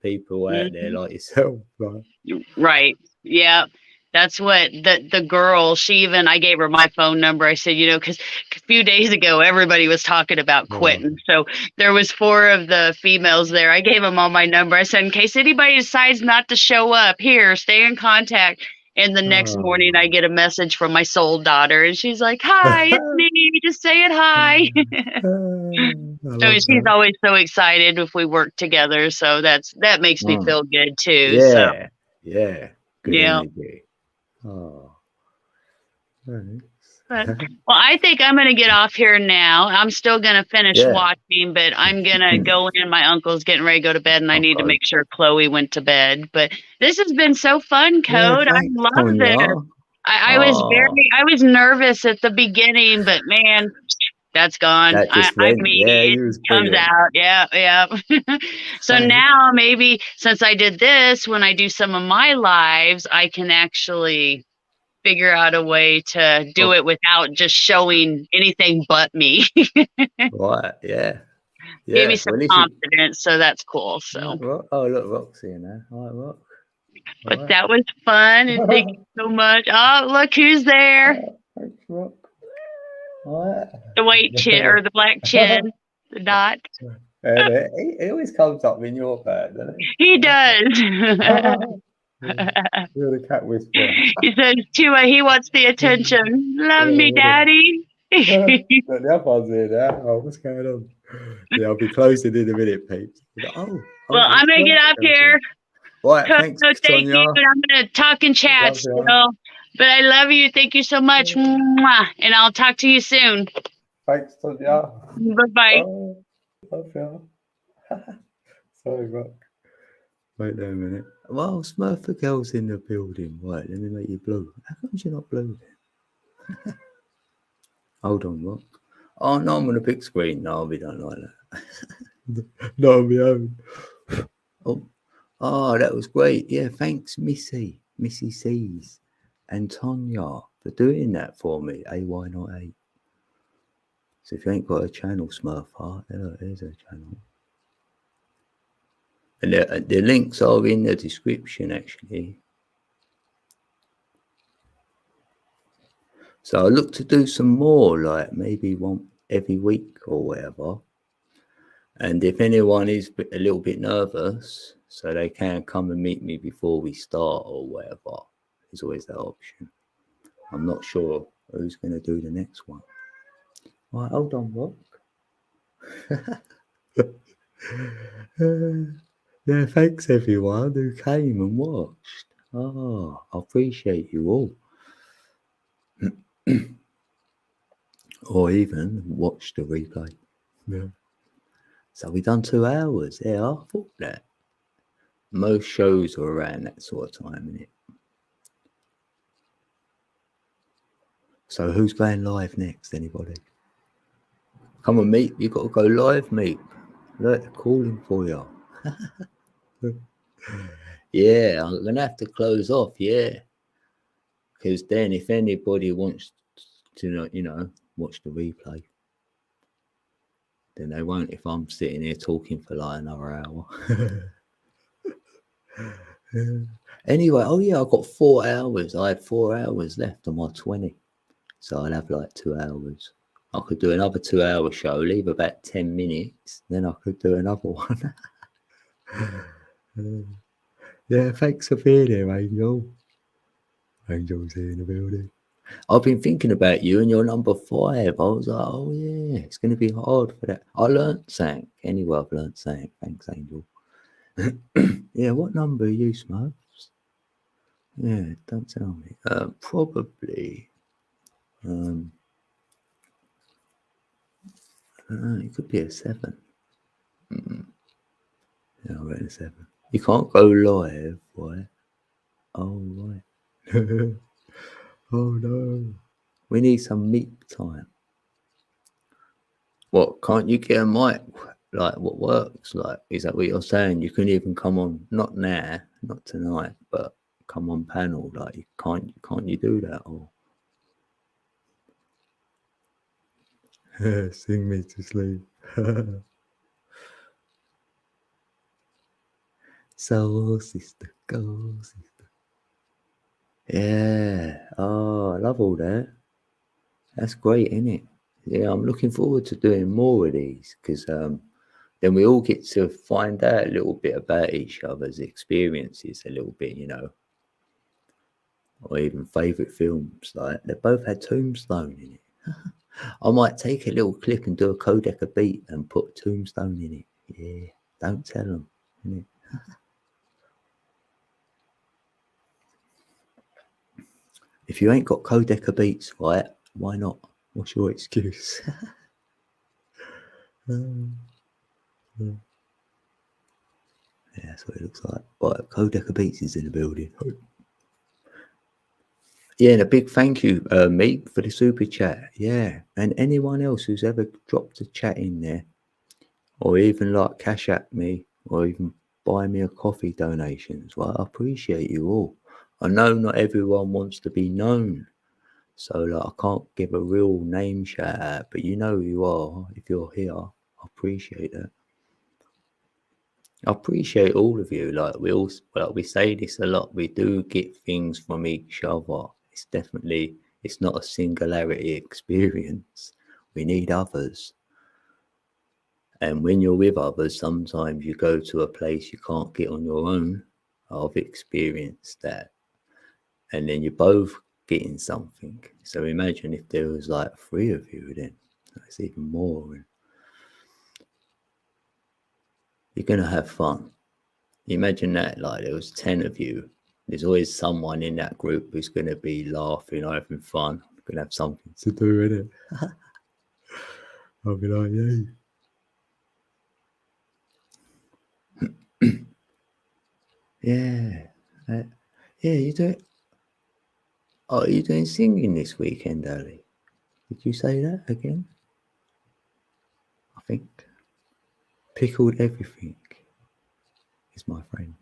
people out there like yourself. Right. Yeah. That's what the girl, I gave her my phone number. I said, because a few days ago, everybody was talking about quitting. So there was 4 of the females there. I gave them all my number. I said, in case anybody decides not to show up here, stay in contact. And the next morning I get a message from my soul daughter, and she's like, hi, it's me, just saying hi. So she's always so excited if we work together. So that makes me feel good too. Yeah. Good energy. Oh, well, I think I'm going to get off here now. I'm still going to finish watching, but I'm going to go in. My uncle's getting ready to go to bed, and I need to make sure Chloe went to bed. But this has been so fun, Code. I love it. I was nervous at the beginning, but man, that's gone. It comes out. Yeah. So now maybe since I did this, when I do some of my lives, I can actually figure out a way to do it without just showing anything but me. Right. Yeah. Gave me some confidence, so that's cool. So. Look, Roxy in there. All right, Rox. But that was fun, and thank you so much. Oh, look who's there. Thanks, Rox. Right. The white chin or the black chin, the dot. He always comes up in your bed, doesn't he? He does. You're the cat whisperer. He says, Chua, he wants the attention. Love me, Daddy. The other one's in there. Oh, what's going on? Yeah, I'll be closing in a minute, peeps. Well, I'm going to get up here. Right, thanks, thank you. I'm going to talk and chat still. But I love you. Thank you so much. Mwah. And I'll talk to you soon. Thanks, Tonya. Bye-bye. Love you. Sorry, Rock. Wait there a minute. Well, Smurfer Girl's in the building. Right, let me make you blue. How come you're not blue then? Hold on, what? Oh, no, I'm on a big screen. No, we don't like that. No, we own. Oh, that was great. Yeah, thanks, Missy C's, and Tonya for doing that for me. AY98. So if you ain't got a channel, Smurf Heart, there's a channel. And the links are in the description, actually. So I look to do some more, like maybe one every week or whatever. And if anyone is a little bit nervous, so they can come and meet me before we start or whatever, there's always that option. I'm not sure who's going to do the next one. Right, hold on, Rock. Yeah, thanks everyone who came and watched. Oh, I appreciate you all. Or even watch the replay. Yeah. So we done 2 hours. Yeah, I thought that. Most shows are around that sort of time, innit? So who's going live next? Anybody? Come on, Meep. You got to go live, Meep. Look, they're calling for you. Yeah, I'm gonna have to close off. Yeah, because then if anybody wants to, watch the replay, then they won't. If I'm sitting here talking for like another hour. Anyway, oh yeah, I got 4 hours. I had 4 hours left on my 20, so I'd have like 2 hours. I could do another 2-hour show, leave about 10 minutes, then I could do another one. Yeah, thanks for being here, Angel. Angel's here in the building. I've been thinking about you and you're number 5. I was like, oh yeah, it's going to be hard for that. I learnt something. Anyway, I've learnt something. Thanks, Angel. Yeah, what number are you, Smurfs? Yeah, don't tell me. Probably. It could be a 7. Yeah, I reckon a 7. You can't go live, right? Oh, right. Oh, no. We need some meat time. What, can't you get a mic? Like, what works? Like, is that what you're saying? You can even come on, not now, not tonight, but come on panel. Like, can't you do that? Or sing me to sleep. So, sister, go, sister. Yeah. Oh, I love all that. That's great, isn't it? Yeah, I'm looking forward to doing more of these because then we all get to find out a little bit about each other's experiences, a little bit, or even favourite films. Like they both had Tombstone in it. I might take a little clip and do a codec of beat and put Tombstone in it. Yeah, don't tell them. Innit? If you ain't got codec of beats, right? Why not? What's your excuse? Yeah, that's what it looks like. Right, codec of beats is in the building. Yeah, and a big thank you, Meek, for the super chat. Yeah, and anyone else who's ever dropped a chat in there, or even like cash at me, or even buy me a coffee donations. Well, I appreciate you all. I know not everyone wants to be known, so like I can't give a real name shout out, but you know who you are if you're here. I appreciate that. I appreciate all of you. Like we say this a lot. We do get things from each other. It's not a singularity experience. We need others. And when you're with others, sometimes you go to a place you can't get on your own. I've experienced that. And then you're both getting something. So imagine if there was like 3 of you, then it's even more. And you're going to have fun. Imagine that, like there was 10 of you. There's always someone in that group who's going to be laughing or having fun. Going to have something to do with it. I'll be like, yay. Yeah. Yeah, you do it. Oh, are you doing singing this weekend, Ali? Did you say that again? I think pickled everything is my friend.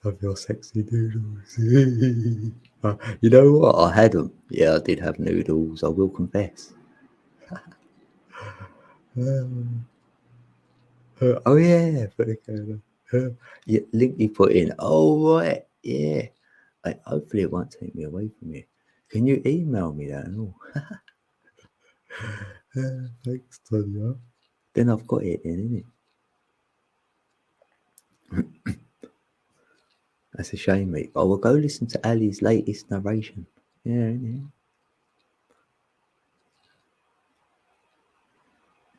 Love your sexy noodles. You know what? I had them. Yeah, I did have noodles. I will confess. Oh yeah, yeah, link you put in. Oh right, yeah. Hopefully it won't take me away from you. Can you email me that and all? Thanks, Tanya. Then I've got it then, innit? That's a shame, mate. I will go listen to Ali's latest narration. Yeah, yeah.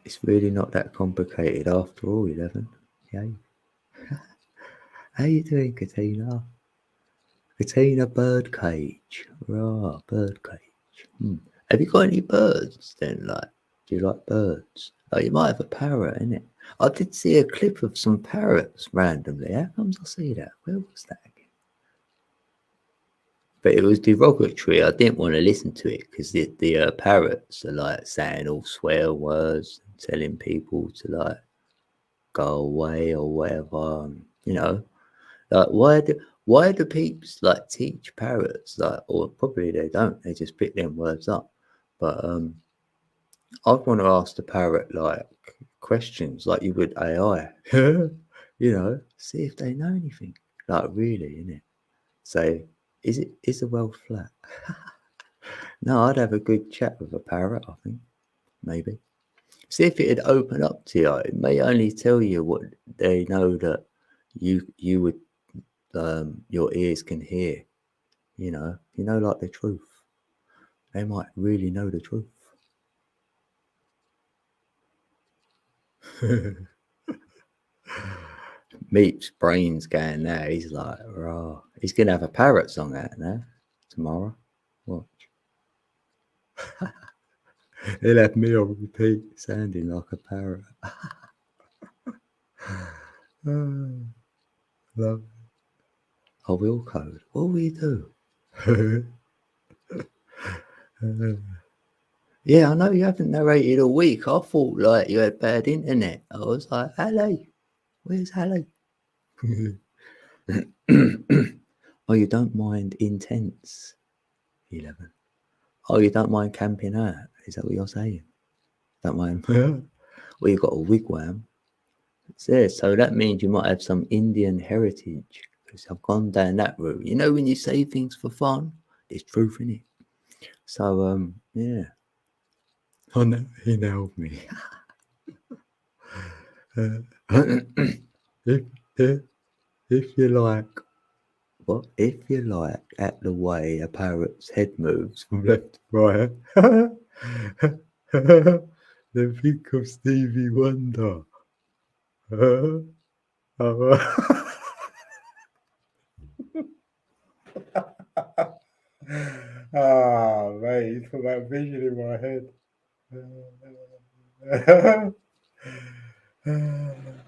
It's really not that complicated after all, 11. Yay. How you doing, Katina? Katina Birdcage. Rah, Birdcage. Have you got any birds then? Like, do you like birds? Like, you might have a parrot, innit? I did see a clip of some parrots randomly. How comes I see that? Where was that again? But it was derogatory. I didn't want to listen to it because the parrots are like saying all swear words, telling people to like go away or whatever. You know, like why do peeps like teach parrots like, or probably they don't. They just pick them words up. But I'd want to ask the parrot like questions like you would AI. You know, see if they know anything. Like really, innit? So is the world flat? No, I'd have a good chat with a parrot, I think. Maybe. See if it'd open up to you. It may only tell you what they know that you would your ears can hear. You know, like the truth. They might really know the truth. Meep's brain's going now. He's like, raw. He's gonna have a parrot song out now tomorrow. Watch. He'll have me on repeat, sounding like a parrot. Love. I will code. What will you do? Yeah, I know you haven't narrated a week. I thought like you had bad internet. I was like, Hallie, where's Hallie? Oh, you don't mind intense 11. Oh, you don't mind camping out. Is that what you're saying? Don't mind. Well, you got a wigwam. So that means you might have some Indian heritage because I've gone down that route. You know, when you say things for fun, there's truth in it. So, yeah. Oh no, he nailed me. If you like, what? If you like, at the way a parrot's head moves from left to right, then think of Stevie Wonder. Ah, mate, you put that vision in my head.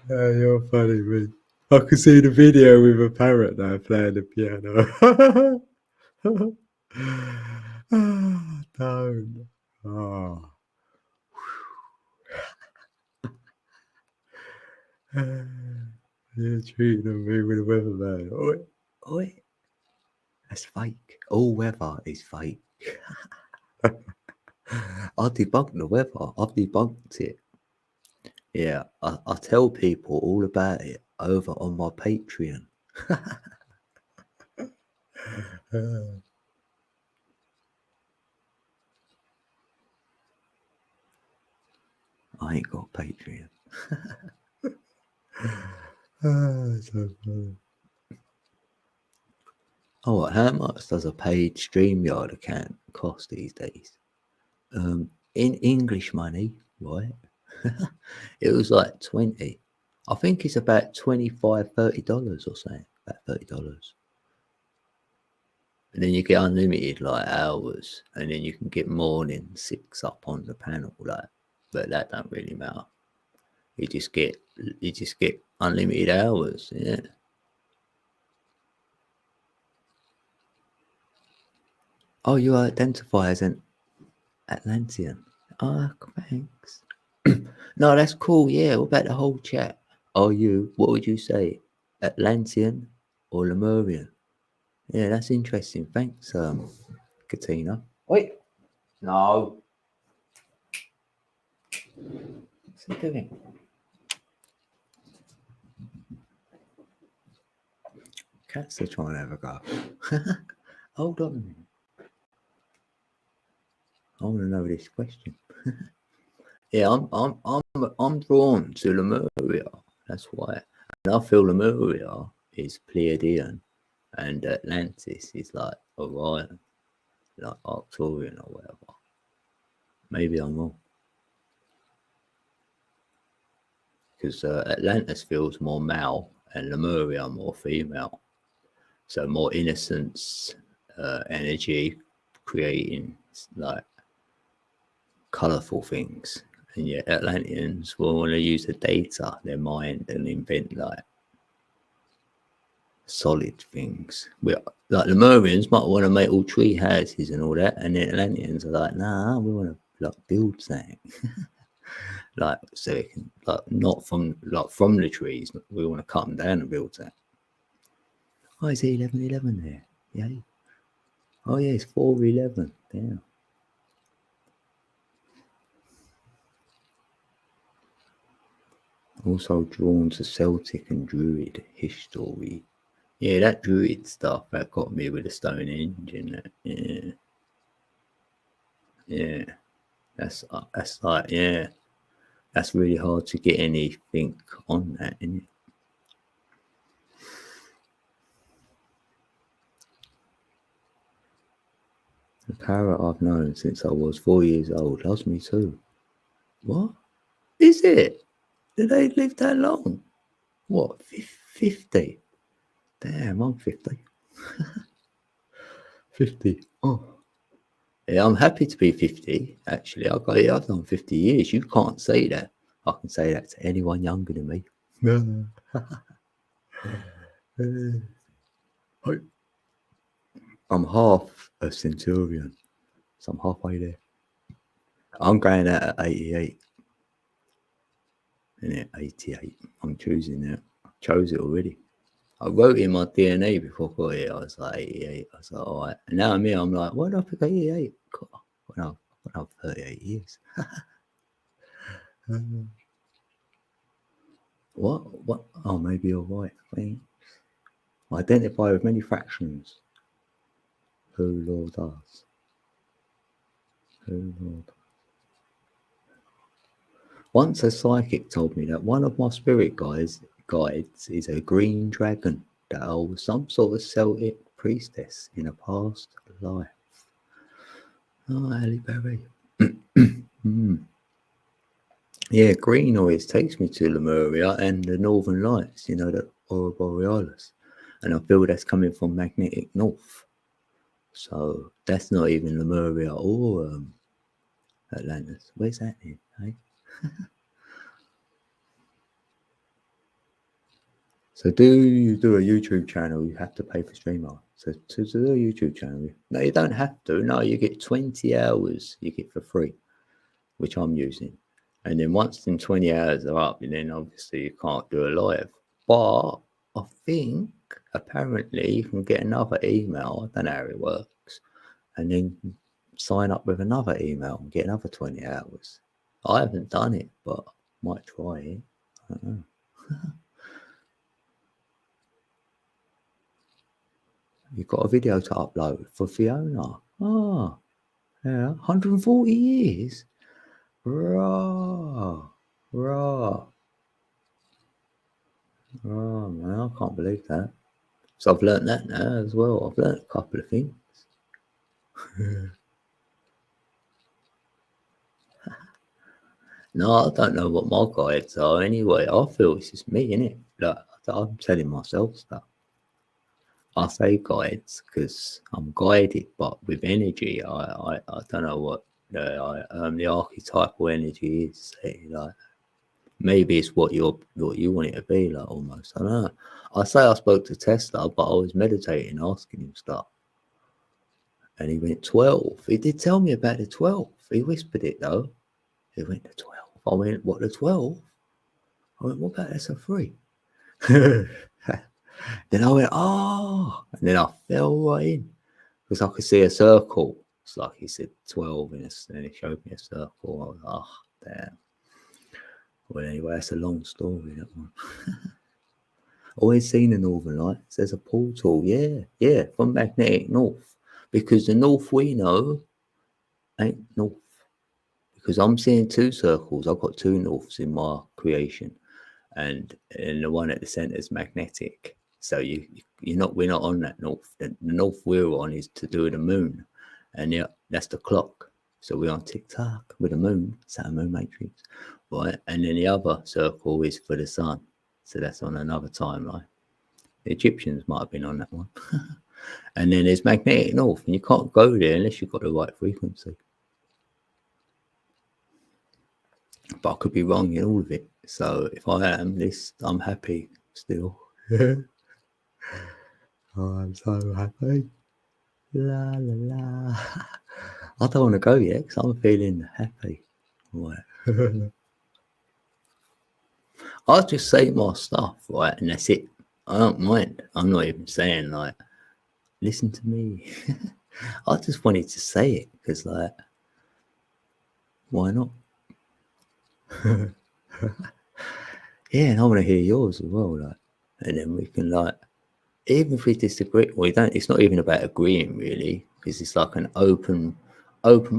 You're funny, mate. I can see the video with a parrot now playing the piano. Don't. Oh. You're treating me with a weatherman. Oi, oi. That's fake. All weather is fake. I'll debunk the weather. I've debunked it. Yeah, I tell people all about it over on my Patreon. I ain't got Patreon. So funny. Oh, how much does a paid StreamYard account cost these days? In English money, right? It was like 20. I think it's about $25-$30 or something. About $30. And then you get unlimited like hours, and then you can get morning 6 up on the panel, like. But that don't really matter. You just get unlimited hours, yeah. Oh, you identify as an Atlantean. Ah, thanks. No, that's cool. Yeah, what about the whole chat? Are you, what would you say, Atlantean or Lemurian? Yeah, that's interesting. Thanks, Katina. Wait. No. What's he doing? Cats are trying to have a go. Hold on a minute. I want to know this question. Yeah, I'm drawn to Lemuria. That's why. And I feel Lemuria is Pleiadian and Atlantis is like Orion, like Arcturian or whatever. Maybe I'm wrong. Because Atlantis feels more male and Lemuria more female. So more innocence, energy, creating like colourful things. And yet Atlanteans will want to use the data, their mind, and invent like solid things. Like Lemurians might want to make all tree houses and all that, and the Atlanteans are like, nah, we want to like build something. Like so it can like not from the trees. We want to cut them down and build that. Oh, it's 11:11 there. Yeah. Oh yeah, it's 4:11. Damn. Also drawn to Celtic and Druid history. Yeah, that Druid stuff that got me with the Stonehenge and that. Yeah. Yeah. That's like, yeah. That's really hard to get anything on that, isn't it? The parrot I've known since I was 4 years old loves me too. What? Is it? Did they live that long? What, 50? Damn, I'm 50. 50. Oh. Yeah, I'm happy to be 50, actually. I've done 50 years. You can't say that. I can say that to anyone younger than me. I'm half a centurion, so I'm halfway there. I'm going out at 88. And at 88, I'm choosing that. I chose it already. I wrote in my DNA before I got it. I was like 88. I was like, all right. And now I'm like, why did I pick 88? God, when I've 38 years. What? Oh, maybe you're right. Thanks. I identify with many fractions. Who Lord does? Who Lord? Once a psychic told me that one of my spirit guides is a green dragon that I was some sort of Celtic priestess in a past life. Oh, Halle Berry. Yeah, green always takes me to Lemuria and the Northern Lights, you know, the Aurora Borealis. And I feel that's coming from magnetic north. So that's not even Lemuria or Atlantis. Where's that in? Hey? So do you do a YouTube channel? You have to pay for streamer. So to do a YouTube channel, no, you don't have to. No, you get 20 hours. You get for free, which I'm using. And then once them 20 hours are up, then obviously you can't do a live. But I think apparently you can get another email. I don't know how it works, and then sign up with another email and get another 20 hours. I haven't done it, but might try it. I don't know. You've got a video to upload for Fiona. Oh, yeah, 140 years. Rah. Oh, man, I can't believe that. So I've learnt that now as well. I've learnt a couple of things. No, I don't know what my guides are anyway. I feel it's just me, innit? Like, I'm telling myself stuff. I say guides because I'm guided, but with energy, I don't know what the archetypal energy is. Say, like, maybe it's what you want it to be, like, almost. I don't know. I say I spoke to Tesla, but I was meditating, asking him stuff. And he went 12. He did tell me about the 12. He whispered it though. He went to 12. I went, what, the 12? I went, what about that's a 3? Then I went, oh, and then I fell right in because I could see a circle. It's like he said 12 and then he showed me a circle. I was like, oh, damn. Well, anyway, that's a long story, that one. Always seen the Northern Lights. There's a portal, yeah, from magnetic north. Because the north we know ain't north. Because I'm seeing 2 circles. I've got 2 norths in my creation. And the one at the centre is magnetic. So we're not on that north. The north we're on is to do with the moon. And yeah, that's the clock. So we're on tick-tock with the moon, Saturn moon matrix. Right? And then the other circle is for the sun. So that's on another timeline. The Egyptians might have been on that one. And then there's magnetic north, and you can't go there unless you've got the right frequency. But I could be wrong in all of it. So if I am this, I'm happy still. Oh, I'm so happy. La la la. I don't want to go yet because I'm feeling happy. Right. I'll just say my stuff, right, and that's it. I don't mind. I'm not even saying like, listen to me. I just wanted to say it because, like, why not? Yeah, and I want to hear yours as well, like, and then we can, like, even if we disagree, well, it's not even about agreeing really, because it's like an open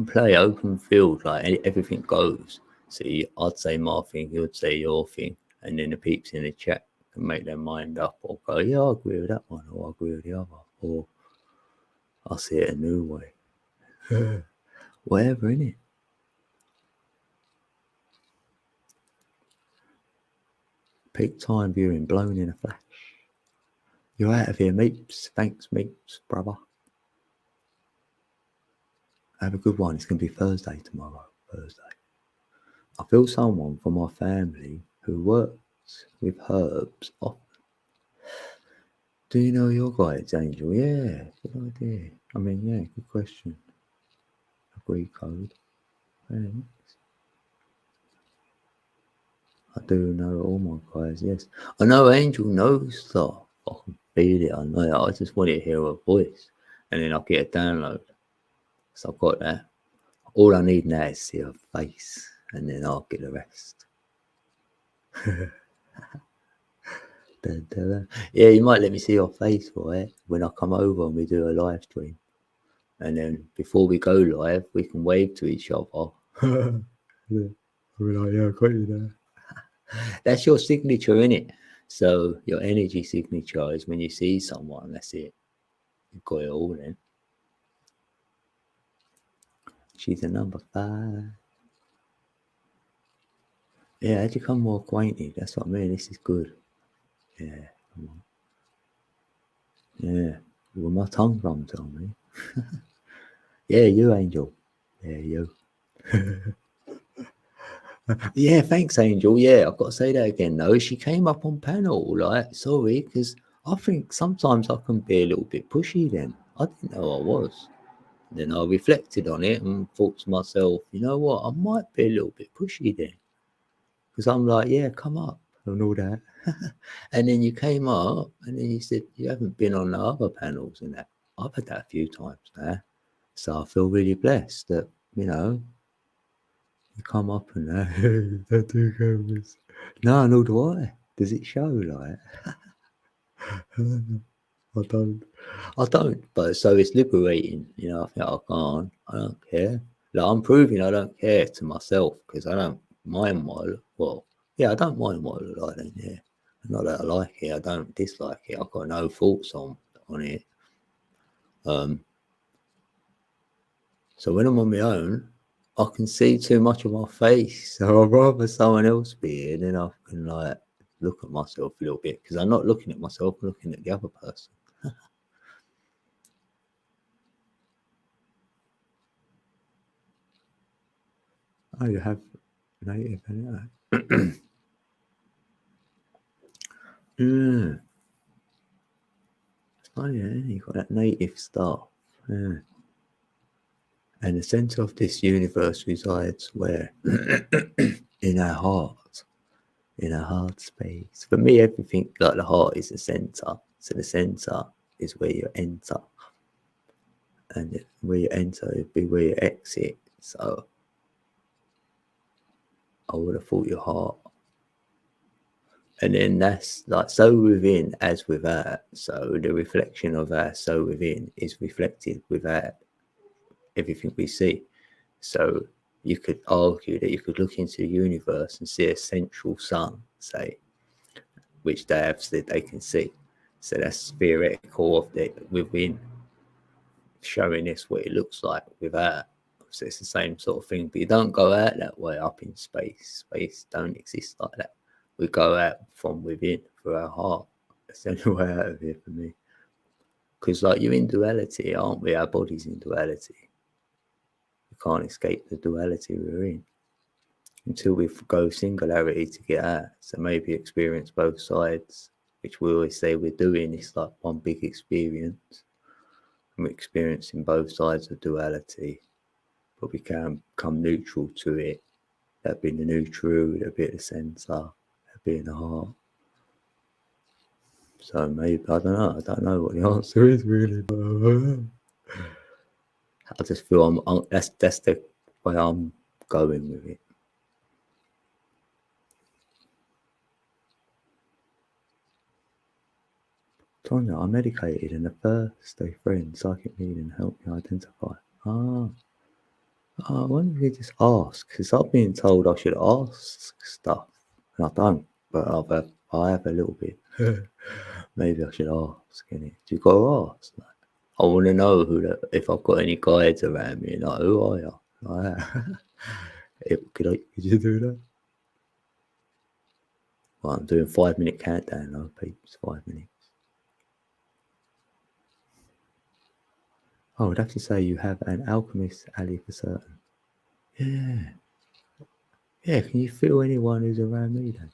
play, open field, like everything goes. So I'd say my thing, you'd say your thing, and then the peeps in the chat can make their mind up or go, yeah, I agree with that one, or I agree with the other, or I'll see it a new way. Whatever, innit? Peak time viewing, blown in a flash. You're out of here, meeps. Thanks, meeps, brother. Have a good one. It's going to be Thursday tomorrow. Thursday. I feel someone from my family who works with herbs often. Do you know your guides, Angel? Yeah, good idea. I mean, yeah, good question. Agree code. Thanks. I do know all my guys, yes. I know Angel knows stuff. I can feel it, I know it. I just want to hear her voice. And then I'll get a download. So I've got that. All I need now is see her face. And then I'll get the rest. Yeah, you might let me see your face, right? When I come over and we do a live stream. And then before we go live, we can wave to each other. Yeah, I got you there. That's your signature, innit? So your energy signature is when you see someone, that's it. You've got it all then. She's a number 5. Yeah, how'd you become more acquainted? That's what I mean. This is good. Yeah. Come on. Yeah. Well, my tongue from tell me. Yeah, you, Angel. Yeah, you. Yeah, thanks, Angel. Yeah, I've got to say that again, though. She came up on panel, like, sorry, because I think sometimes I can be a little bit pushy then. I didn't know I was. Then I reflected on it and thought to myself, you know what, I might be a little bit pushy then. Because I'm like, yeah, come up and all that. And then you came up and then you said, you haven't been on the other panels and that. I've had that a few times now. So I feel really blessed that, you know, you come up and that do cameras. No, nor do I. Does it show like? I don't. But so it's liberating. You know, I think I can't. I don't care. Like I'm proving I don't care to myself because I don't mind what I look. Well, yeah, I don't mind what I look like. Then, yeah, not that I like it. I don't dislike it. I've got no thoughts on it. So when I'm on my own, I can see too much of my face. So I'd rather someone else be here, then I can like look at myself a little bit because I'm not looking at myself, I'm looking at the other person. Oh, you have native anyway. Yeah. It's funny, yeah, you got that native stuff. Yeah. And the centre of this universe resides where? In our heart, in our heart space. For me, everything like the heart is the centre. So the centre is where you enter. And where you enter would be where you exit. So I would have thought your heart. And then that's like so within as without. So the reflection of our so within is reflected without everything we see. So you could argue that you could look into the universe and see a central sun, say, which they have said they can see. So that's theoretical of the within, showing us what it looks like without. So it's the same sort of thing, but you don't go out that way up in space. Space don't exist like that. We go out from within through our heart. That's the only way out of here for me. Because like you're in duality, aren't we? Our body's in duality. We can't escape the duality we're in until we go singularity to get out. So maybe experience both sides, which we always say we're doing. It's like one big experience. And we're experiencing both sides of duality, but we can come neutral to it. That being the neutral, that being the centre, that being the heart. So maybe, I don't know what the answer is really, but I just feel that's the way I'm going with it. Tonya, I medicated and the first day friend psychic reading helped me identify. I wonder if you just ask, because I've been told I should ask stuff, and I don't, but I have a little bit. Maybe I should ask, innit? You got to ask. Like, I want to know if I've got any guides around me, like, who are you? Like, could you do that? Well, I'm doing 5-minute countdown now, peeps, 5 minutes. Oh, I'd have to say you have an alchemist alley for certain. Yeah, can you feel anyone who's around me then?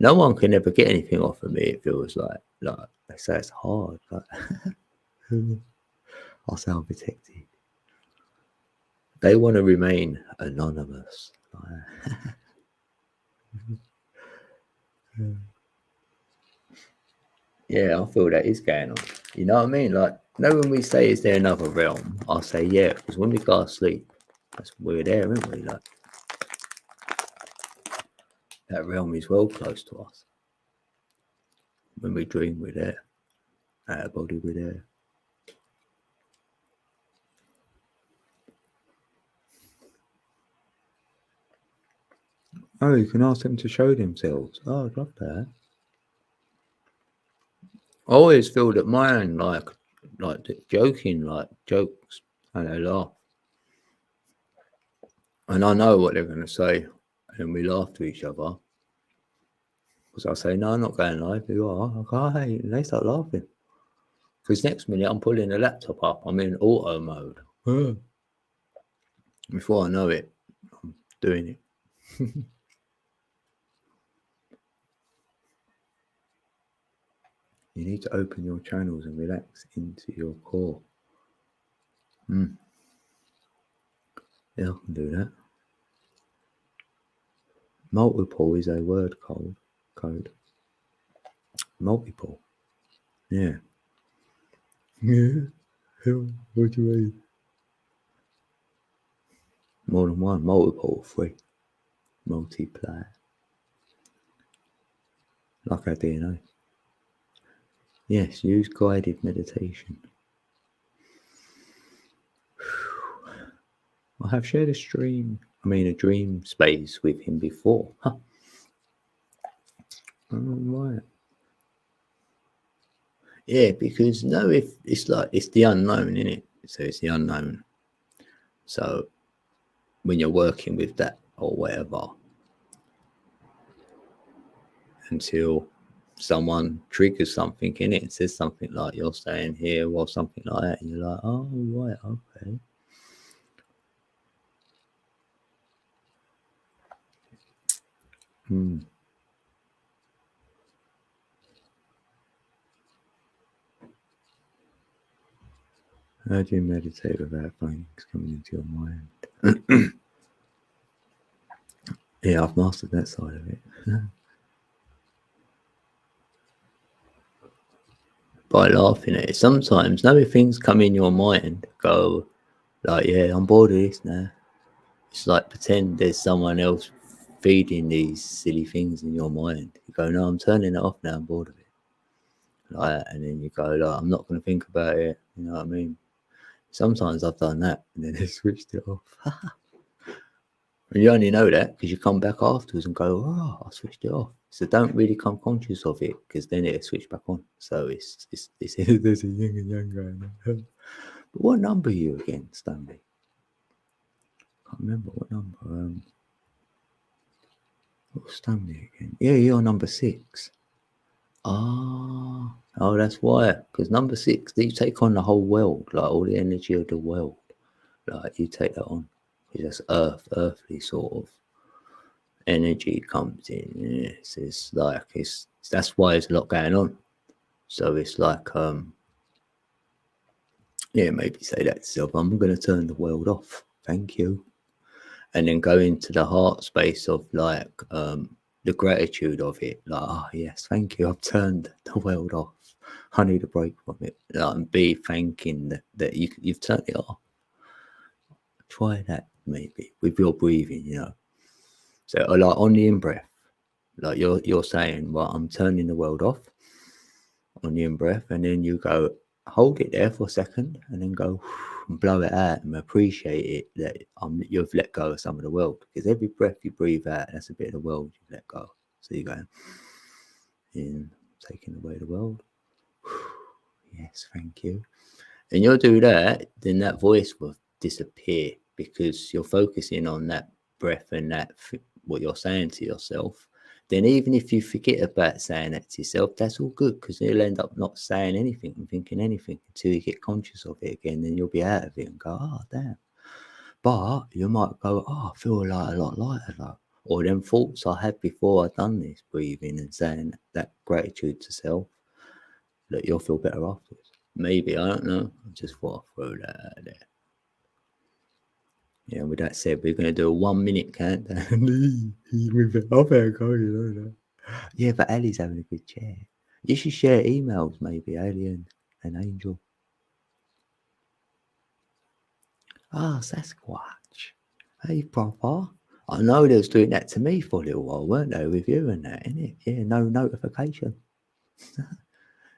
No one can ever get anything off of me, it feels like they say it's hard, but I'll say I'm protected. They want to remain anonymous. Yeah, I feel that is going on. You know what I mean? Like, when we say, is there another realm? I'll say, yeah, because when we go to sleep, we're there, aren't we? Like, that realm is well close to us. When we dream, we're there. Our body, we're there. Oh, you can ask them to show themselves. Oh, I'd love that. I always feel that mine, like joking, like jokes, and they laugh. And I know what they're going to say, and we laugh to each other. Because I'll say, no, I'm not going live. You are. Okay, and they start laughing. Because next minute, I'm pulling the laptop up. I'm in auto mode. Before I know it, I'm doing it. You need to open your channels and relax into your core. Yeah, I can do that. Multiple is a word code. Multiple. Yeah. Yeah. What do you mean? More than one. Multiple. 3. Multiply. Like our DNA. Yes, use guided meditation. I have shared a dream space with him before. Huh. Right. Yeah, because if it's like, it's the unknown, isn't it? So it's the unknown. So when you're working with that or whatever, until someone triggers something in it and says something like, you're staying here or something like that, and you're like, oh, right, okay. How do you meditate without things coming into your mind? Yeah, I've mastered that side of it. By laughing at it. Sometimes, knowing things come in your mind, go like, yeah, I'm bored of this now. It's like pretend there's someone else feeding these silly things in your mind. You go, no, I'm turning it off now. I'm bored of it. Like that, and then you go, like, I'm not going to think about it. You know what I mean? Sometimes I've done that, and then I switched it off. And you only know that because you come back afterwards and go, oh, I switched it off. So don't really come conscious of it because then it'll switch back on. So it's there's a yin and yang going on. But what number are you again, Stanley? Can't remember what number. What's Stanley again? Yeah, you're number 6. Oh, that's why. Because number 6, you take on the whole world, like all the energy of the world. Like you take that on. It's just earthly sort of energy comes in. Yes, it's like that's why there's a lot going on. So it's like maybe say that to yourself, I'm gonna turn the world off. Thank you. And then go into the heart space of like the gratitude of it. Like, oh yes, thank you. I've turned the world off. I need a break from it. And be thanking that you've turned it off. Try that maybe with your breathing, you know. So like on the in-breath, like you're saying, well, I'm turning the world off on the in-breath, and then you go, hold it there for a second, and then go and blow it out and appreciate it that you've let go of some of the world. Because every breath you breathe out, that's a bit of the world you've let go. So you go in, taking away the world. Yes, thank you. And you'll do that, then that voice will disappear because you're focusing on that breath and that what you're saying to yourself. Then even if you forget about saying that to yourself, that's all good because you'll end up not saying anything and thinking anything until you get conscious of it again. Then you'll be out of it and go, oh, damn. But you might go, oh, I feel like a lot lighter. Like, or them thoughts I had before I done this breathing and saying that gratitude to self, that you'll feel better afterwards. Maybe, I don't know. I just thought I'd throw that out there. Yeah, with that said, we're going to do a 1 minute countdown. I better go, you know that. Yeah, but Ali's having a good chat. You should share emails, maybe, Ali and Angel. Ah, Sasquatch. Hey, Papa. I know they was doing that to me for a little while, weren't they, with you and that, innit? Yeah, no notification.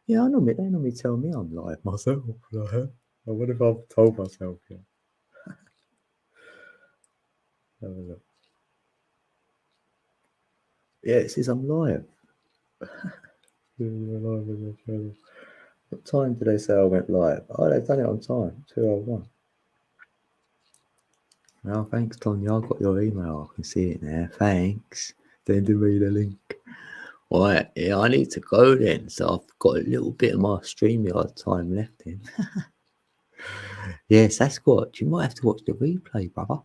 Yeah, they normally tell me I'm live myself. Like, I wonder if I've told myself yet. Have a look. Yeah, it says I'm live. What time did they say I went live? Oh, they've done it on time, 2:01. Well, thanks, Tonya. I got your email. I can see it now. Thanks. Send me the link. Right, yeah, I need to go then. So I've got a little bit of my StreamYard time left in. Yeah, Sasquatch, you might have to watch the replay, brother.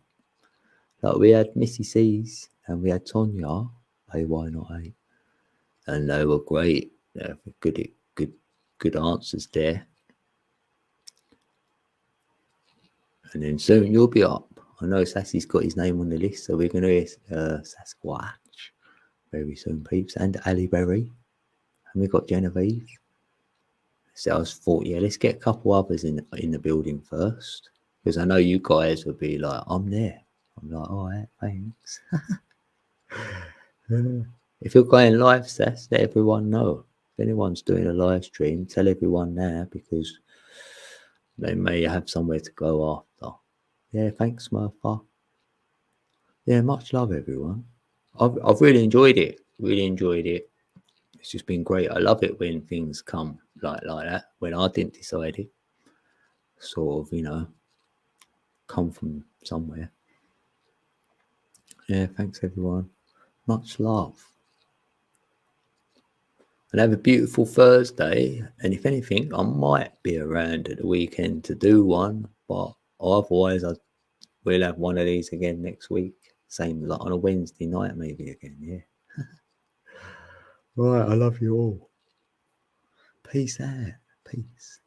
Like we had MISSICs and we had Tonya, AY08, and they were great. Good answers there. And then soon you'll be up. I know Sassy's got his name on the list, so we're going to hear Sasquatch very soon, peeps. And Ali Berry. And we've got Genevieve. So I was thought, yeah, let's get a couple others in the building first. Because I know you guys would be like, I'm there. I'm like, all right, thanks. If you're going live, Sass, let everyone know. If anyone's doing a live stream, tell everyone now because they may have somewhere to go after. Yeah, thanks, Smurfer. Yeah, much love, everyone. I've really enjoyed it. Really enjoyed it. It's just been great. I love it when things come like that. When I didn't decide it, sort of, you know, come from somewhere. Yeah, thanks, everyone. Much love. And have a beautiful Thursday. And if anything, I might be around at the weekend to do one, but otherwise we'll have one of these again next week. Same like on a Wednesday night, maybe again, yeah. Right, I love you all. Peace out. Peace.